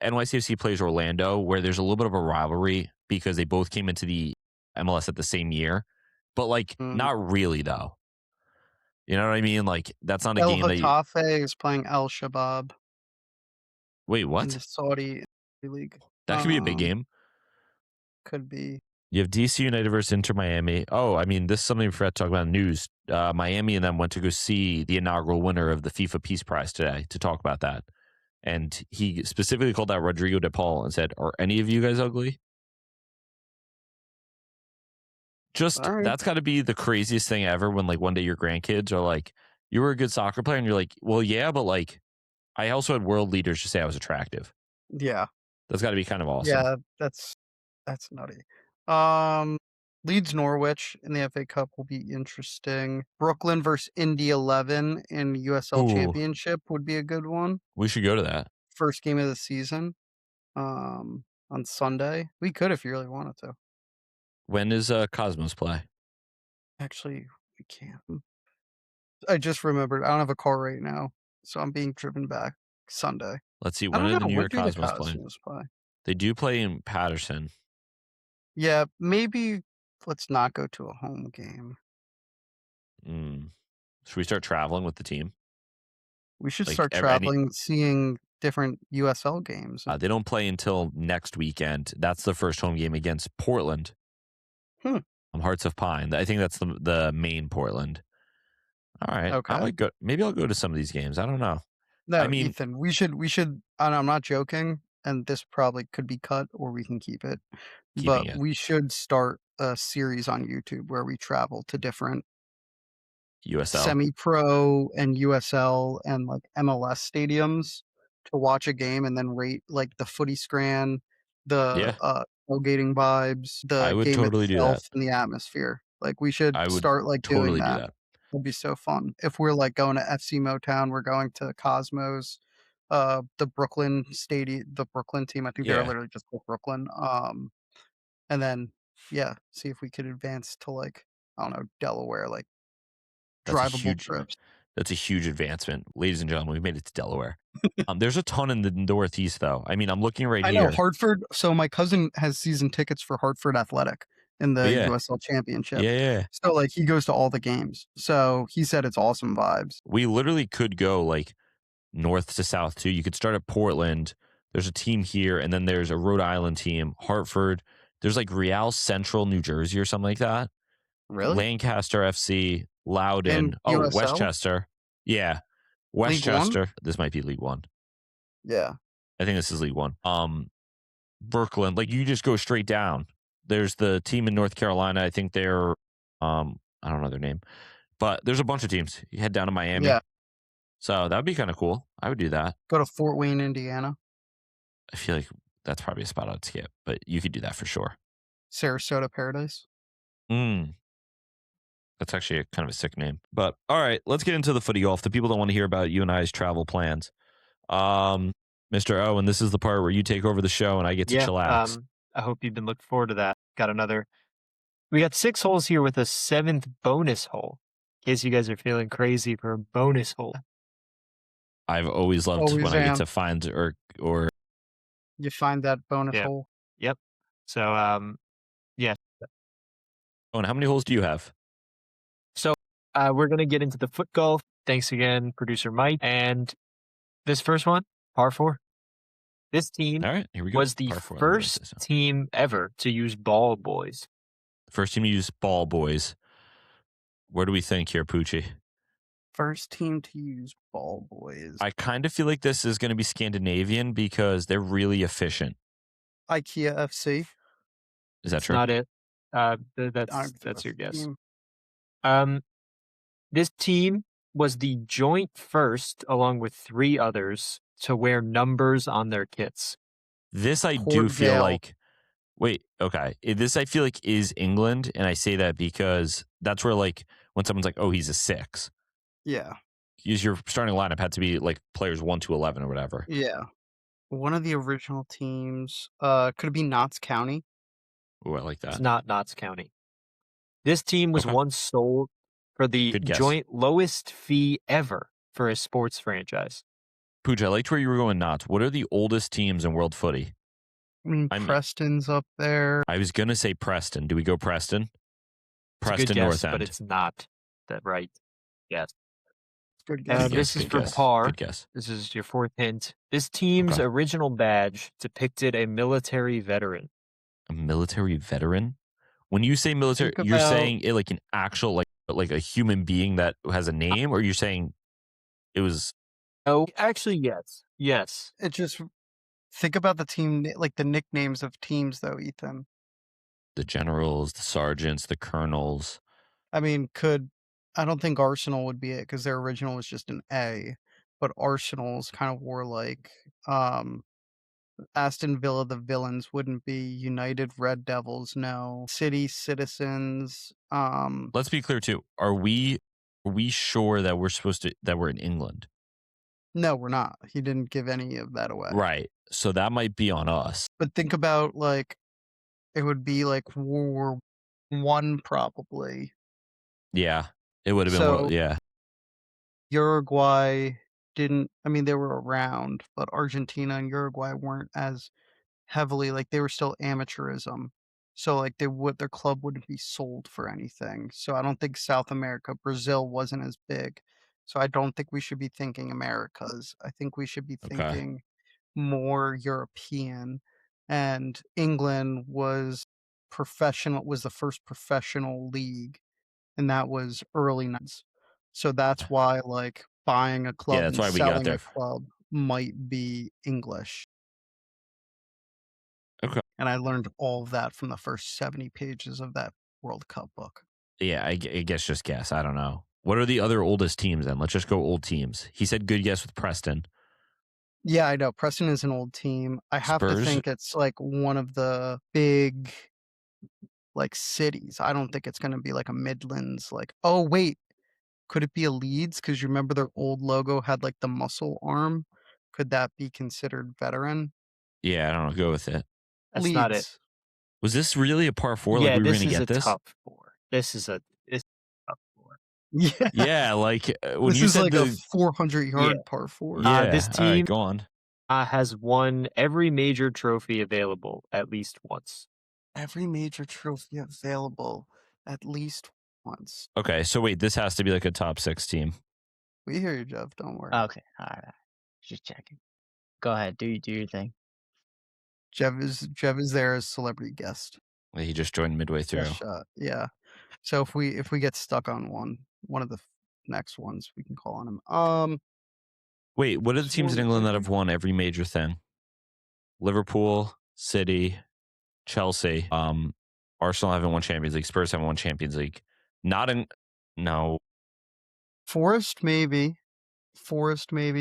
NYCFC plays Orlando, where there's a little bit of a rivalry because they both came into the MLS at the same year, but not really though. You know what I mean? Like that's not a game that Getafe is playing El Shabab. Wait, what? In the Saudi League. That could be a big game. Could be. You have DC United versus Inter Miami. Oh, I mean, this is something we forgot to talk about in news. Miami and them went to go see the inaugural winner of the FIFA Peace Prize today to talk about that. And he specifically called out Rodrigo de Paul and said, "Are any of you guys ugly?" Just All right. That's got to be the craziest thing ever when like one day your grandkids are like, "You were a good soccer player," and you're like, "Well, yeah, but like I also had world leaders to say I was attractive." Yeah. That's got to be kind of awesome. Yeah, that's nutty. Leeds Norwich in the FA Cup will be interesting. Brooklyn versus Indy 11 in USL Ooh. Championship would be a good one. We should go to that. First game of the season. On Sunday. We could if you really wanted to. When does Cosmos play? Actually, we can't. I just remembered. I don't have a car right now, so I'm being driven back Sunday. Let's see. When are the New York Cosmos playing? Play? They do play in Patterson. Yeah, maybe let's not go to a home game. Should we start traveling with the team? We should start traveling, seeing different USL games. They don't play until next weekend. That's the first home game against Portland. Hearts of Pine. I think that's the main Portland. All right. Okay. I might go. Maybe I'll go to some of these games. I don't know. No, I mean, Ethan, we should. And I'm not joking. And this probably could be cut, or we can keep it. We should start a series on YouTube where we travel to different USL, semi-pro, and USL and like MLS stadiums to watch a game and then rate like the footy scran, the tailgating vibes, the game totally itself, and the atmosphere. Like we should start like totally doing that. It'd be so fun. If we're like going to FC Motown, we're going to Cosmos, the Brooklyn stadium, the Brooklyn team. I think they're literally just called Brooklyn. And then see if we could advance to like, I don't know, Delaware, like drivable trips. That's a huge advancement. Ladies and gentlemen, we made it to Delaware. There's a ton in the Northeast though. I mean, I'm looking here. I know Hartford. So my cousin has season tickets for Hartford Athletic in the USL Championship. Yeah. So like he goes to all the games. So he said it's awesome vibes. We literally could go like north to south too. You could start at Portland. There's a team here, and then there's a Rhode Island team, Hartford. There's like Real Central, New Jersey, or something like that. Really? Lancaster FC, Loudon. USL? Westchester. Yeah. Westchester. This might be League One. Yeah. I think this is League One. Brooklyn. Like you just go straight down. There's the team in North Carolina. I think they're I don't know their name. But there's a bunch of teams. You head down to Miami. Yeah. So that'd be kind of cool. I would do that. Go to Fort Wayne, Indiana. I feel like that's probably a spot I'd skip, but you could do that for sure. Sarasota Paradise. That's actually kind of a sick name. But all right, let's get into the footy golf. The people don't want to hear about you and I's travel plans. Mr. Owen, this is the part where you take over the show and I get to chillax. I hope you've been looking forward to that. We got 6 holes here with a 7th bonus hole. In case you guys are feeling crazy for a bonus hole. I've always loved when I get to find or you find that bonus hole. Yep. So yeah. Owen, how many holes do you have? So we're gonna get into the foot golf. Thanks again, producer Mike. And this first one, par 4. This team here we go. Was the first team ever to use ball boys. First team to use ball boys. Where do we think here, Pucci? First team to use ball boys. I kind of feel like this is going to be Scandinavian because they're really efficient. IKEA FC. Is that true? Not it. That's your guess. This team was the joint first, along with 3 others, to wear numbers on their kits. This I do feel like. Wait, okay. This I feel like is England, and I say that because that's where like when someone's like, "Oh, he's a 6." Yeah. Use your starting lineup had to be like players 1 to 11 or whatever. Yeah. One of the original teams could it be Notts County? Oh, I like that. It's not Notts County. This team was once sold for the joint lowest fee ever for a sports franchise. Pooch, I liked where you were going, Notts. What are the oldest teams in world footy? I mean, Preston's up there. I was going to say Preston. Do we go Preston? Preston North End. But it's not that right. Yes. Good guess. This is for par. Good guess. This is your 4th hint. This team's original badge depicted a military veteran. A military veteran? When you say military, Think you're about saying it like an actual like a human being that has a name, or you're saying it was Oh, actually, yes. Yes. it. Just think about the team, like the nicknames of teams, though, Ethan. the generals, the sergeants, the colonels. I mean, I don't think Arsenal would be it because their original was just an A, but Arsenal's kind of warlike. Aston Villa, the villains wouldn't be. United Red Devils, no. City Citizens. Let's be clear too. Are we sure that we're in England? No, we're not. He didn't give any of that away. Right. So that might be on us. But think about like it would be like World War I probably. Yeah. It would have been yeah. Uruguay didn't, I mean, they were around, but Argentina and Uruguay weren't as heavily, like they were still amateurism. So like their club wouldn't be sold for anything. So I don't think South America, Brazil wasn't as big. So I don't think we should be thinking Americas. I think we should be thinking more European. And England was the first professional league, and that was early 90s. So that's why like buying a club and selling a club might be English. Okay. And I learned all of that from the first 70 pages of that World Cup book. Yeah, I guess just guess. I don't know. What are the other oldest teams then? Let's just go old teams. He said good guess with Preston. Yeah, I know. Preston is an old team. I have to think it's like one of the big like cities. I don't think it's going to be like a Midlands like, oh wait, could it be a Leeds? Because you remember their old logo had like the muscle arm. Could that be considered veteran? Yeah, I don't know. Go with it. That's Leeds. not it. Was this really a par 4? Yeah, like we were this going to is get a this? top 4. This is a top 4. Yeah. Yeah, like when this you is said like a 400-yard par 4. Yeah. This team all right, go on. Has won every major trophy available at least once. Every major trophy available at least once. Okay, so wait, this has to be like a top 6 team. We hear you, Jeff. Don't worry. Okay, all right. Just checking. Go ahead, do your thing. Jeff is there as celebrity guest. He just joined midway through. Yeah. So if we get stuck on one of the next ones, we can call on him. Wait, what are the teams in England that have won every major thing? Liverpool, City, Chelsea. Arsenal haven't won Champions League. Spurs haven't won Champions League. No. Forest maybe.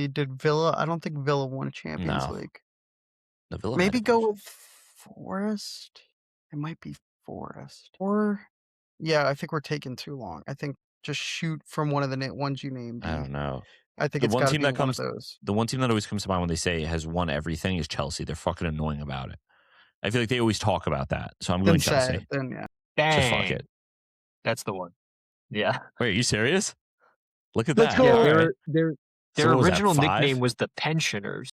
Did Villa? I don't think Villa won Champions League. The Villa maybe go with Forest. It might be Forest. Or yeah, I think we're taking too long. I think just shoot from one of the ones you named. I don't know. I think it's got to be one of those. The one team that always comes to mind when they say has won everything is Chelsea. They're fucking annoying about it. I feel like they always talk about that. So I'm going Chelsea. Then yeah. Dang. Just fuck it. That's the one. Yeah. Wait, are you serious? Look at Let's that. go. Yeah, Their original nickname was the Pensioners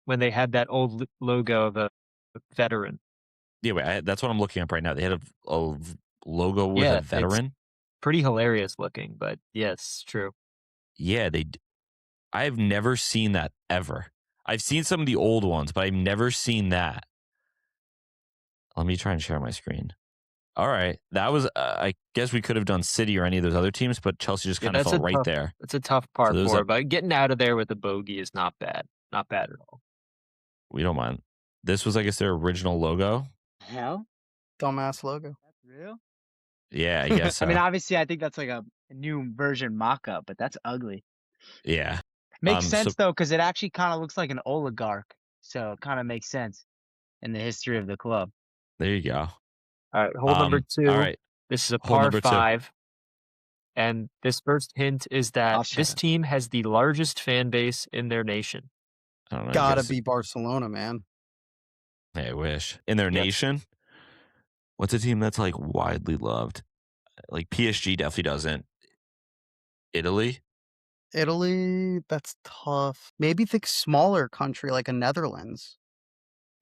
when they had that old logo of a veteran. Yeah, wait, that's what I'm looking up right now. They had a logo with a veteran. Pretty hilarious looking, but yes, true. Yeah, I've never seen that ever. I've seen some of the old ones, but I've never seen that. Let me try and share my screen. All right. That was, I guess we could have done City or any of those other teams, but Chelsea just kind of felt right there. It's a tough part for it, but getting out of there with a bogey is not bad. Not bad at all. We don't mind. This was, I guess, their original logo. Hell? Dumbass logo. That's real? Yeah, I guess so. I mean, obviously, I think that's like a new version mock-up, but that's ugly. Yeah. Makes sense, though, because it actually kind of looks like an oligarch. So it kind of makes sense in the history of the club. There you go. All right, hole number 2. All right. This is a par 5. And this first hint is that this team has the largest fan base in their nation. I don't know. Gotta be Barcelona, man. Hey, I wish. In their nation? What's a team that's like widely loved? Like PSG definitely doesn't. Italy, that's tough. Maybe think smaller country like a Netherlands.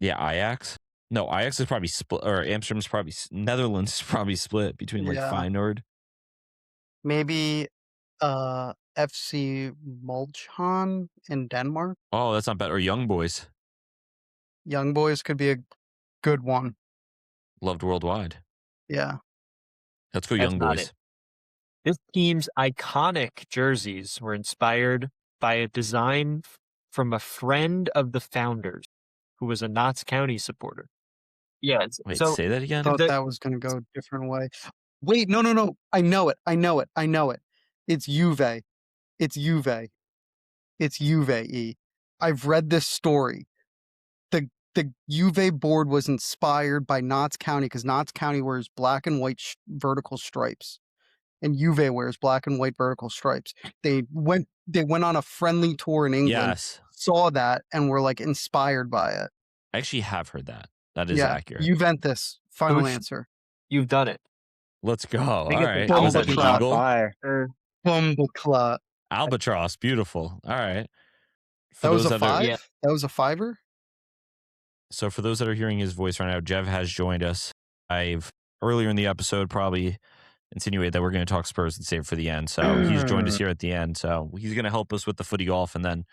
Yeah, Ajax. No, Ajax is probably split, or Amsterdam's probably, Netherlands is probably split between like Feyenoord. Maybe FC Molchan in Denmark. Oh, that's not bad. Or Young Boys. Young Boys could be a good one. Loved worldwide. Yeah. Let's go, That's young not boys. it. This team's iconic jerseys were inspired by a design from a friend of the founders, who was a Notts County supporter. Yeah. Wait, So say that again? Thought that was going to go a different way. Wait, no. I know it. It's Juve. It's Juve. It's Juve. I've read this story. The Juve board was inspired by Notts County because Notts County wears black and white vertical stripes, and Juve wears black and white vertical stripes. They went on a friendly tour in England, Yes. saw that, and were like inspired by it. I actually have heard that. That is accurate. Juventus. Final answer. You've done it. Let's go. All right. Was that an eagle? Fire. Bumbleclot. Albatross. Beautiful. All right. That was a 5? That was a 5er? So for those that are hearing his voice right now, JEV has joined us. I've earlier in the episode probably insinuated that we're going to talk Spurs and save it for the end. So he's joined us here at the end. So he's going to help us with the footy golf, and then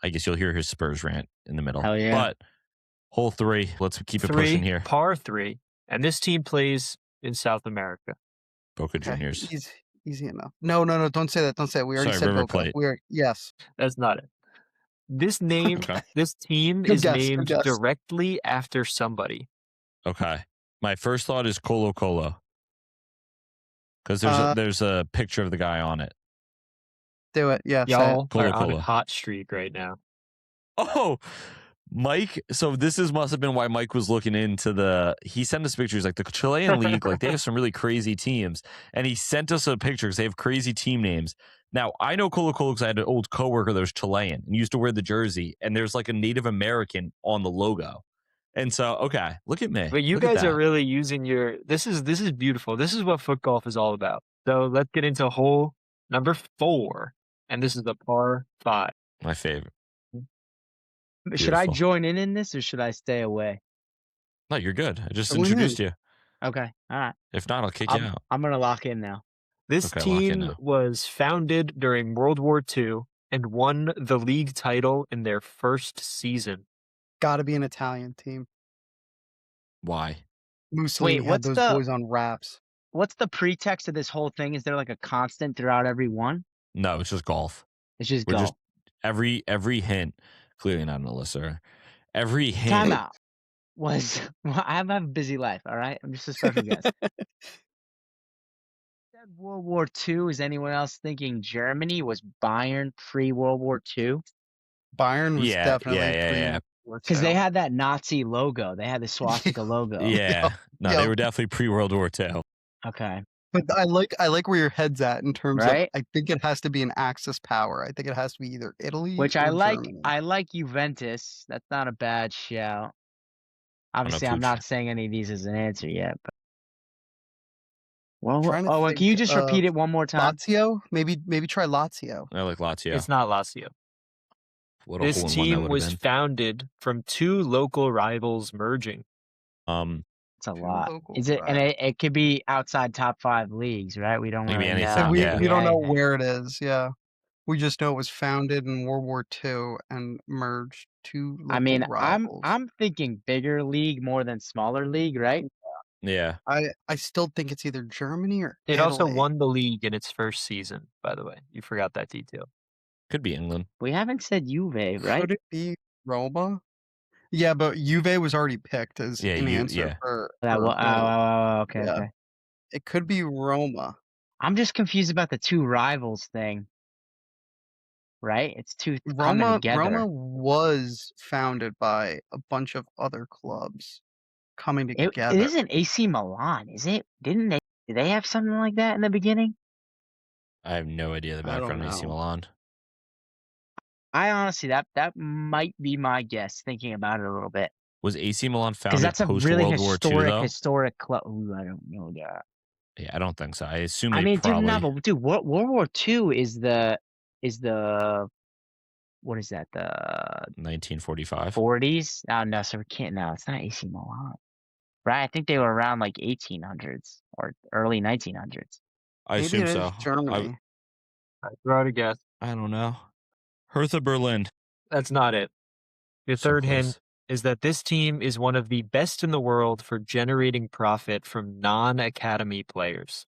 I guess you'll hear his Spurs rant in the middle. Hell yeah. But hole 3, let's keep it pushing here. Par 3, and this team plays in South America. Boca Juniors. Easy enough. No. Don't say that. Don't say it. We already said River Boca. Plate. Yes. That's not it. This name, this team Good is guess, named good guess. directly after somebody. Okay. My first thought is Colo Colo. Because there's a picture of the guy on it. Do it. Yeah. Y'all Colo are on Colo. a hot streak right now. Oh, Mike. So this must have been why Mike was looking into he sent us pictures, like the Chilean league, like they have some really crazy teams. And he sent us a picture because they have crazy team names. Now, I know Colo Colo because I had an old coworker that was Chilean and used to wear the jersey, and there's like a Native American on the logo. And so, okay, look at me. But you guys are really using this is beautiful. This is what foot golf is all about. So let's get into hole number 4, and this is the par 5. My favorite. Should I join in this, or should I stay away? No, you're good. I just introduced you. Okay, all right. If not, I'll kick you out. I'm going to lock in now. This team was founded during World War II and won the league title in their first season. Got to be an Italian team. Why? Mussolini had those boys on wraps. What's the pretext of this whole thing? Is there like a constant throughout every one? No, it's just golf. It's just golf. Every hint. Clearly not an listener. Every hint. Time out. I have a busy life, all right? I'm just a special guest. World War II. Is anyone else thinking Germany? Was Bayern pre-World War II? Bayern was definitely yeah. Because they had that Nazi logo. They had the swastika logo. Yeah. No, they were definitely pre-World War II. Okay. But I like where your head's at in terms of, Right? I think it has to be an Axis power. I think it has to be either Italy Which or I like. Germany. I like Juventus. That's not a bad shout. Obviously, I'm not saying any of these as an answer yet. But... Well, can you just repeat it one more time? Lazio? Maybe try Lazio. I like Lazio. It's not Lazio. This team was founded from 2 local rivals merging. It's a lot. Is it? And it could be outside top 5 leagues, right? We don't maybe really anything. know. We don't know where it is. Yeah, we just know it was founded in World War II and merged 2 local rivals. I'm thinking bigger league more than smaller league, right? Yeah. I still think it's either Germany or It Italy. also won the league in its first season, by the way. You forgot that detail. Could be England. We haven't said Juve, right? Could it be Roma? Yeah, but Juve was already picked as an answer for okay, yeah. okay. It could be Roma. I'm just confused about the 2 rivals thing. Right? It's 2 coming together. Roma was founded by a bunch of other clubs coming together. It isn't AC Milan, is it? Did they have something like that in the beginning? I have no idea the background of AC Milan. I honestly, that might be my guess, thinking about it a little bit. Was AC Milan founded that's a post really World War II, though? historic club. Ooh, I don't know that. Yeah, I don't think so. I assume dude, World War II is the what is that? The 1945. 40s? Oh no, so we can't. No, it's not AC Milan, right? I think they were around like 1800s or early 1900s. I assume so. Germany. I throw out a guess. I don't know. Hertha Berlin. That's not it. Your third hint is that this team is one of the best in the world for generating profit from non-academy players.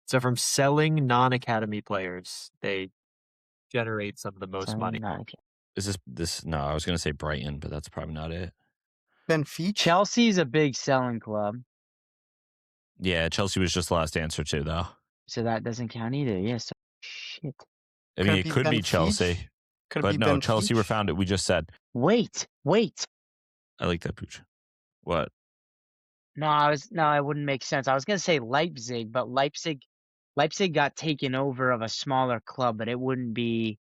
So from selling non-academy players, they generate some of the most money. Is this? No, I was going to say Brighton, but that's probably not it. Benfica? Chelsea's a big selling club. Yeah, Chelsea was just the last answer too, though. So that doesn't count either. Yeah, so shit. I mean, it could be Chelsea. But no, Chelsea were found it. We just said. Wait. I like that, Pucc. What? No, it wouldn't make sense. I was gonna say Leipzig, but Leipzig got taken over of a smaller club, but it wouldn't be.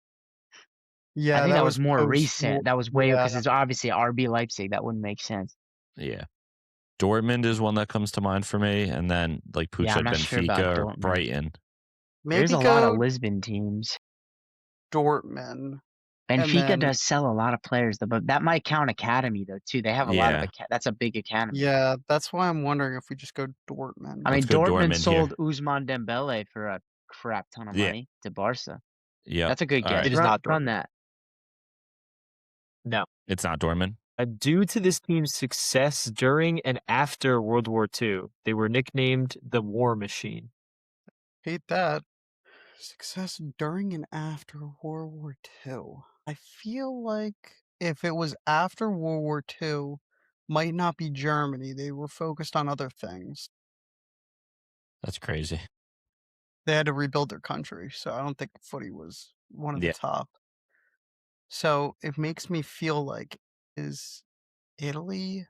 Yeah, I think that was more recent. That was way because it's obviously RB Leipzig. That wouldn't make sense. Yeah. Dortmund is one that comes to mind for me, and then like Pucc said, Benfica or Brighton. Maybe there's a lot of Lisbon teams. Dortmund. Benfica does sell a lot of players, but that might count academy though too. They have a lot of that's a big academy. Yeah, that's why I'm wondering if we just go Dortmund. I mean, Dortmund sold Ousmane Dembele for a crap ton of money to Barca. Yeah, that's a good guess. Right. It is not run that. No, it's not Dortmund. Due to this team's success during and after World War II, they were nicknamed the War Machine. Hate that. Success during and after World War II. I feel like if it was after World War II, might not be Germany. They were focused on other things. That's crazy. They had to rebuild their country, so I don't think Footy was one of the top. So it makes me feel like, is Italy?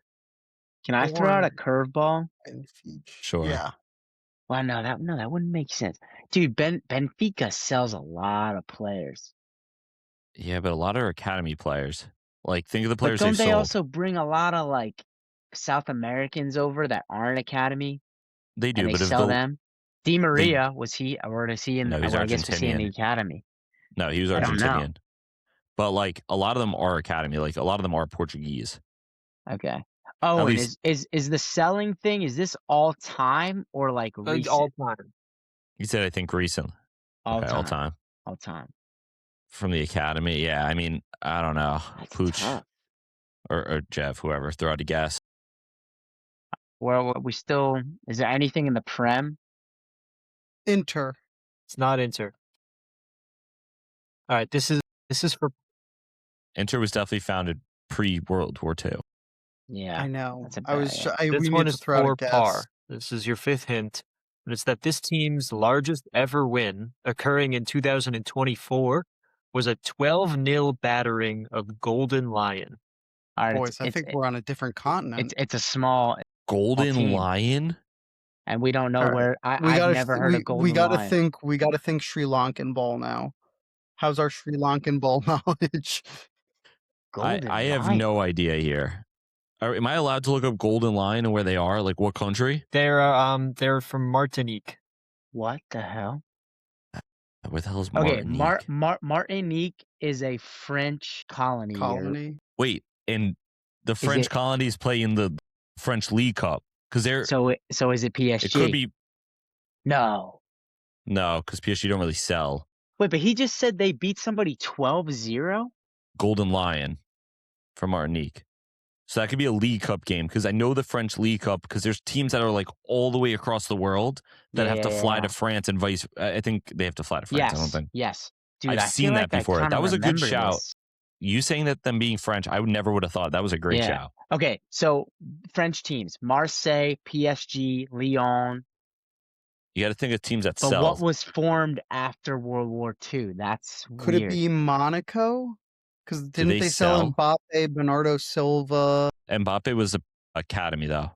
Can I throw out a curveball? Sure. Yeah. Well, no, that wouldn't make sense, dude. Benfica sells a lot of players. Yeah, but a lot of academy players. Like, think of the players but don't they they sold. Also bring a lot of like South Americans over that aren't academy? They do, but they if sell them. Di Maria was he, or is he in? No, he's I guess was he in the Argentinian. academy? No, he was Argentinian. But like a lot of them are academy. Like a lot of them are Portuguese. Okay. Oh, and is the selling thing? Is this all time or like recent? All time. You said I think recent. All time. All time. From the academy, yeah. I mean, I don't know. Pucc or JEV, whoever, throw out a guess. Well, is there anything in the Prem? Inter. It's not Inter. All right, this is for Inter was definitely founded pre-World War II. Yeah, I know. This one is for par. This is your fifth hint, and it's that this team's largest ever win, occurring in 2024, was a 12-0 battering of Golden Lion. All right, boys, I think we're on a different continent. It's a small Golden Lion, and we don't know where. I've never heard of Golden Lion. We got to think Sri Lankan ball now. How's our Sri Lankan ball knowledge? I have no idea here. Am I allowed to look up Golden Lion and where they are? Like what country? They're from Martinique. What the hell? Where the hell is Martinique? Okay, Martinique is a French colony. Wait, and the French colonies play in the French League Cup because they're so is it PSG? It could be. No, because PSG don't really sell. Wait, but he just said they beat somebody 12-0? Golden Lion from Martinique. So that could be a League Cup game because I know the French League Cup because there's teams that are like all the way across the world that have to fly to France and vice. I think they have to fly to France. I don't think. Yes. Dude, I've seen that before. That was a good shout. You saying that them being French, I never would have thought. That was a great shout. Okay, so French teams: Marseille, PSG, Lyon. You got to think of teams that sell. But what was formed after World War II? That's Could weird. It be Monaco? Because didn't they sell Mbappe, Bernardo Silva? Mbappe was an academy, though.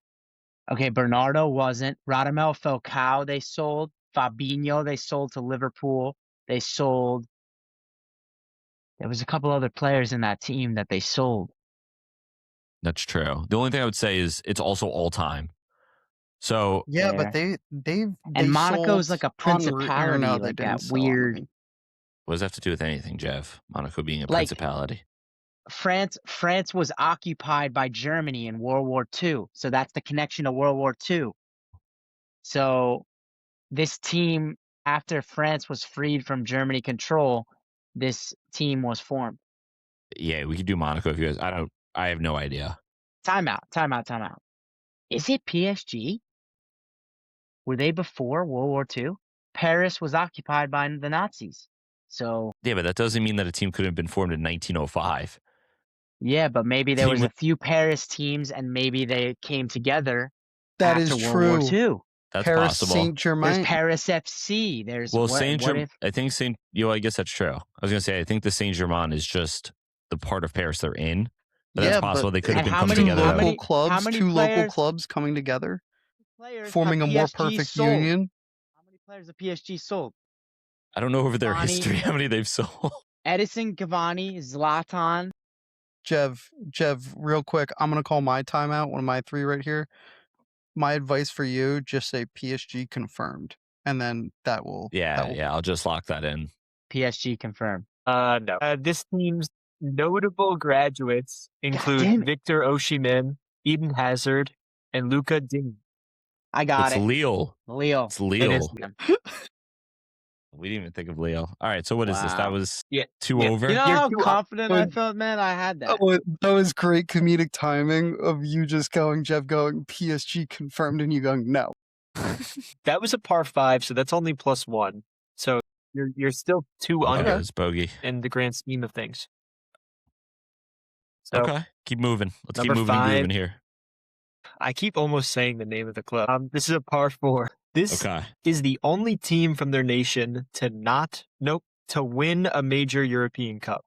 Okay, Bernardo wasn't. Radamel Falcao they sold. Fabinho they sold to Liverpool. They sold. There was a couple other players in that team that they sold. That's true. The only thing I would say is it's also all time. So yeah, but they and Monaco's like a principality, like that weird. What does that have to do with anything, Jeff? Monaco being a principality. France was occupied by Germany in World War II, so that's the connection to World War II. So this team, after France was freed from Germany control, this team was formed. Yeah, we could do Monaco if you guys. I have no idea. Timeout. Is it PSG? Were they before World War II? Paris was occupied by the Nazis. So yeah, but that doesn't mean that a team couldn't have been formed in 1905. Yeah, but maybe there was a few Paris teams, and maybe they came together That after is World true. War II. That's Paris possible. Saint-Germain. There's Paris FC. There's I think I guess that's true. I was gonna say I think the Saint-Germain is just the part of Paris they're in. But that's possible. They could have been coming together. Two local clubs coming together, forming a more perfect union. How many players have PSG sold? I don't know over their history how many they've sold. Edison, Cavani, Zlatan. Jev, real quick, I'm gonna call my timeout. One of my 3 right here. My advice for you: just say PSG confirmed, and then that will. I'll just lock that in. PSG confirmed. No. This team's notable graduates include Victor Osimhen, Eden Hazard, and Luka Digne. I got it. It's Lille. It's Lille. We didn't even think of Leo. All right, so what is this? That was 2 over. You know how confident I felt, man? I had that. Oh, that was great comedic timing of you just going, Jeff going, PSG confirmed, and you going, no. That was a par 5, so that's only +1. So you're still 2 under bogey in the grand scheme of things. So, okay, keep moving. Let's keep moving 5, and grooving here. I keep almost saying the name of the club. This is a par 4. This is the only team from their nation to win a major European Cup.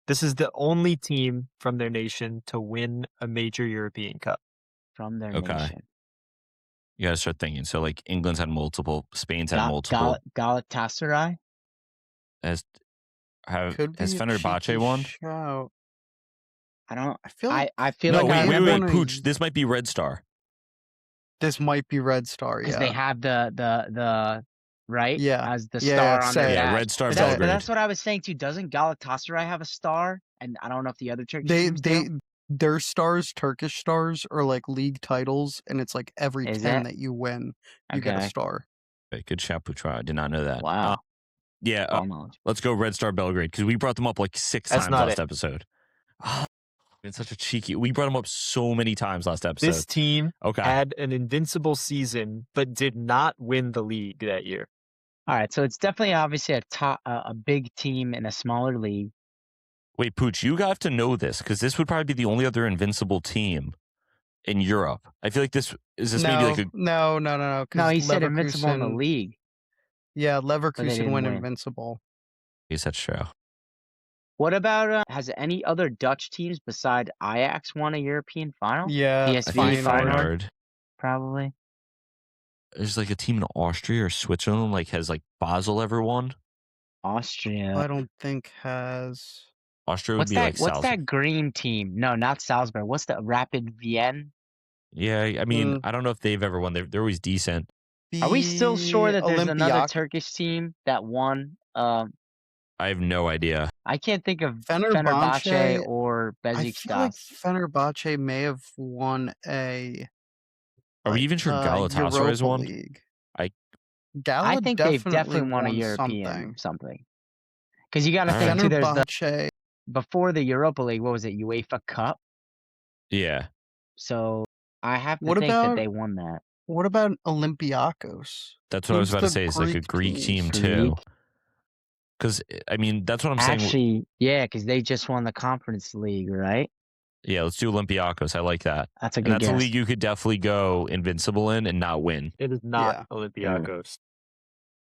This is the only team from their nation to win a major European Cup. From their nation. You got to start thinking. So, like, England's had multiple, Spain's had multiple. Galatasaray? Has Fenerbahce won? I feel no, like wait, Pucc. This might be Red Star. This might be Red Star, because they have the right, as the star on their badge. Red Star Belgrade. But that's what I was saying too. Doesn't Galatasaray have a star? And I don't know if the other Turkish teams do. Their stars, Turkish stars, are like league titles, and it's like every 10 that you win, you get a star. Okay, good shout, Putra. I did not know that. Wow. Let's go Red Star Belgrade, because we brought them up like 6 times last episode. It's such a cheeky. We brought them up so many times last episode. This team had an invincible season, but did not win the league that year. All right, so it's definitely obviously a big team in a smaller league. Wait, Pooch, you have to know this, because this would probably be the only other invincible team in Europe. I feel like maybe like a... No. No, he said invincible in the league. Yeah, Leverkusen went invincible. Yes, that's true. What about, has any other Dutch teams beside Ajax won a European final? Yeah, PSV Feyenoord, probably. There's like a team in Austria or Switzerland, like has like Basel ever won? Austria. I don't think has. Austria would be like Salzburg. What's that green team? No, not Salzburg. What's the Rapid Vienna? Yeah, I mean, I don't know if they've ever won. They're always decent. Are we still sure that there's another Turkish team that won? I have no idea. I can't think of Fenerbahce or Besiktas. I feel like Fenerbahce may have won a. Are we even sure Galatasaray has won? I think they've definitely won a European something. Because you got to think too. There's before the Europa League. What was it? UEFA Cup. Yeah. So I have to think that they won that. What about Olympiakos? That's what I was about to say. It's like a Greek team too. Because, I mean, that's what I'm saying. Actually, yeah, because they just won the Conference League, right? Yeah, let's do Olympiakos. I like that. That's a good guess. That's a league you could definitely go invincible in and not win. It is not Olympiakos.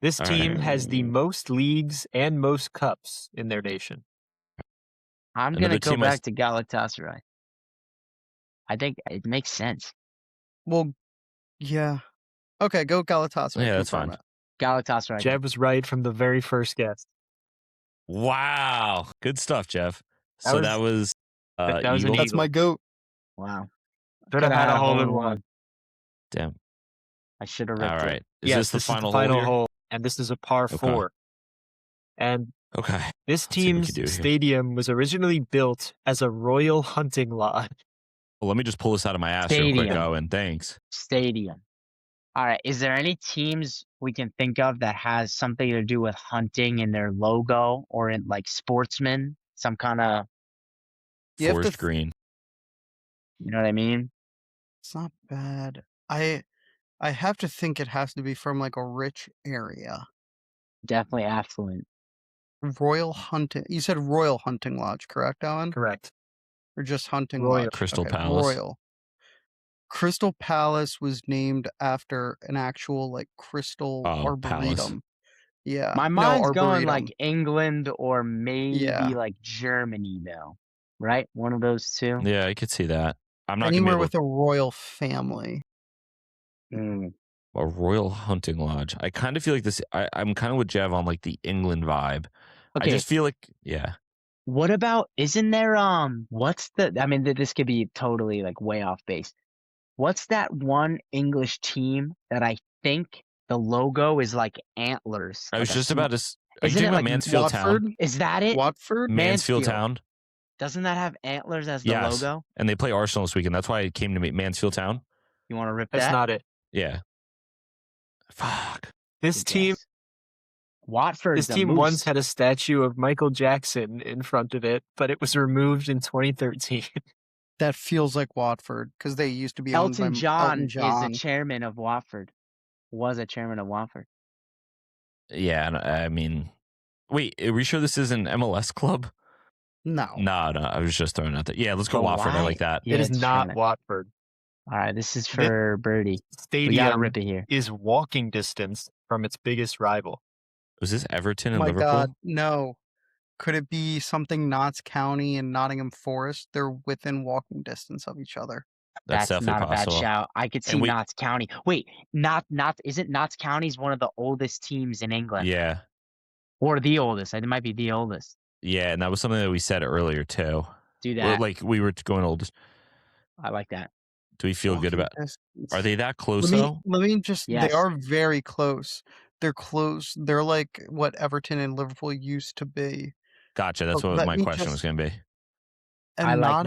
This team has the most leagues and most cups in their nation. I'm going to go back to Galatasaray. I think it makes sense. Well, yeah. Okay, go Galatasaray. Yeah, that's fine. Galatasaray. Jeff was right from the very first guess. Wow. Good stuff, Jeff. That was that's my goat. Wow. Could have had a hole in one. Damn. I should have ripped it. All right. Is this the final hole? And this is a par 4. And this team's stadium was originally built as a royal hunting lodge. Well, let me just pull this out of my ass real quick, Owen. Thanks. Stadium. All right. Is there any teams we can think of that has something to do with hunting in their logo or in like sportsmen? Some kind of forest green. You know what I mean? It's not bad. I have to think it has to be from like a rich area. Definitely affluent. Royal Hunting. You said Royal Hunting Lodge, correct, Alan? Correct. Or just Hunting Royal. Lodge? Crystal Palace. Royal. Crystal Palace was named after an actual like crystal arboretum. Palace. Yeah. My mind's going like England or maybe like Germany though. Right? One of those two. Yeah, I could see that. I'm not anywhere with a royal family. A royal hunting lodge. I kind of feel like this. I'm kind of with JEV on like the England vibe. Okay. I just feel like, yeah. What about, isn't there, what's the, I mean, this could be totally like way off base. What's that one English team that I think the logo is like antlers? I was like just about to. Are you talking about Mansfield Watford? Town? Is that it? Watford? Mansfield Town. Doesn't that have antlers as the logo? And they play Arsenal this weekend. That's why it came to me. Mansfield Town. You want to rip that? That's not it. Yeah. Fuck. This team. Watford. This team once had a statue of Michael Jackson in front of it, but it was removed in 2013. That feels like Watford because they used to be Elton John is a chairman of Watford. Was a chairman of Watford. Yeah, I mean, wait, are we sure this is an MLS club? No. No. I was just throwing out there. Yeah, let's go Watford. I like that. Yeah, it is not Watford. All right, this is for Birdie. Stadium rip it here. Is walking distance from its biggest rival. Was this Everton and My Liverpool? God, no. Could it be something Notts County and Nottingham Forest? They're within walking distance of each other. That's not possible. A bad shout. I could see Notts County. Wait, isn't Notts County's one of the oldest teams in England? Yeah. Or the oldest. It might be the oldest. Yeah, and that was something that we said earlier too. Do that. Like we were going oldest. I like that. Do we feel good about Are they that close though? Let me just they are very close. They're close. They're like what Everton and Liverpool used to be. Gotcha. That's what my question was going to be. And I like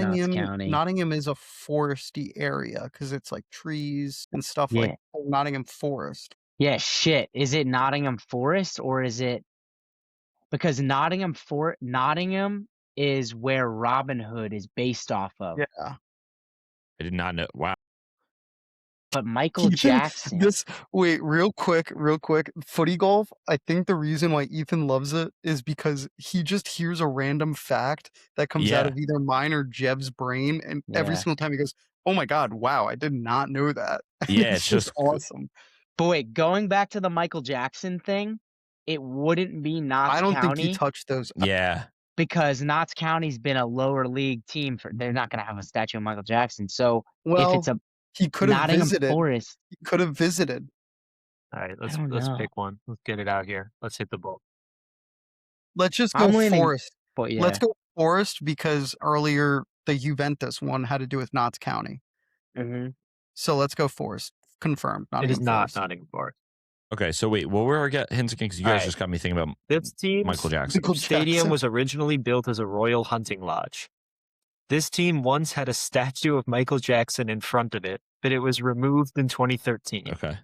Nottingham is a foresty area because it's like trees and stuff like Nottingham Forest. Yeah, shit. Is it Nottingham Forest or is it because Nottingham is where Robin Hood is based off of? Yeah. I did not know. Wow. But Michael Jackson. Wait, real quick. Footy golf. I think the reason why Ethan loves it is because he just hears a random fact that comes out of either mine or Jeb's brain, and every single time he goes, "Oh my God, wow, I did not know that." Yeah, it's just awesome. But wait, going back to the Michael Jackson thing, it wouldn't be Notts County. I don't think he touched those. Yeah. Because Notts County's been a lower league team they're not going to have a statue of Michael Jackson. So if it's he could have visited. Forest. He could have visited. All right, let's pick one. Let's get it out here. Let's hit the ball. Let's just go Forest. Let's go Forest because earlier the Juventus one had to do with Notts County. Mm-hmm. So let's go Forest. Confirmed. It is not Nottingham Forest. Okay, so wait, what were our hints again? Because you guys just got me thinking about this team. Michael Jackson. Stadium was originally built as a royal hunting lodge. This team once had a statue of Michael Jackson in front of it, but it was removed in 2013. Okay.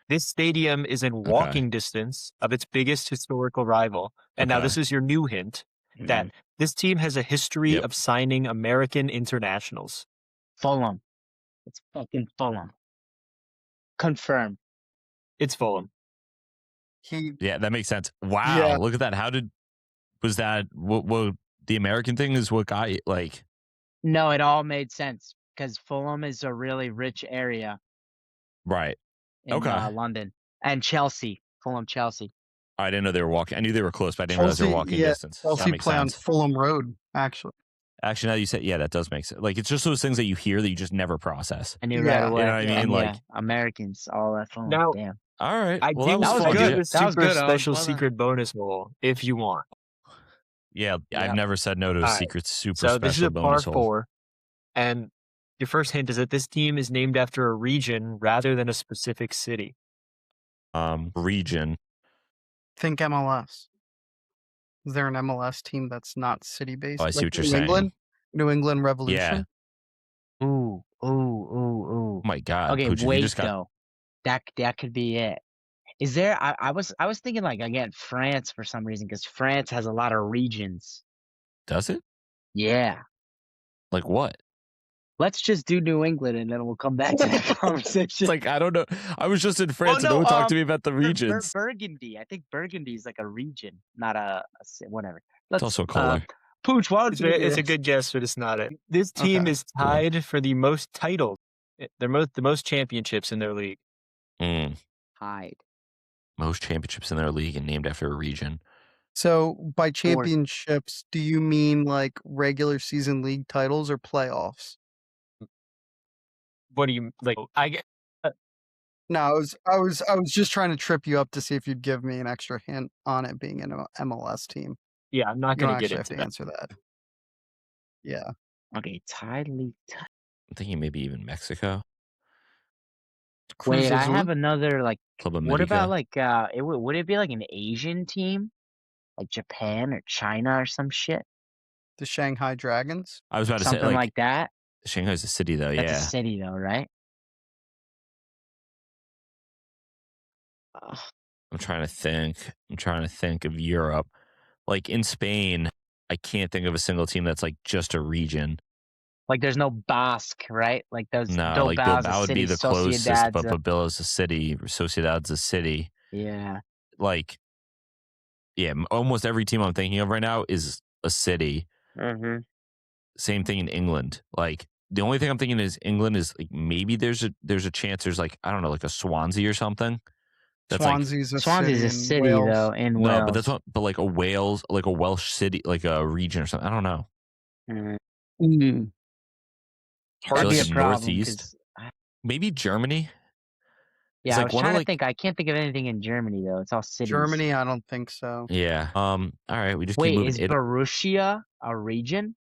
This stadium is in walking distance of its biggest historical rival. And now this is your new hint, that this team has a history of signing American internationals. Fulham. It's fucking Fulham. Confirmed. It's Fulham. Yeah, that makes sense. Wow, look at that. Was that what the American thing is what got you like? No, it all made sense because Fulham is a really rich area. Right. In London. And Chelsea. Fulham, Chelsea. I didn't know they were walking. I knew they were close, but I didn't realize they were walking distance. Chelsea play on Fulham Road, actually. Actually, now you said, that does make sense. Like, it's just those things that you hear that you just never process. I knew right away. You know what I mean? Like Americans, all that Fulham. Now, damn. All right. I well, that was good. That was good. Special secret bonus hole if you want. Yeah, I've never said no to a secret super special bonus hole. So this is a par 4. And your first hint is that this team is named after a region rather than a specific city. Region. Think MLS. Is there an MLS team that's not city-based? Oh, I see what you're saying. New England Revolution? Yeah. Ooh. Oh, my God. Okay, Pucc, wait, though. That could be it. Is there... I was thinking, like, again, France for some reason, because France has a lot of regions. Does it? Yeah. Like what? Let's just do New England, and then we'll come back to that conversation. It's like, I don't know. I was just in France, and no one talked to me about the regions. Burgundy. I think Burgundy is like a region, not a whatever. It's also a color. Pooch, why don't you? It's a good guess, but it's not it. This team is tied for the most titles. They're the most championships in their league. Tied. Most championships in their league and named after a region. So by championships, do you mean like regular season league titles or playoffs? What do you like? I get. No, I was just trying to trip you up to see if you'd give me an extra hint on it being an MLS team. Yeah, I'm not going to get into that. Answer that. Yeah. Okay, tied league. I'm thinking maybe even Mexico. Wait, I have another like. Club what about like would it be like an Asian team, like Japan or China or some shit? The Shanghai Dragons. I was about to say something like that. Shanghai's a city though. That's a city though, right? I'm trying to think of Europe. Like in Spain, I can't think of a single team that's like just a region. Like there's no Basque, right? Like those no, like Bilbao would be the closest, Sociedad's but Bilbao's a city. Sociedad's a city. Yeah. Like, yeah, almost every team I'm thinking of right now is a city. Mm-hmm. Same thing in England. Like the only thing I'm thinking is England is like maybe there's a chance there's like, I don't know, like a Swansea or something. That's Swansea's a city though in Wales. No, but that's what. But like a Wales, like a Welsh city, like a region or something. I don't know. Mm-hmm. Hard like a northeast. Maybe Germany. Yeah, I was trying to think. I can't think of anything in Germany though. It's all cities. Germany, I don't think so. Yeah. All right. We just wait. Keep moving. Is Borussia a region?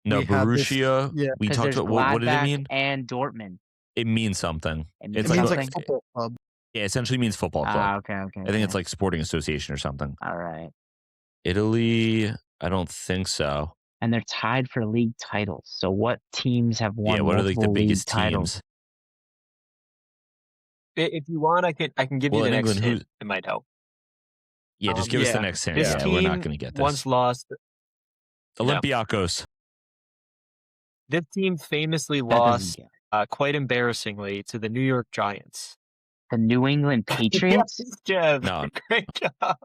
No, Borussia. We talked about what did it mean? And Dortmund. It means something. It means like football club. Yeah, essentially means football club. Okay. I think it's like sporting association or something. All right. Italy, I don't think so. And they're tied for league titles. So what teams have won? Yeah, what are like the biggest teams? If you want, I can give you the next hint. It might help. Yeah, just give us the next hint. Yeah, we're not going to get this. Once lost. Olympiacos. This team famously lost quite embarrassingly to the New York Giants. The New England Patriots? JEV. No. Great job.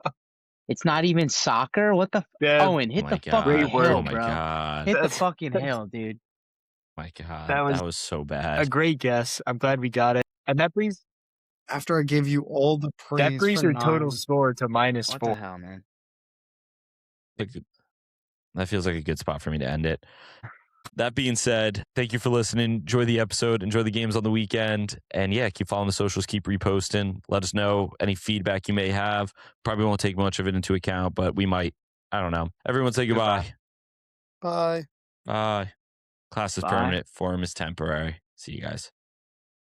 It's not even soccer? What the Owen, hit the fucking hill, bro. God. Hit the fucking hill, dude. My God. That was so bad. A great guess. I'm glad we got it. And that brings... After I gave you all the praise, that brings your total score to -4. What the hell, man? That feels like a good spot for me to end it. That being said, thank you for listening. Enjoy the episode. Enjoy the games on the weekend. And yeah, keep following the socials. Keep reposting. Let us know any feedback you may have. Probably won't take much of it into account, but we might. I don't know. Everyone say goodbye. Bye. Bye. Class is permanent. Form is temporary. See you guys.